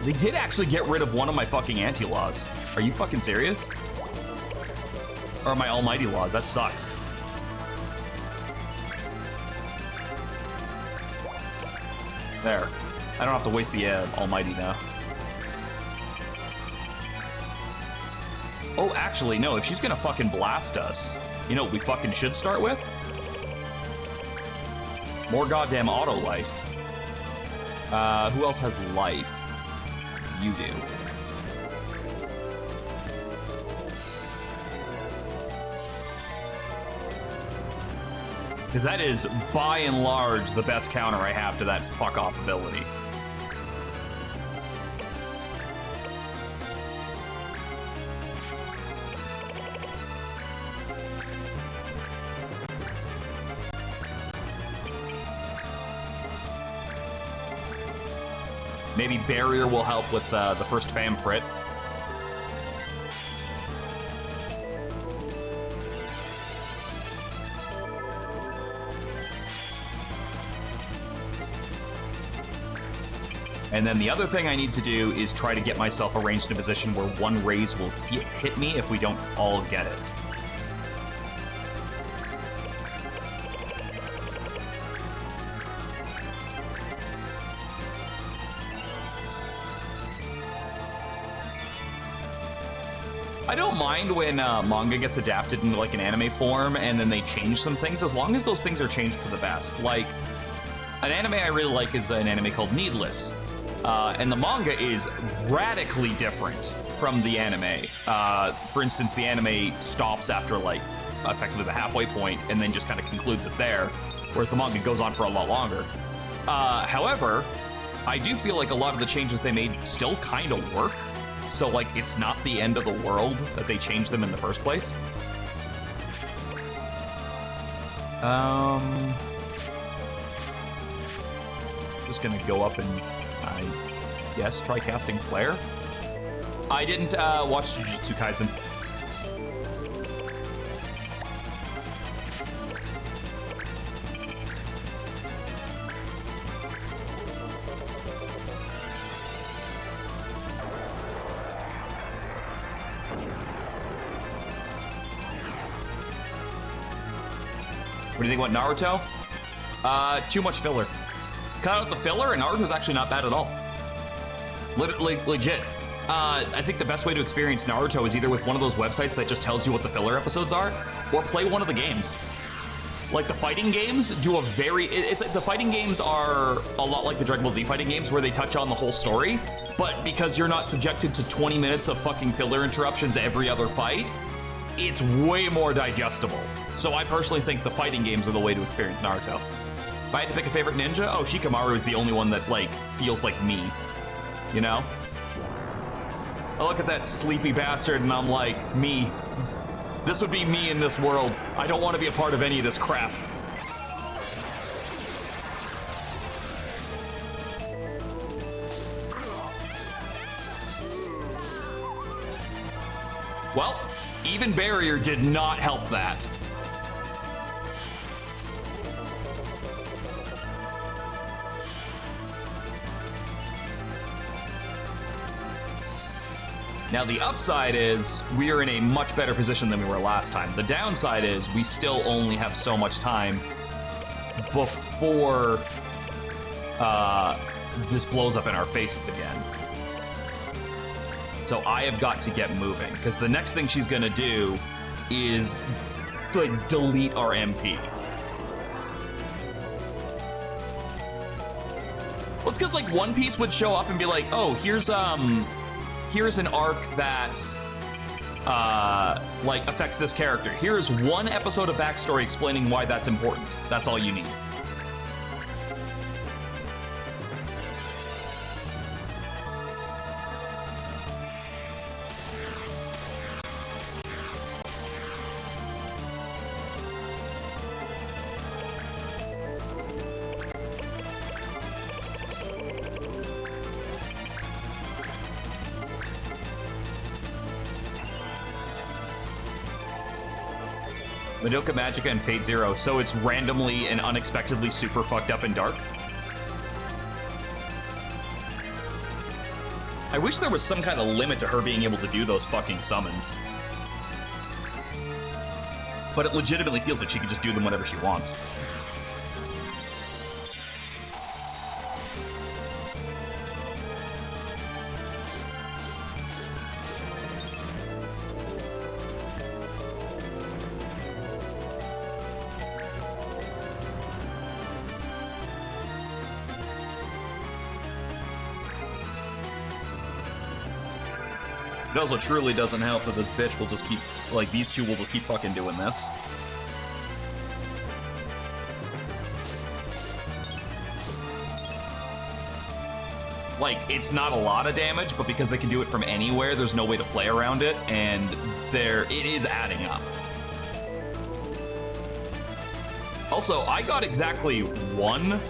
They did actually get rid of one of my fucking anti-laws. Are you fucking serious? Or my almighty laws, that sucks. There. I don't have to waste the almighty now. Oh, actually, no, if she's gonna fucking blast us, you know what we fucking should start with? More goddamn auto life. Who else has life? You do. Because that is, by and large, the best counter I have to that fuck-off ability. Maybe Barrier will help with the first fam crit. And then the other thing I need to do is try to get myself arranged in a position where one raise will hit me if we don't all get it. I don't mind when manga gets adapted into like an anime form and then they change some things, as long as those things are changed for the best. Like, an anime I really like is an anime called Needless. And the manga is radically different from the anime. For instance, the anime stops after like effectively the halfway point and then just kind of concludes it there, whereas the manga goes on for a lot longer. However, I do feel like a lot of the changes they made still kind of work. So, like, it's not the end of the world that they changed them in the first place. Just gonna go up and, I guess, try casting Flare. I didn't watch Jujutsu Kaisen. What do you think about Naruto? Too much filler. Cut out the filler, and Naruto's actually not bad at all. Legit. I think the best way to experience Naruto is either with one of those websites that just tells you what the filler episodes are, or play one of the games. Like, the fighting games do a very... the fighting games are a lot like the Dragon Ball Z fighting games, where they touch on the whole story, but because you're not subjected to 20 minutes of fucking filler interruptions every other fight, it's way more digestible. So I personally think the fighting games are the way to experience Naruto. If I had to pick a favorite ninja, oh, Shikamaru is the only one that, like, feels like me. You know? I look at that sleepy bastard and I'm like, me. This would be me in this world. I don't want to be a part of any of this crap. Well, even barrier did not help that. Now, the upside is we are in a much better position than we were last time. The downside is we still only have so much time before this blows up in our faces again. So I have got to get moving, because the next thing she's gonna do is, like, delete our MP. Well, it's because, like, One Piece would show up and be like, oh, here's an arc that, like, affects this character. Here's one episode of backstory explaining why that's important. That's all you need. Madoka Magica and Fate Zero, so it's randomly and unexpectedly super fucked up and dark. I wish there was some kind of limit to her being able to do those fucking summons. But it legitimately feels like she could just do them whenever she wants. It also truly doesn't help that this bitch will just keep, like, these two will just keep fucking doing this. Like, it's not a lot of damage, but because they can do it from anywhere, there's no way to play around it, and it is adding up. Also, I got exactly one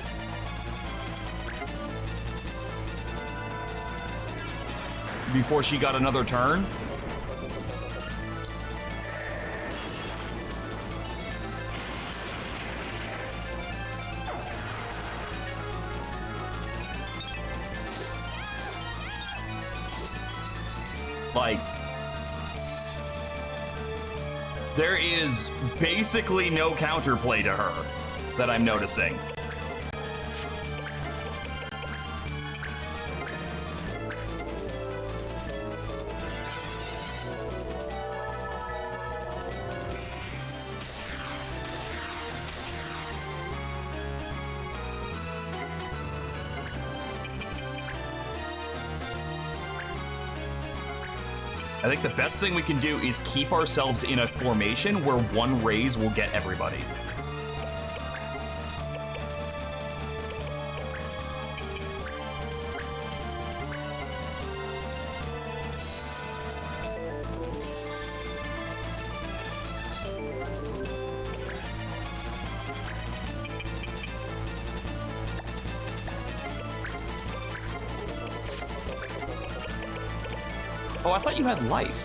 before she got another turn. Like, there is basically no counterplay to her that I'm noticing. I think the best thing we can do is keep ourselves in a formation where one raise will get everybody. Oh, I thought you had life.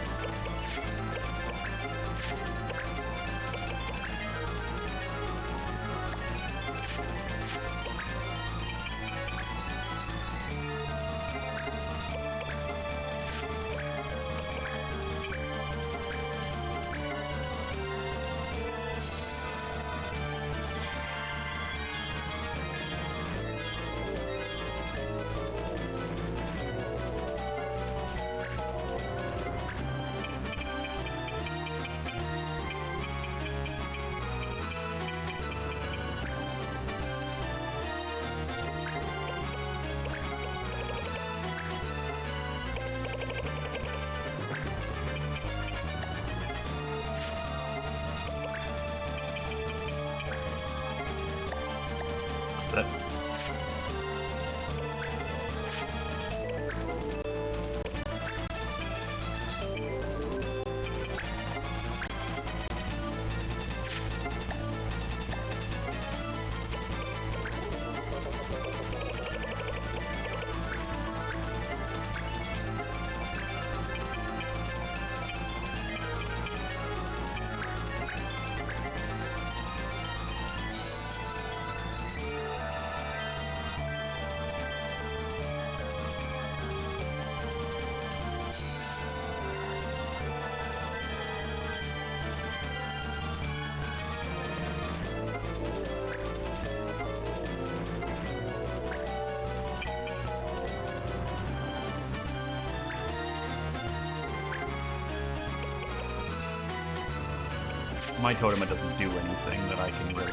My totem doesn't do anything that I can really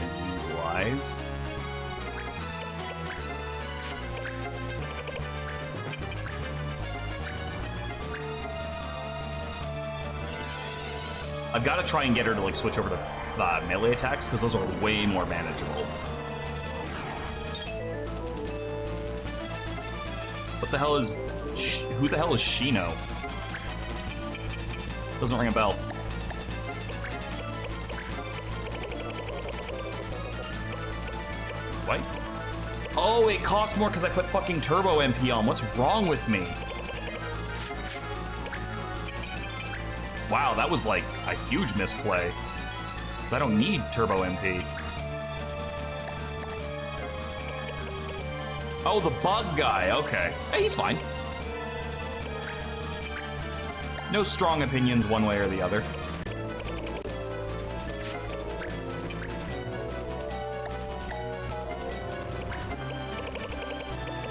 utilize. I've got to try and get her to like switch over to melee attacks because those are way more manageable. What the hell is... Who the hell is Shino? Doesn't ring a bell. What? Oh, it costs more because I put fucking turbo MP on. What's wrong with me? Wow, that was like a huge misplay. Because I don't need turbo MP. Oh, the bug guy. Okay. Hey, he's fine. No strong opinions one way or the other.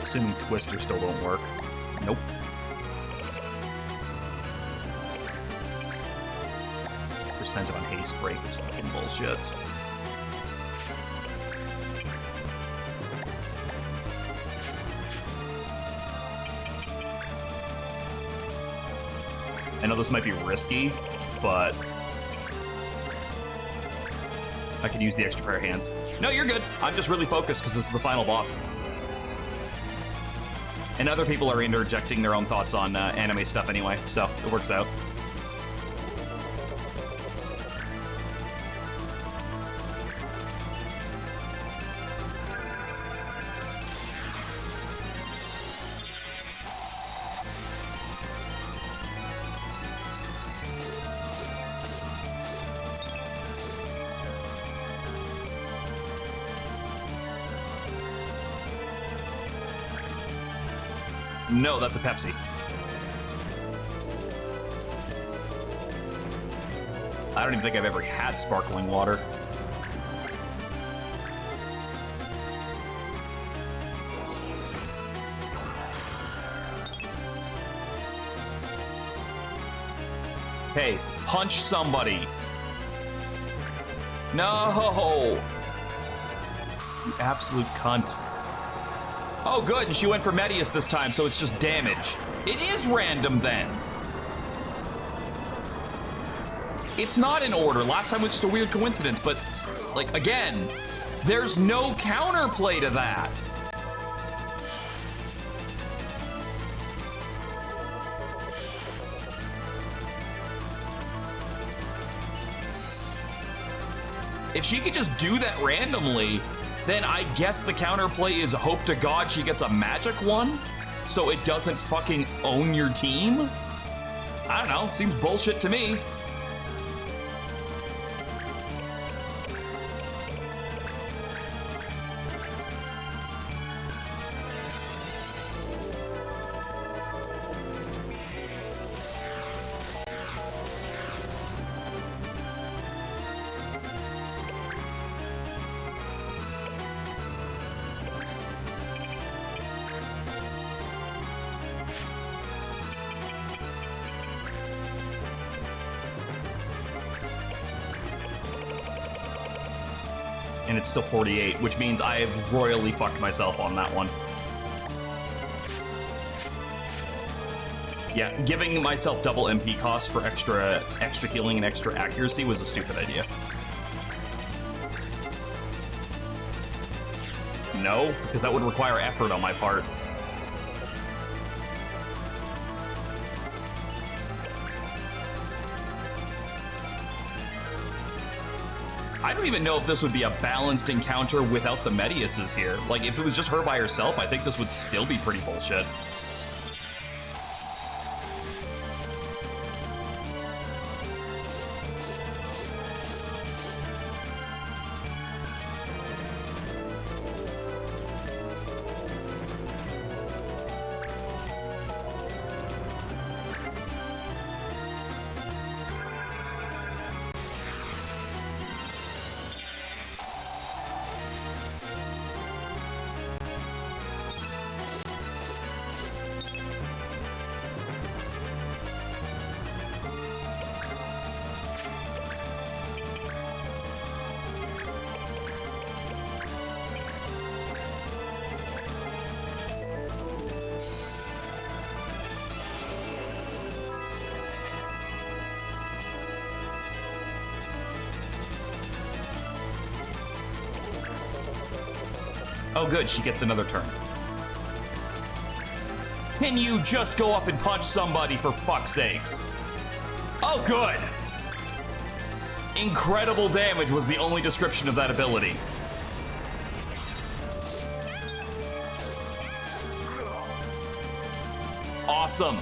Assuming Twister still won't work. Nope. Percent on haste break is fucking bullshit. I know this might be risky, but I could use the extra pair of hands. No, you're good. I'm just really focused because this is the final boss. And other people are interjecting their own thoughts on anime stuff anyway, so it works out. No, that's a Pepsi. I don't even think I've ever had sparkling water. Hey, punch somebody. No! You absolute cunt. Oh, good, and she went for Medius this time, so it's just damage. It is random, then. It's not in order. Last time was just a weird coincidence, but, like, again, there's no counterplay to that. If she could just do that randomly, then I guess the counterplay is hope to God she gets a magic one, so it doesn't fucking own your team? I don't know, seems bullshit to me. And it's still 48, which means I have royally fucked myself on that one. Yeah, giving myself double MP cost for extra healing and extra accuracy was a stupid idea. No, because that would require effort on my part. I don't even know if this would be a balanced encounter without the Mediuses here. Like, if it was just her by herself, I think this would still be pretty bullshit. Oh, good. She gets another turn. Can you just go up and punch somebody, for fuck's sakes? Oh, good. Incredible damage was the only description of that ability. Awesome.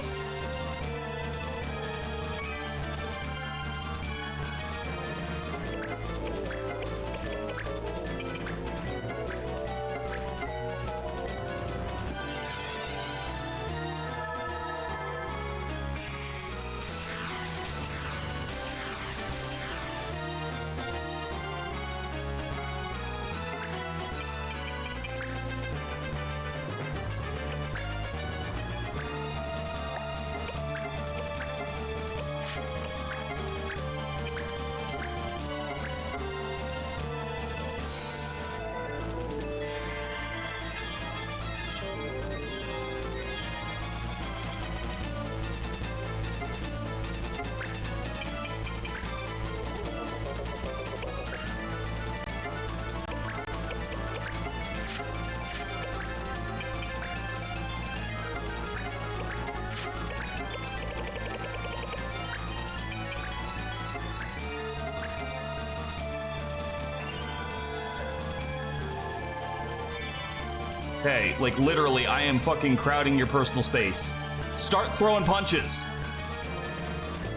Okay, like literally, I am fucking crowding your personal space. Start throwing punches.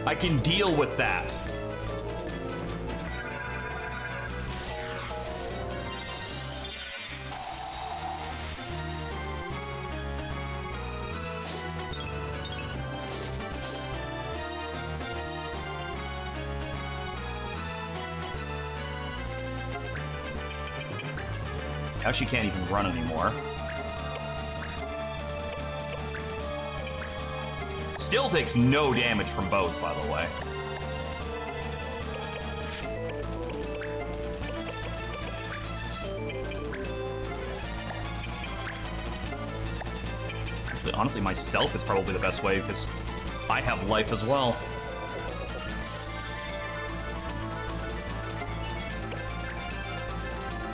I can deal with that. Now she can't even run anymore. Still takes no damage from bows, by the way. Actually, honestly, myself is probably the best way because I have life as well.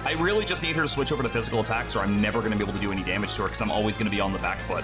I really just need her to switch over to physical attacks or I'm never going to be able to do any damage to her because I'm always going to be on the back foot.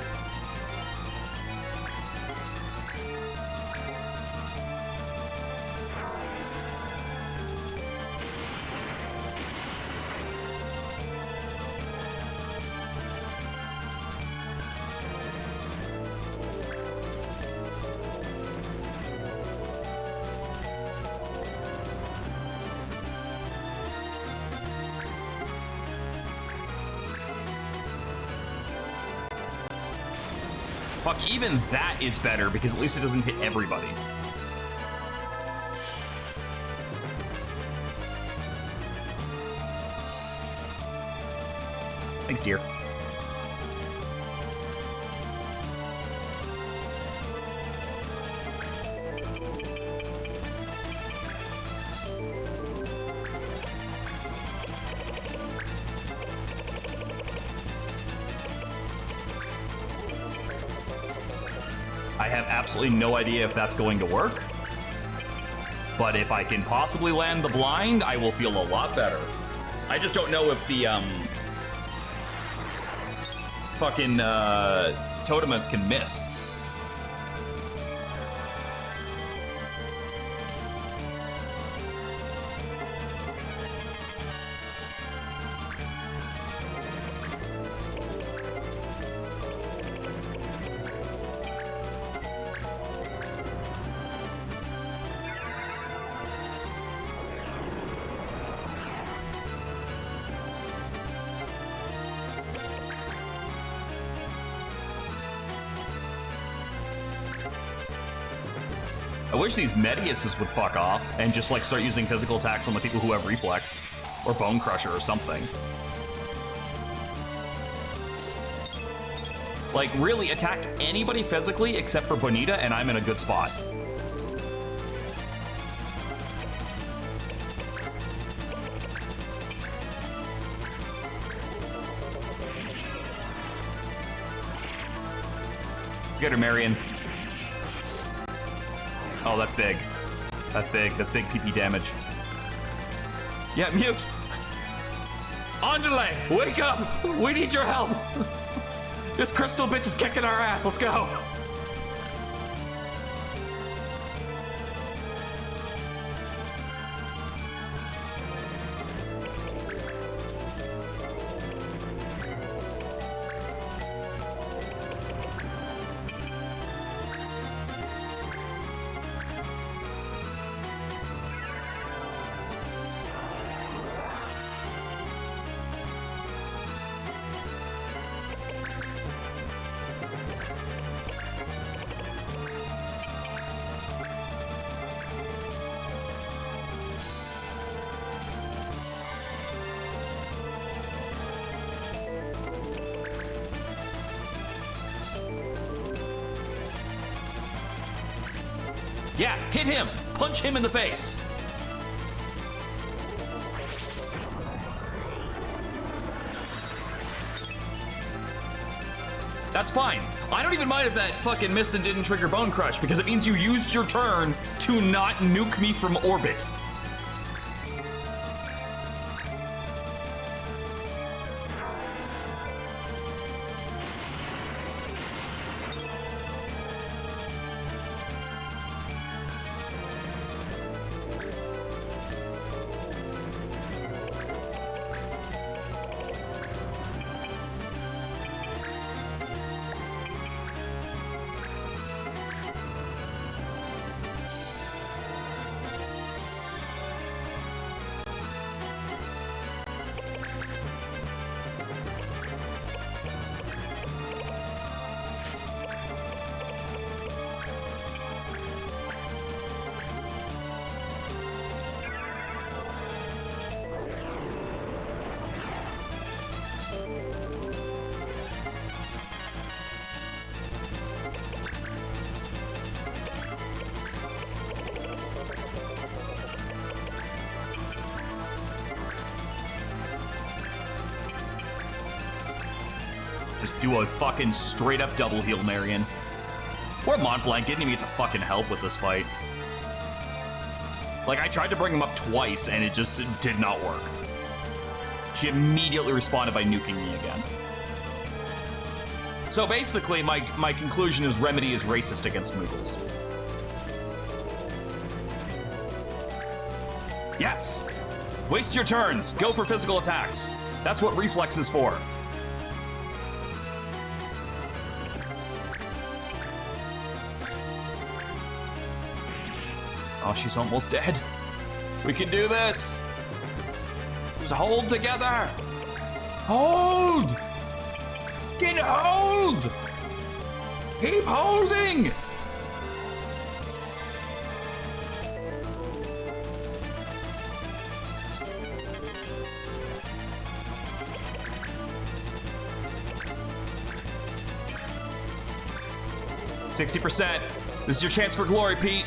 Fuck, even that is better because at least it doesn't hit everybody. Thanks, dear. I have absolutely no idea if that's going to work. But if I can possibly land the blind, I will feel a lot better. I just don't know if the, fucking, totemas can miss. I wish these Mediuses would fuck off and just like start using physical attacks on the people who have reflex or bone crusher or something. Like really attack anybody physically except for Bonita and I'm in a good spot. Let's get her, Marion. Oh, that's big. That's big. That's big PP damage. Yeah, mute. Andale, wake up! We need your help! This crystal bitch is kicking our ass, let's go! Yeah, hit him! Punch him in the face! That's fine. I don't even mind if that fucking missed and didn't trigger Bone Crush, because it means you used your turn to not nuke me from orbit. Just do a fucking straight up double heal, Marion. Poor Montblanc didn't even get to fucking help with this fight. Like, I tried to bring him up twice and it just did not work. She immediately responded by nuking me again. So basically, my conclusion is Remedy is racist against Moogles. Yes! Waste your turns. Go for physical attacks. That's what Reflex is for. Oh, she's almost dead. We can do this. Just hold together. Hold. Get hold. Keep holding. %. This is your chance for glory, Pete.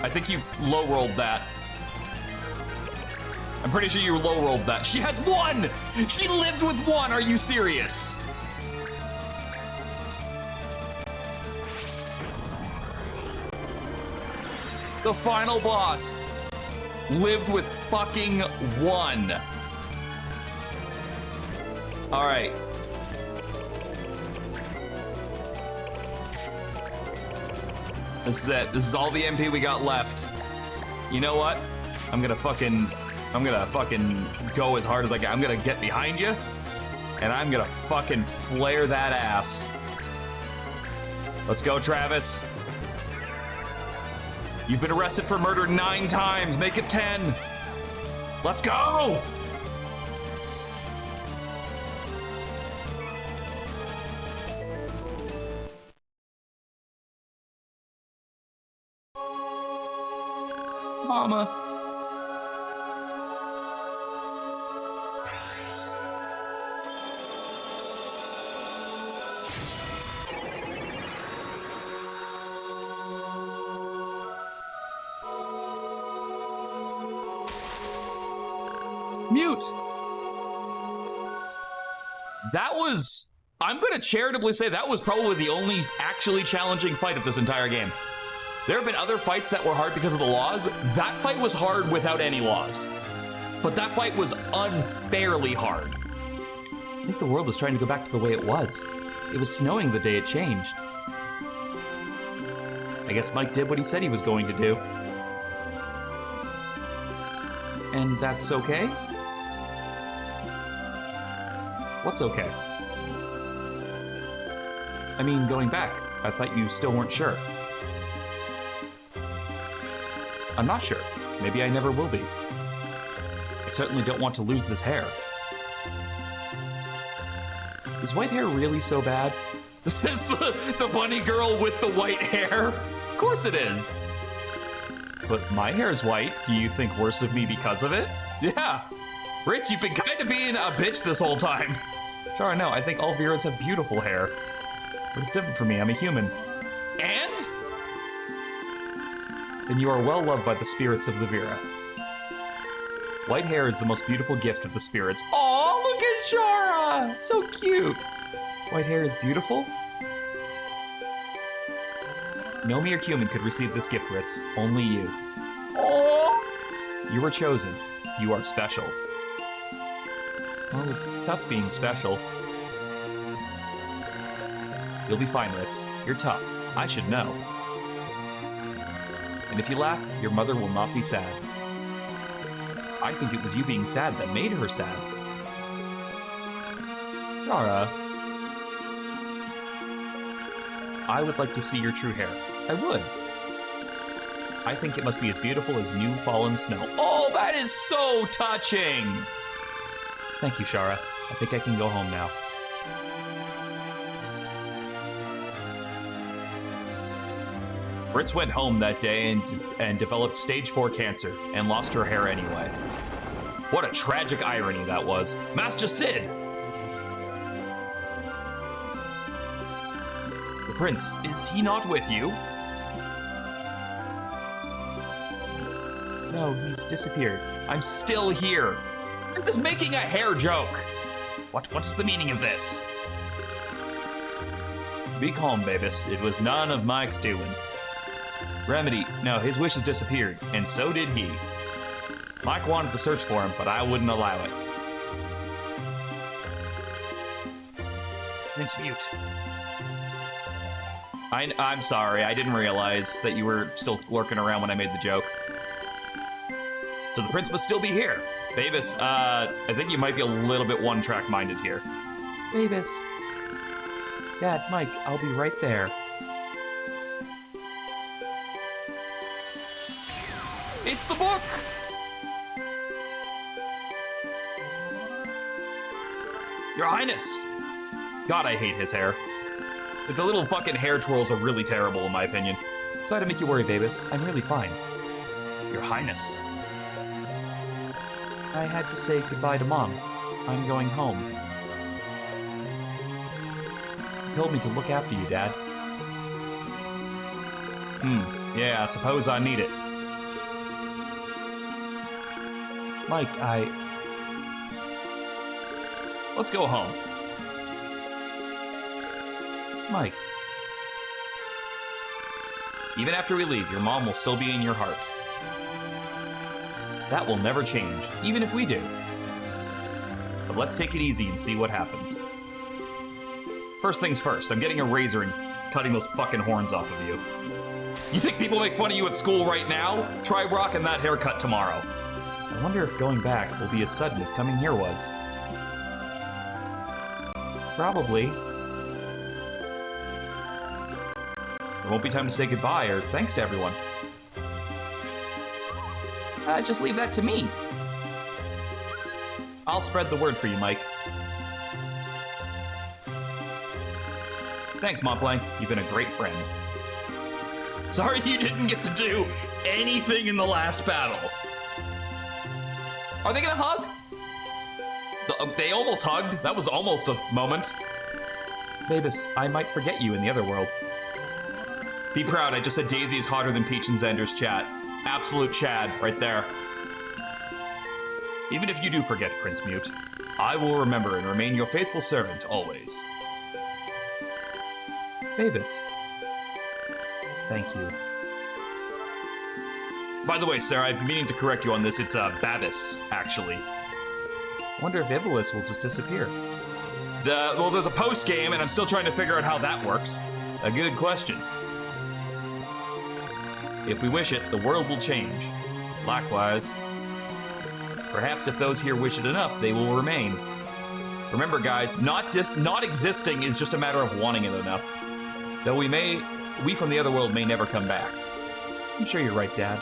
I think you low-rolled that. I'm pretty sure you low-rolled that. She has 1! She lived with 1! Are you serious? The final boss lived with fucking 1. All right. This is it. This is all the MP we got left. You know what? I'm gonna fucking go as hard as I can. I'm gonna get behind you, and I'm gonna fucking flare that ass. Let's go, Travis. You've been arrested for murder 9 times. Make it 10. Let's go! Mama. Mute. That was, I'm gonna charitably say that was probably the only actually challenging fight of this entire game. There have been other fights that were hard because of the laws. That fight was hard without any laws. but that fight was unfairly hard. I think the world was trying to go back to the way it was. It was snowing the day it changed. I guess Mike did what he said he was going to do. And that's okay? What's okay? I mean, going back, I thought you still weren't sure. I'm not sure. Maybe I never will be. I certainly don't want to lose this hair. Is white hair really so bad? This is the bunny girl with the white hair? Of course it is. But my hair's white. Do you think worse of me because of it? Yeah. Ritz, you've been kind of being a bitch this whole time. Sure, no, I think all Veras have beautiful hair. But it's different for me. I'm a human. And? Then you are well loved by the spirits of the Vera. White hair is the most beautiful gift of the spirits. Aw, look at Shara! So cute. White hair is beautiful? Nomi or Cumin could receive this gift, Ritz. Only you. Aww. You were chosen. You are special. Well, it's tough being special. You'll be fine, Ritz. You're tough. I should know. And if you laugh, your mother will not be sad. I think it was you being sad that made her sad. Yara. I would like to see your true hair. I would. I think it must be as beautiful as new fallen snow. Oh, that is so touching! Thank you, Shara. I think I can go home now. Ritz went home that day and developed stage 4 cancer and lost her hair anyway. What a tragic irony that was. Master Sid! The prince, is he not with you? No, he's disappeared. I'm still here. I was making a hair joke. What's the meaning of this? Be calm, Babus. It was none of Mike's doing. Remedy, no, his wishes disappeared, and so did he. Mike wanted to search for him, but I wouldn't allow it. Prince Mute. I'm sorry, I didn't realize that you were still lurking around when I made the joke. So the prince must still be here. Babus, I think you might be a little bit one-track minded here. Babus. Dad, Mike, I'll be right there. It's the book! Your Highness! God, I hate his hair. The little fucking hair twirls are really terrible, in my opinion. Sorry to make you worry, Babus. I'm really fine. Your Highness. I had to say goodbye to Mom. I'm going home. You told me to look after you, Dad. Yeah, I suppose I need it. Mike, let's go home. Mike. Even after we leave, your mom will still be in your heart. That will never change, even if we do. But let's take it easy and see what happens. First things first, I'm getting a razor and cutting those fucking horns off of you. You think people make fun of you at school right now? Try rocking that haircut tomorrow. I wonder if going back will be as sudden as coming here was. Probably. There won't be time to say goodbye or thanks to everyone. Just leave that to me. I'll spread the word for you, Mike. Thanks, Montblanc. You've been a great friend. Sorry you didn't get to do anything in the last battle. Are they gonna hug? They almost hugged. That was almost a moment. Babus, I might forget you in the other world. Be proud, I just said Daisy is hotter than Peach and Xander's chat. Absolute Chad, right there. Even if you do forget, Prince Mute, I will remember and remain your faithful servant always. Babus. Thank you. By the way, Sarah, I've been meaning to correct you on this. It's Babis, actually. I wonder if Ivalice will just disappear. Well, there's a post game, and I'm still trying to figure out how that works. A good question. If we wish it, the world will change. Likewise. Perhaps if those here wish it enough, they will remain. Remember, guys, not existing is just a matter of wanting it enough. Though we from the other world may never come back. I'm sure you're right, Dad.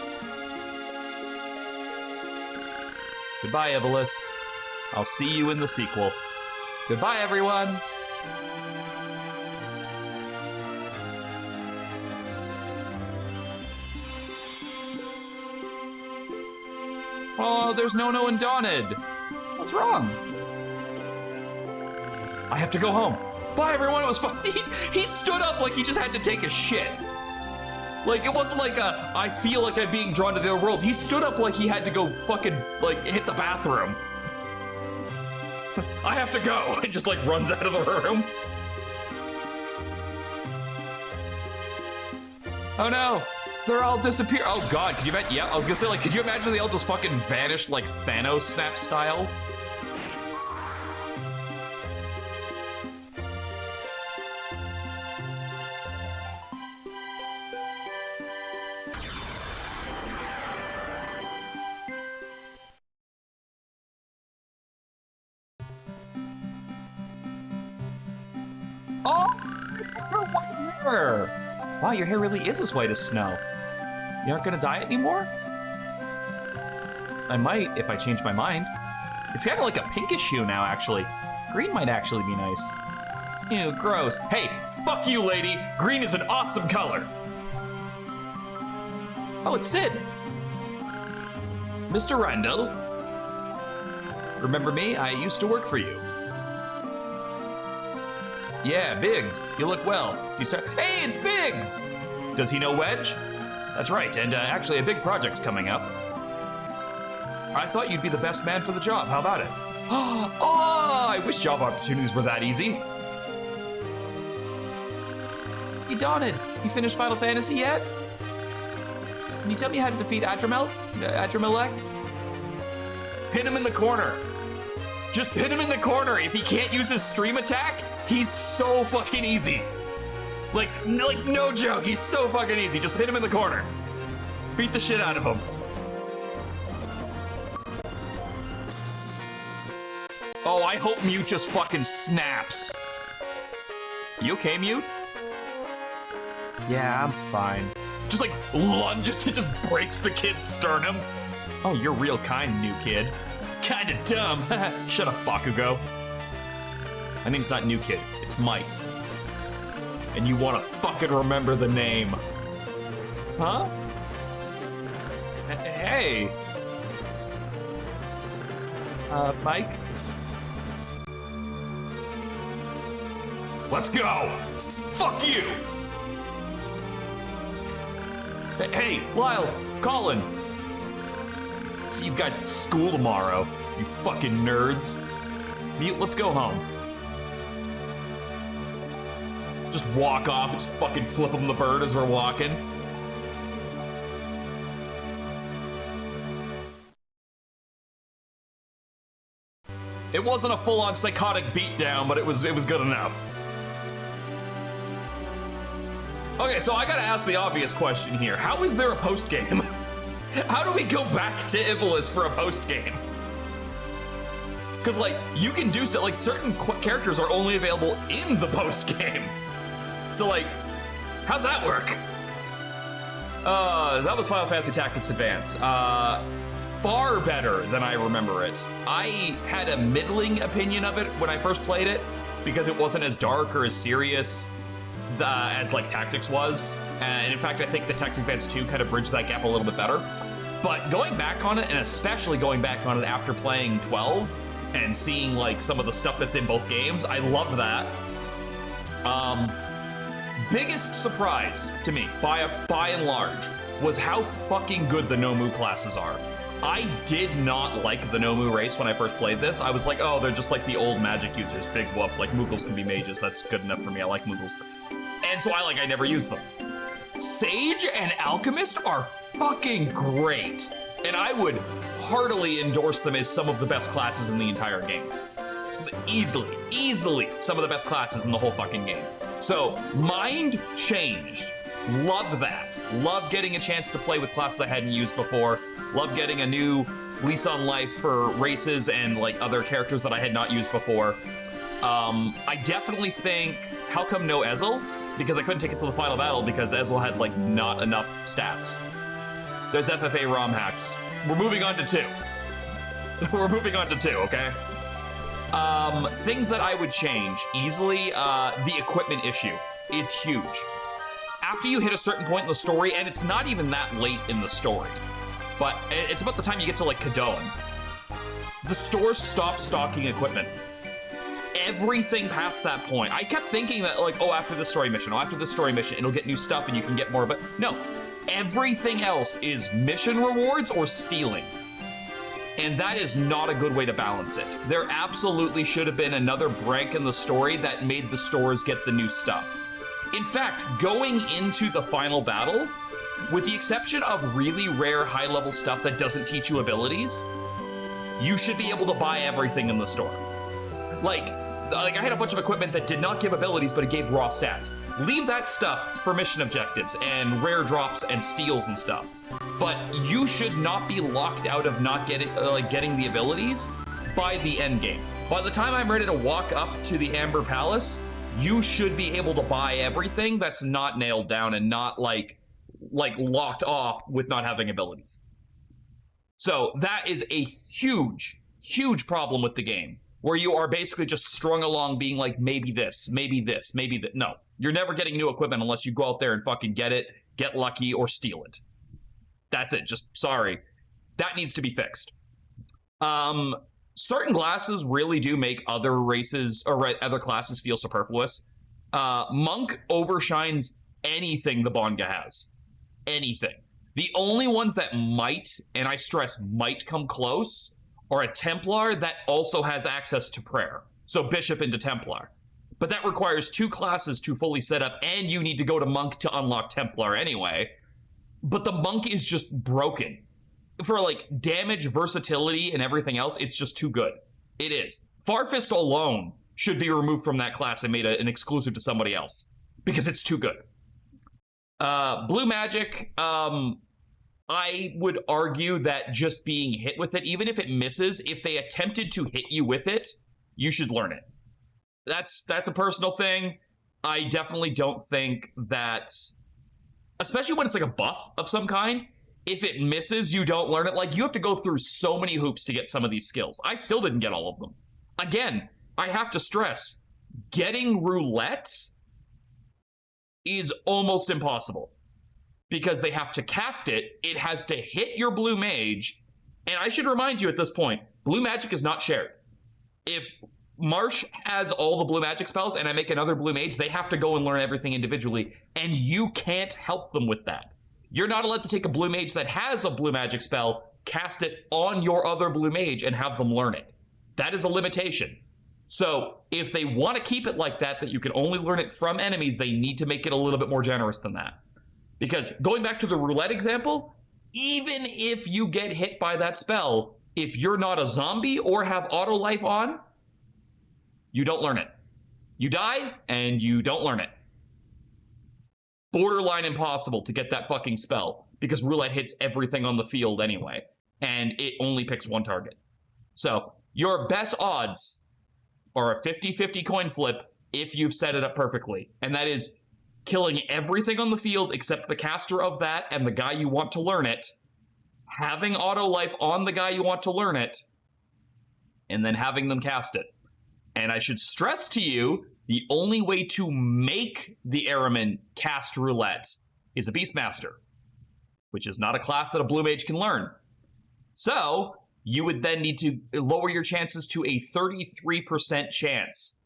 Goodbye, Ivalice. I'll see you in the sequel. Goodbye, everyone. Oh, there's No and Dawned. What's wrong? I have to go home. Bye, everyone. It was fun. He stood up like he just had to take a shit. Like, it wasn't like I feel like I'm being drawn to the other world. He stood up like he had to go fucking, like, hit the bathroom. I have to go. And just, like, runs out of the room. Oh, no. They're all disappear. Oh, God. Could you imagine? Yeah, I was gonna say, like, could you imagine they all just fucking vanished, like, Thanos snap style? Oh, it's your white hair. Wow, your hair really is as white as snow. You aren't gonna dye it anymore? I might if I change my mind. It's kind of like a pinkish hue now, actually. Green might actually be nice. Ew, gross. Hey, fuck you, lady. Green is an awesome color. Oh, it's Sid. Mr. Randall. Remember me? I used to work for you. Yeah, Biggs. You look well. So you start. Hey, it's Biggs! Does he know Wedge? That's right, and actually a big project's coming up. I thought you'd be the best man for the job. How about it? Oh, I wish job opportunities were that easy. Hey, Dawned, you finished Final Fantasy yet? Can you tell me how to defeat Adramelech? Pin him in the corner. Just pin him in the corner. If he can't use his stream attack, he's so fucking easy. Like no joke, he's so fucking easy. Just pin him in the corner. Beat the shit out of him. Oh, I hope Mute just fucking snaps. You okay, Mute? Yeah, I'm fine. Just like lunges and just breaks the kid's sternum. Oh, you're real kind, new kid. Kinda dumb. Shut up, Bakugo. My name's not New Kid, it's Mike. And you wanna fucking remember the name. Huh? Hey. Mike? Let's go! Fuck you! Hey, Lyle, Colin. See you guys at school tomorrow, you fucking nerds. Mute, let's go home. Just walk off and just fucking flip him the bird as we're walking. It wasn't a full-on psychotic beatdown, but it was good enough. Okay, so I gotta ask the obvious question here. How is there a post-game? How do we go back to Ivalice for a post-game? Because, like, you can do so, like, certain characters are only available in the post-game. So, like, how's that work? That was Final Fantasy Tactics Advance. Far better than I remember it. I had a middling opinion of it when I first played it because it wasn't as dark or as serious as like Tactics was. And in fact, I think the Tactics Advance 2 kind of bridged that gap a little bit better. But going back on it, and especially going back on it after playing 12 and seeing like some of the stuff that's in both games, I love that. Biggest surprise to me, by and large, was how fucking good the Nomu classes are. I did not like the Nomu race when I first played this. I was like, oh, they're just like the old magic users. Big whoop, like Moogles can be mages. That's good enough for me. I like Moogles. And so I never used them. Sage and Alchemist are fucking great. And I would heartily endorse them as some of the best classes in the entire game. Easily some of the best classes in the whole fucking game. So, Mind changed. Loved that. Loved getting a chance to play with classes I hadn't used before. Loved getting a new lease on life for races and like other characters that I had not used before. I definitely think, how come no Ezel? Because I couldn't take it to the final battle because Ezel had like not enough stats. There's FFA ROM hacks. We're moving on to 2. We're moving on to 2, okay? Things that I would change easily, the equipment issue is huge. After you hit a certain point in the story, and it's not even that late in the story, but it's about the time you get to like Kadon, the stores stop stocking equipment. Everything past that point, I kept thinking that like, oh, after this story mission, it'll get new stuff and you can get more, but no. Everything else is mission rewards or stealing. And that is not a good way to balance it. There absolutely should have been another break in the story that made the stores get the new stuff. In fact, going into the final battle, with the exception of really rare high-level stuff that doesn't teach you abilities, you should be able to buy everything in the store. Like I had a bunch of equipment that did not give abilities, but it gave raw stats. Leave that stuff for mission objectives and rare drops and steals and stuff. But you should not be locked out of not getting the abilities by the end game. By the time I'm ready to walk up to the Amber Palace, you should be able to buy everything that's not nailed down and not like locked off with not having abilities. So that is a huge problem with the game, where you are basically just strung along being like, maybe this, maybe this, maybe that. No, you're never getting new equipment unless you go out there and fucking get it, get lucky, or steal it. That's it, just sorry. That needs to be fixed. Certain classes really do make other races or other classes feel superfluous. Monk overshines anything the Bonga has. Anything. The only ones that might, and I stress might, come close are a Templar that also has access to prayer. So Bishop into Templar. But that requires 2 classes to fully set up, and you need to go to Monk to unlock Templar anyway. But the Monk is just broken. For like damage, versatility, and everything else, it's just too good. It is. Farfist alone should be removed from that class and made an exclusive to somebody else. Because it's too good. Blue Magic, I would argue that just being hit with it, even if it misses, if they attempted to hit you with it, you should learn it. That's a personal thing. I definitely don't think that, especially when it's like a buff of some kind, if it misses, you don't learn it. Like, you have to go through so many hoops to get some of these skills. I still didn't get all of them. Again, I have to stress, getting roulette is almost impossible. Because they have to cast it, it has to hit your blue mage, and I should remind you at this point, blue magic is not shared. If Marsh has all the blue magic spells and I make another blue mage, they have to go and learn everything individually, and you can't help them with that. You're not allowed to take a blue mage that has a blue magic spell, cast it on your other blue mage, and have them learn it. That is a limitation. So if they want to keep it like that you can only learn it from enemies, they need to make it a little bit more generous than that. Because going back to the roulette example, even if you get hit by that spell, if you're not a zombie or have auto life on, you don't learn it. You die and you don't learn it. Borderline impossible to get that fucking spell because roulette hits everything on the field anyway, and it only picks one target. So your best odds are a 50-50 coin flip if you've set it up perfectly, and that is killing everything on the field except the caster of that and the guy you want to learn it, having auto life on the guy you want to learn it, and then having them cast it. And I should stress to you, the only way to make the Airman cast roulette is a Beastmaster, which is not a class that a blue mage can learn. So you would then need to lower your chances to a 33% chance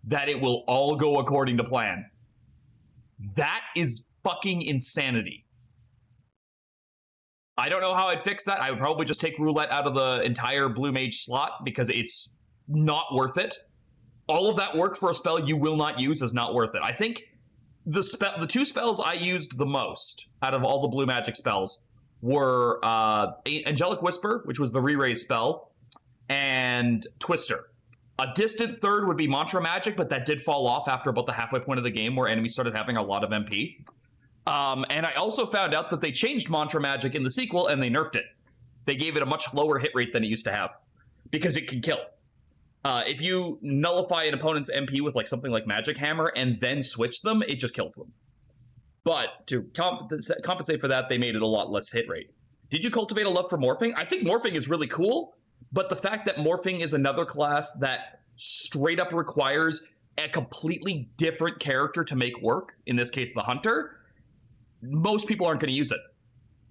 that it will all go according to plan. That is fucking insanity. I don't know how I'd fix that. I would probably just take roulette out of the entire blue mage slot because it's not worth it. All of that work for a spell you will not use is not worth it. I think the 2 spells I used the most out of all the blue magic spells were Angelic Whisper, which was the re-raise spell, and Twister. A distant third would be Mantra Magic, but that did fall off after about the halfway point of the game where enemies started having a lot of MP. And I also found out that they changed Mantra Magic in the sequel and they nerfed it. They gave it a much lower hit rate than it used to have because it can kill. If you nullify an opponent's MP with like something like Magic Hammer and then switch them, it just kills them. But to compensate for that, they made it a lot less hit rate. Did you cultivate a love for Morphing? I think Morphing is really cool, but the fact that Morphing is another class that straight up requires a completely different character to make work, in this case, the Hunter, most people aren't going to use it.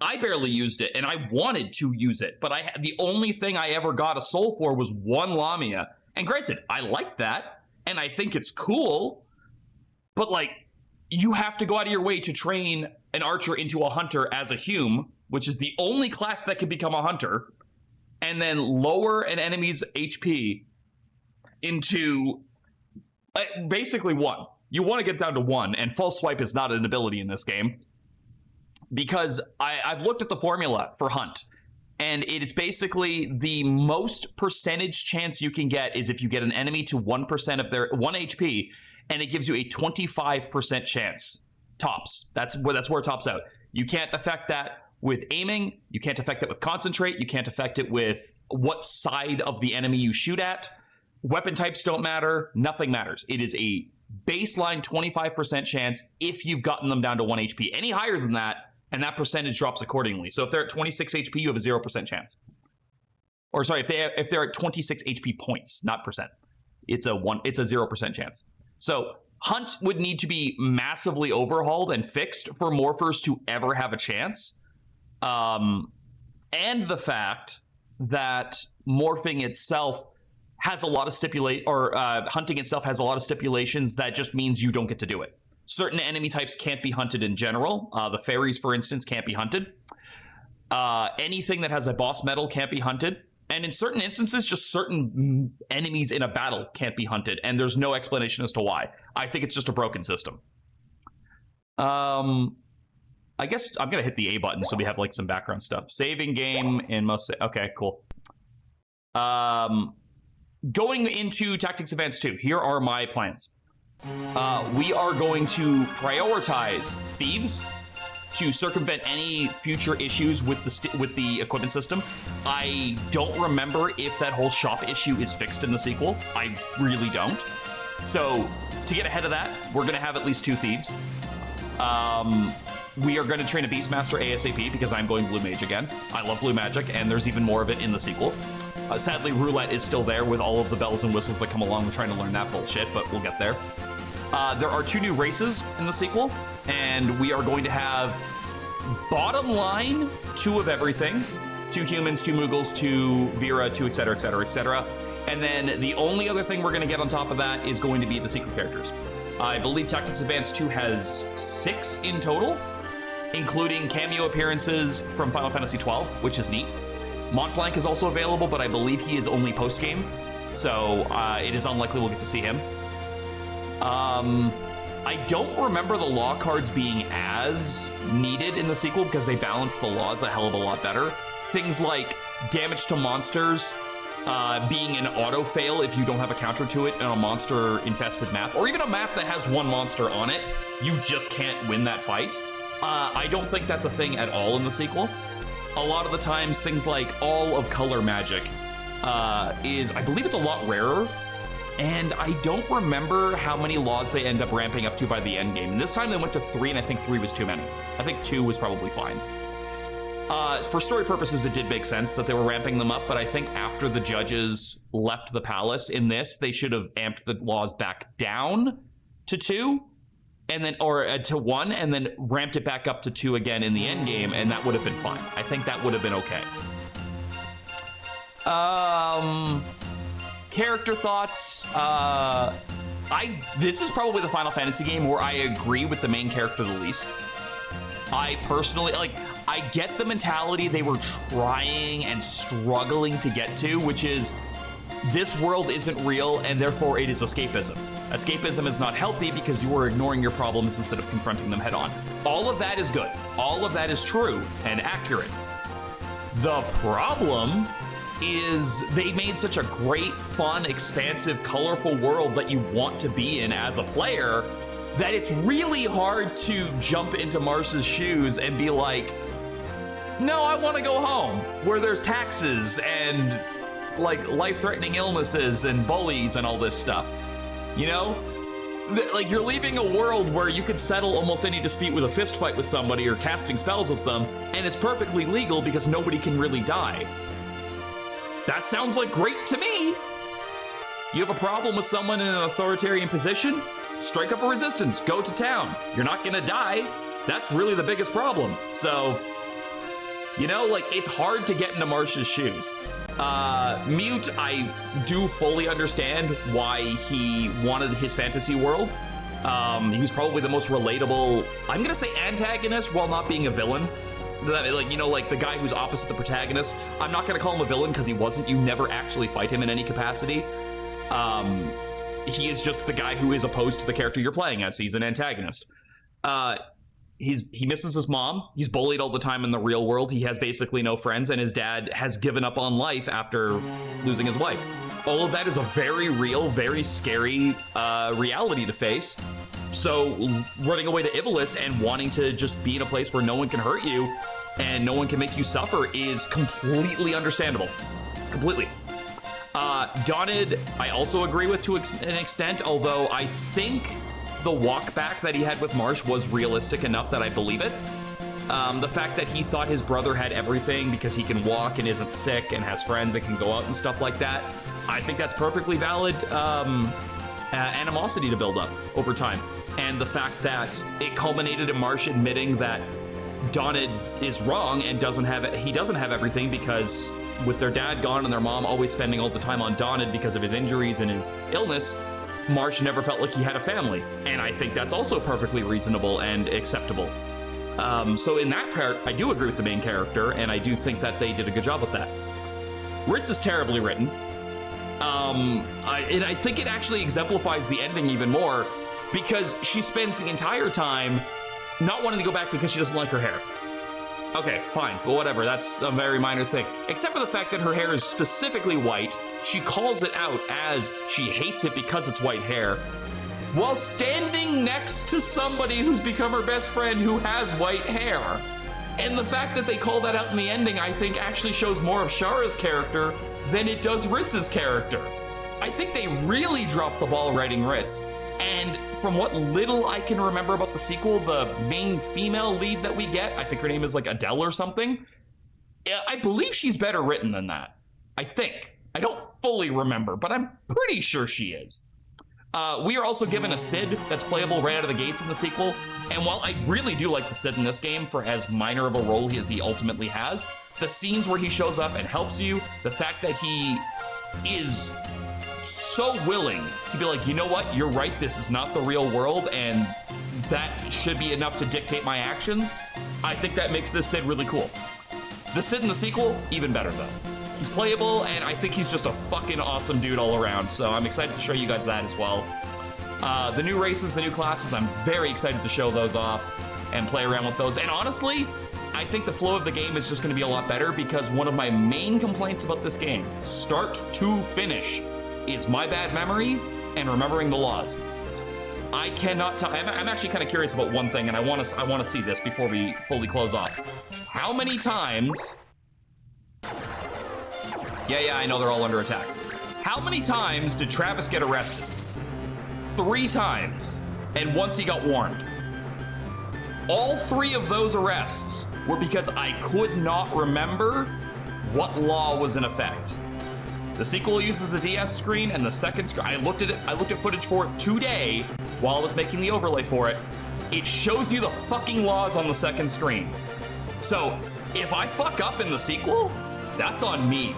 I barely used it, and I wanted to use it, but the only thing I ever got a soul for was one Lamia. And granted, I like that, and I think it's cool, but like, you have to go out of your way to train an archer into a hunter as a Hume, which is the only class that can become a hunter, and then lower an enemy's HP into basically 1. You want to get down to 1, and False Swipe is not an ability in this game. Because I've looked at the formula for Hunt, and it's basically the most percentage chance you can get is if you get an enemy to 1% of their 1 HP, and it gives you a 25% chance. Tops. That's where it tops out. You can't affect that with aiming. You can't affect it with concentrate. You can't affect it with what side of the enemy you shoot at. Weapon types don't matter. Nothing matters. It is a baseline 25% chance if you've gotten them down to 1 HP. Any higher than that, and that percentage drops accordingly. So if they're at 26 HP, you have a 0% chance. Or sorry, if they're at 26 HP points, not percent, it's a 0% chance. So Hunt would need to be massively overhauled and fixed for Morphers to ever have a chance. And the fact that morphing itself has a lot of hunting itself has a lot of stipulations that just means you don't get to do it. Certain enemy types can't be hunted in general. The fairies, for instance, can't be hunted. Anything that has a boss medal can't be hunted. And in certain instances, just certain enemies in a battle can't be hunted. And there's no explanation as to why. I think it's just a broken system. I guess I'm going to hit the A button so we have like some background stuff. Saving game in most... Okay, cool. Going into Tactics Advance 2, here are my plans. We are going to prioritize Thieves to circumvent any future issues with the equipment system. I don't remember if that whole shop issue is fixed in the sequel. I really don't. So to get ahead of that, we're going to have at least 2 Thieves. We are going to train a Beastmaster ASAP because I'm going Blue Mage again. I love Blue Magic, and there's even more of it in the sequel. Sadly, Roulette is still there with all of the bells and whistles that come along with trying to learn that bullshit, but we'll get there. There are 2 new races in the sequel, and we are going to have, bottom line, 2 of everything. 2 humans, 2 Muggles, 2 Vera, 2 etc, etc, etc. And then the only other thing we're going to get on top of that is going to be the secret characters. I believe Tactics Advance 2 has 6 in total, including cameo appearances from Final Fantasy XII, which is neat. Montblanc is also available, but I believe he is only post-game, so it is unlikely we'll get to see him. I don't remember the law cards being as needed in the sequel because they balance the laws a hell of a lot better. Things like damage to monsters being an auto-fail if you don't have a counter to it in a monster-infested map, or even a map that has 1 monster on it, you just can't win that fight. I don't think that's a thing at all in the sequel. A lot of the times, things like all of color magic I believe it's a lot rarer, and I don't remember how many laws they end up ramping up to by the end game. And this time they went to 3, and I think 3 was too many. I think 2 was probably fine. For story purposes, it did make sense that they were ramping them up, but I think after the judges left the palace in this, they should have amped the laws back down to 2, and then to 1, and then ramped it back up to 2 again in the end game, and that would have been fine. I think that would have been okay. Character thoughts. This is probably the Final Fantasy game where I agree with the main character the least. I personally, I get the mentality they were trying and struggling to get to, which is this world isn't real and therefore it is escapism. Escapism is not healthy because you are ignoring your problems instead of confronting them head on. All of that is good. All of that is true and accurate. The problem is they made such a great, fun, expansive, colorful world that you want to be in as a player that it's really hard to jump into Marsh's shoes and be like, no, I want to go home where there's taxes and like life-threatening illnesses and bullies and all this stuff. You know? Like, you're leaving a world where you could settle almost any dispute with a fist fight with somebody or casting spells with them, and it's perfectly legal because nobody can really die. That sounds like great to me. You have a problem with someone in an authoritarian position? Strike up a resistance, go to town. You're not gonna die. That's really the biggest problem. So, you know, like, it's hard to get into Marsh's shoes. Mute, I do fully understand why he wanted his fantasy world. He was probably the most relatable, I'm gonna say antagonist while not being a villain. That, like, you know, like the guy who's opposite the protagonist. I'm not gonna call him a villain because he wasn't. You never actually fight him in any capacity. He is just the guy who is opposed to the character you're playing as. He's an antagonist. He misses his mom. He's bullied all the time in the real world. He has basically no friends, and his dad has given up on life after losing his wife. All of that is a very real, very scary reality to face. So running away to Ivalice and wanting to just be in a place where no one can hurt you and no one can make you suffer is completely understandable. Completely. Dawned, I also agree with to an extent, although I think the walk back that he had with Marsh was realistic enough that I believe it. The fact that he thought his brother had everything because he can walk and isn't sick and has friends and can go out and stuff like that, I think that's perfectly valid animosity to build up over time. And the fact that it culminated in Marsh admitting that Dawned is wrong and he doesn't have everything because with their dad gone and their mom always spending all the time on Dawned because of his injuries and his illness, Marsh never felt like he had a family. And I think that's also perfectly reasonable and acceptable. So in that part, I do agree with the main character, and I do think that they did a good job with that. Ritz is terribly written. And I think it actually exemplifies the ending even more because she spends the entire time not wanting to go back because she doesn't like her hair. Okay, fine, but whatever, that's a very minor thing. Except for the fact that her hair is specifically white. She calls it out as she hates it because it's white hair, while standing next to somebody who's become her best friend who has white hair. And the fact that they call that out in the ending, I think, actually shows more of Shara's character than it does Ritz's character. I think they really dropped the ball writing Ritz. And from what little I can remember about the sequel, the main female lead that we get, I think her name is like Adele or something, I believe she's better written than that. I think. I don't fully remember, but I'm pretty sure she is. We are also given a Cid that's playable right out of the gates in the sequel, and while I really do like the Cid in this game for as minor of a role as he ultimately has, the scenes where he shows up and helps you, the fact that he is so willing to be like, you know what, you're right, this is not the real world, and that should be enough to dictate my actions, I think that makes this Cid really cool. The Cid in the sequel, even better though. He's playable, and I think he's just a fucking awesome dude all around, so I'm excited to show you guys that as well. The new races, the new classes, I'm very excited to show those off and play around with those. And honestly, I think the flow of the game is just going to be a lot better because one of my main complaints about this game, start to finish, is my bad memory and remembering the laws. I cannot tell. I'm actually kind of curious about one thing, and I want to see this before we fully close off. How many times? Yeah, I know they're all under attack. How many times did Travis get arrested? 3 times, and once he got warned. All 3 of those arrests were because I could not remember what law was in effect. The sequel uses the DS screen, and the second screen, I looked at footage for it today while I was making the overlay for it. It shows you the fucking laws on the second screen. So if I fuck up in the sequel, that's on me.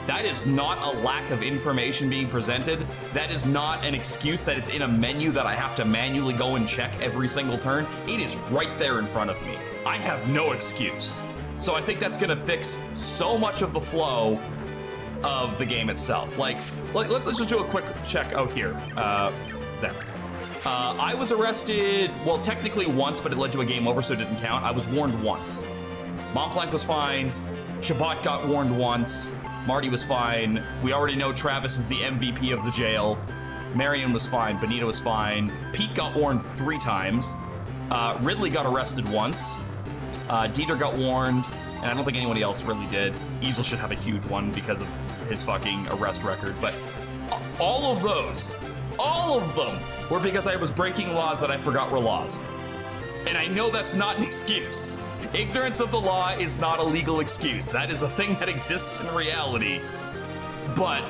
That is not a lack of information being presented. That is not an excuse that it's in a menu that I have to manually go and check every single turn. It is right there in front of me. I have no excuse. So I think that's gonna fix so much of the flow of the game itself. Like, let's just do a quick check out here. There. I was arrested, well, technically once, but it led to a game over, so it didn't count. I was warned once. Montblanc was fine. Shabbat got warned once. Marty was fine. We already know Travis is the MVP of the jail. Marion was fine. Benita was fine. Pete got warned 3 times. Ridley got arrested once. Dieter got warned, and I don't think anybody else really did. Easel should have a huge one because of his fucking arrest record. But all of them were because I was breaking laws that I forgot were laws. And I know that's not an excuse. Ignorance of the law is not a legal excuse. That is a thing that exists in reality. But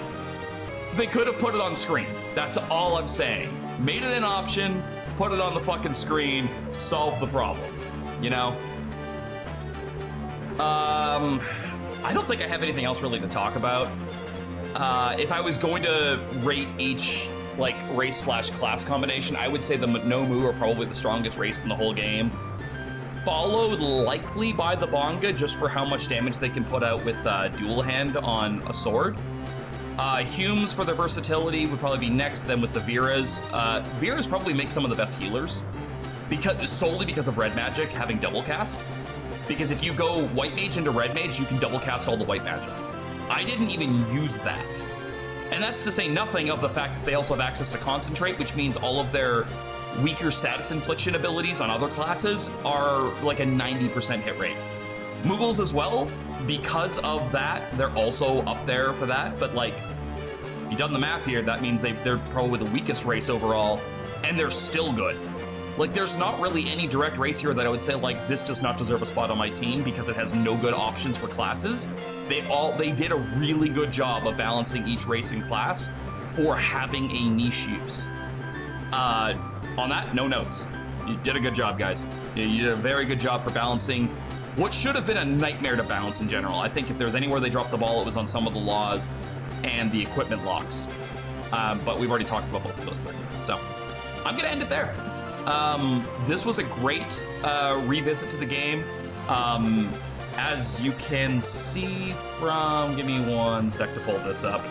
they could have put it on screen. That's all I'm saying. Made it an option, put it on the fucking screen, solve the problem. You know? I don't think I have anything else really to talk about. If I was going to rate each like race/class combination, I would say the Nomu are probably the strongest race in the whole game. Followed likely by the Bonga, just for how much damage they can put out with dual hand on a sword. Humes for their versatility would probably be next, then with the Viras. Viras probably make some of the best healers, solely because of red magic having double cast. Because if you go white mage into red mage, you can double cast all the white magic. I didn't even use that. And that's to say nothing of the fact that they also have access to concentrate, which means all of their weaker status infliction abilities on other classes are like a 90% hit rate. Mughals as well, because of that, they're also up there for that. But like, if you've done the math here, that means they're probably the weakest race overall, and they're still good. Like, there's not really any direct race here that I would say, like, this does not deserve a spot on my team because it has no good options for classes. They did a really good job of balancing each race and class for having a niche use. On that, no notes. You did a good job, guys. You did a very good job for balancing what should have been a nightmare to balance in general. I think if there's anywhere they dropped the ball, it was on some of the laws and the equipment locks. But we've already talked about both of those things. So I'm going to end it there. This was a great revisit to the game. As you can see from, give me 1 sec to pull this up.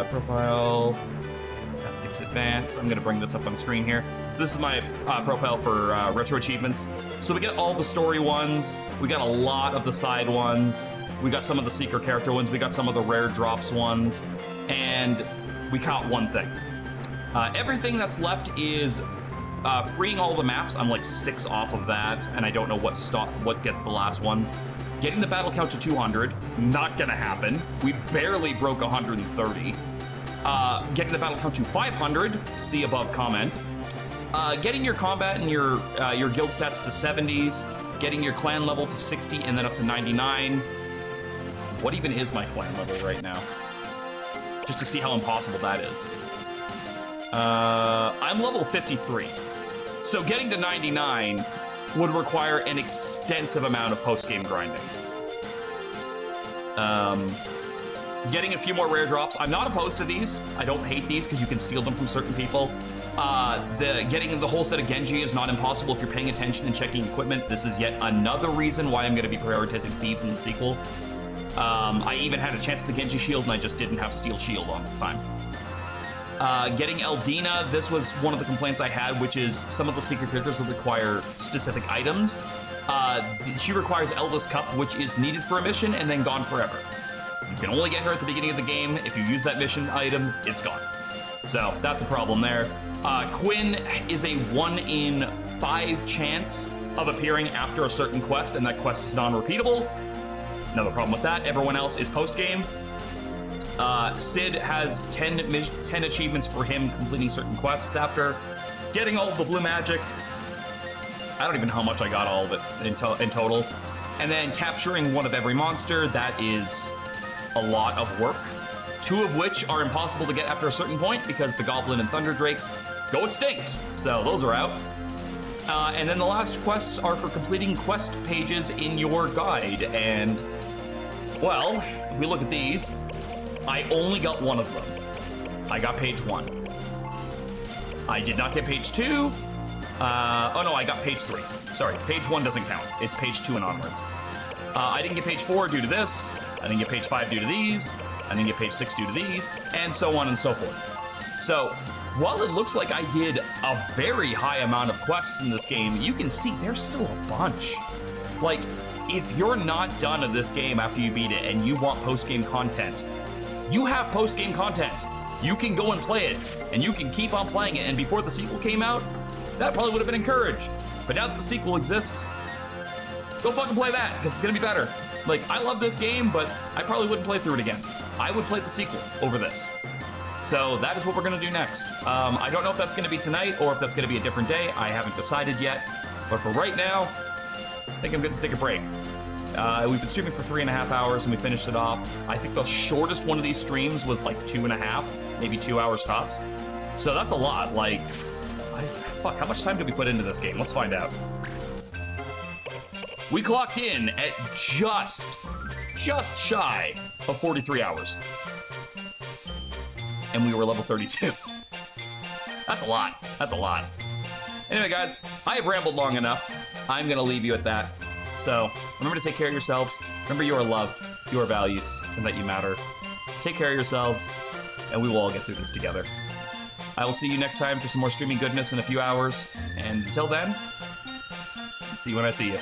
Profile, Tactics Advanced. I'm going to bring this up on screen here. This is my profile for retro achievements. So we get all the story ones. We got a lot of the side ones. We got some of the secret character ones. We got some of the rare drops ones. And we caught one thing. Everything that's left is freeing all the maps. I'm like 6 off of that, and I don't know what gets the last ones. Getting the battle count to 200, not gonna happen. We barely broke 130. Getting the battle count to 500, see above comment. Getting your combat and your guild stats to 70s. Getting your clan level to 60 and then up to 99. What even is my clan level right now? Just to see how impossible that is. I'm level 53. So getting to 99 would require an extensive amount of post-game grinding. Getting a few more rare drops. I'm not opposed to these. I don't hate these because you can steal them from certain people. Getting the whole set of Genji is not impossible if you're paying attention and checking equipment. This is yet another reason why I'm going to be prioritizing Thieves in the sequel. I even had a chance at the Genji shield and I just didn't have Steel Shield on at the time. Getting Eldina, this was one of the complaints I had, which is some of the secret characters will require specific items. She requires Elda's Cup, which is needed for a mission and then gone forever. You can only get her at the beginning of the game. If you use that mission item, it's gone. So that's a problem there. Quinn is a 1 in 5 chance of appearing after a certain quest, and that quest is non-repeatable. Another problem with that. Everyone else is post-game. Sid has 10 achievements for him completing certain quests after. Getting all of the blue magic. I don't even know how much I got all of it in total. And then capturing one of every monster. That is a lot of work. 2 of which are impossible to get after a certain point because the Goblin and Thunder Drakes go extinct. So those are out. And then the last quests are for completing quest pages in your guide. And, well, if we look at these, I only got 1 of them. I got page 1. I did not get page 2. Oh no, I got page 3. Sorry, page 1 doesn't count. It's page 2 and onwards. I didn't get page 4 due to this. I didn't get page 5 due to these. I didn't get page 6 due to these, and so on and so forth. So while it looks like I did a very high amount of quests in this game, you can see there's still a bunch. Like, if you're not done at this game after you beat it and you want post-game content, you have post-game content. You can go and play it, and you can keep on playing it. And before the sequel came out, that probably would have been encouraged. But now that the sequel exists, go fucking play that, because it's gonna be better. Like, I love this game, but I probably wouldn't play through it again. I would play the sequel over this. So that is what we're gonna do next. I don't know if that's gonna be tonight or if that's gonna be a different day. I haven't decided yet. But for right now, I think I'm good to take a break. We've been streaming for 3.5 hours and we finished it off. I think the shortest one of these streams was like 2.5, maybe 2 hours tops. So that's a lot. Like, fuck, how much time did we put into this game? Let's find out. We clocked in at just shy of 43 hours. And we were level 32. That's a lot. That's a lot. Anyway, guys, I have rambled long enough. I'm gonna leave you at that. So remember to take care of yourselves. Remember you are loved, you are valued, and that you matter. Take care of yourselves, and we will all get through this together. I will see you next time for some more streaming goodness in a few hours. And until then, see you when I see you.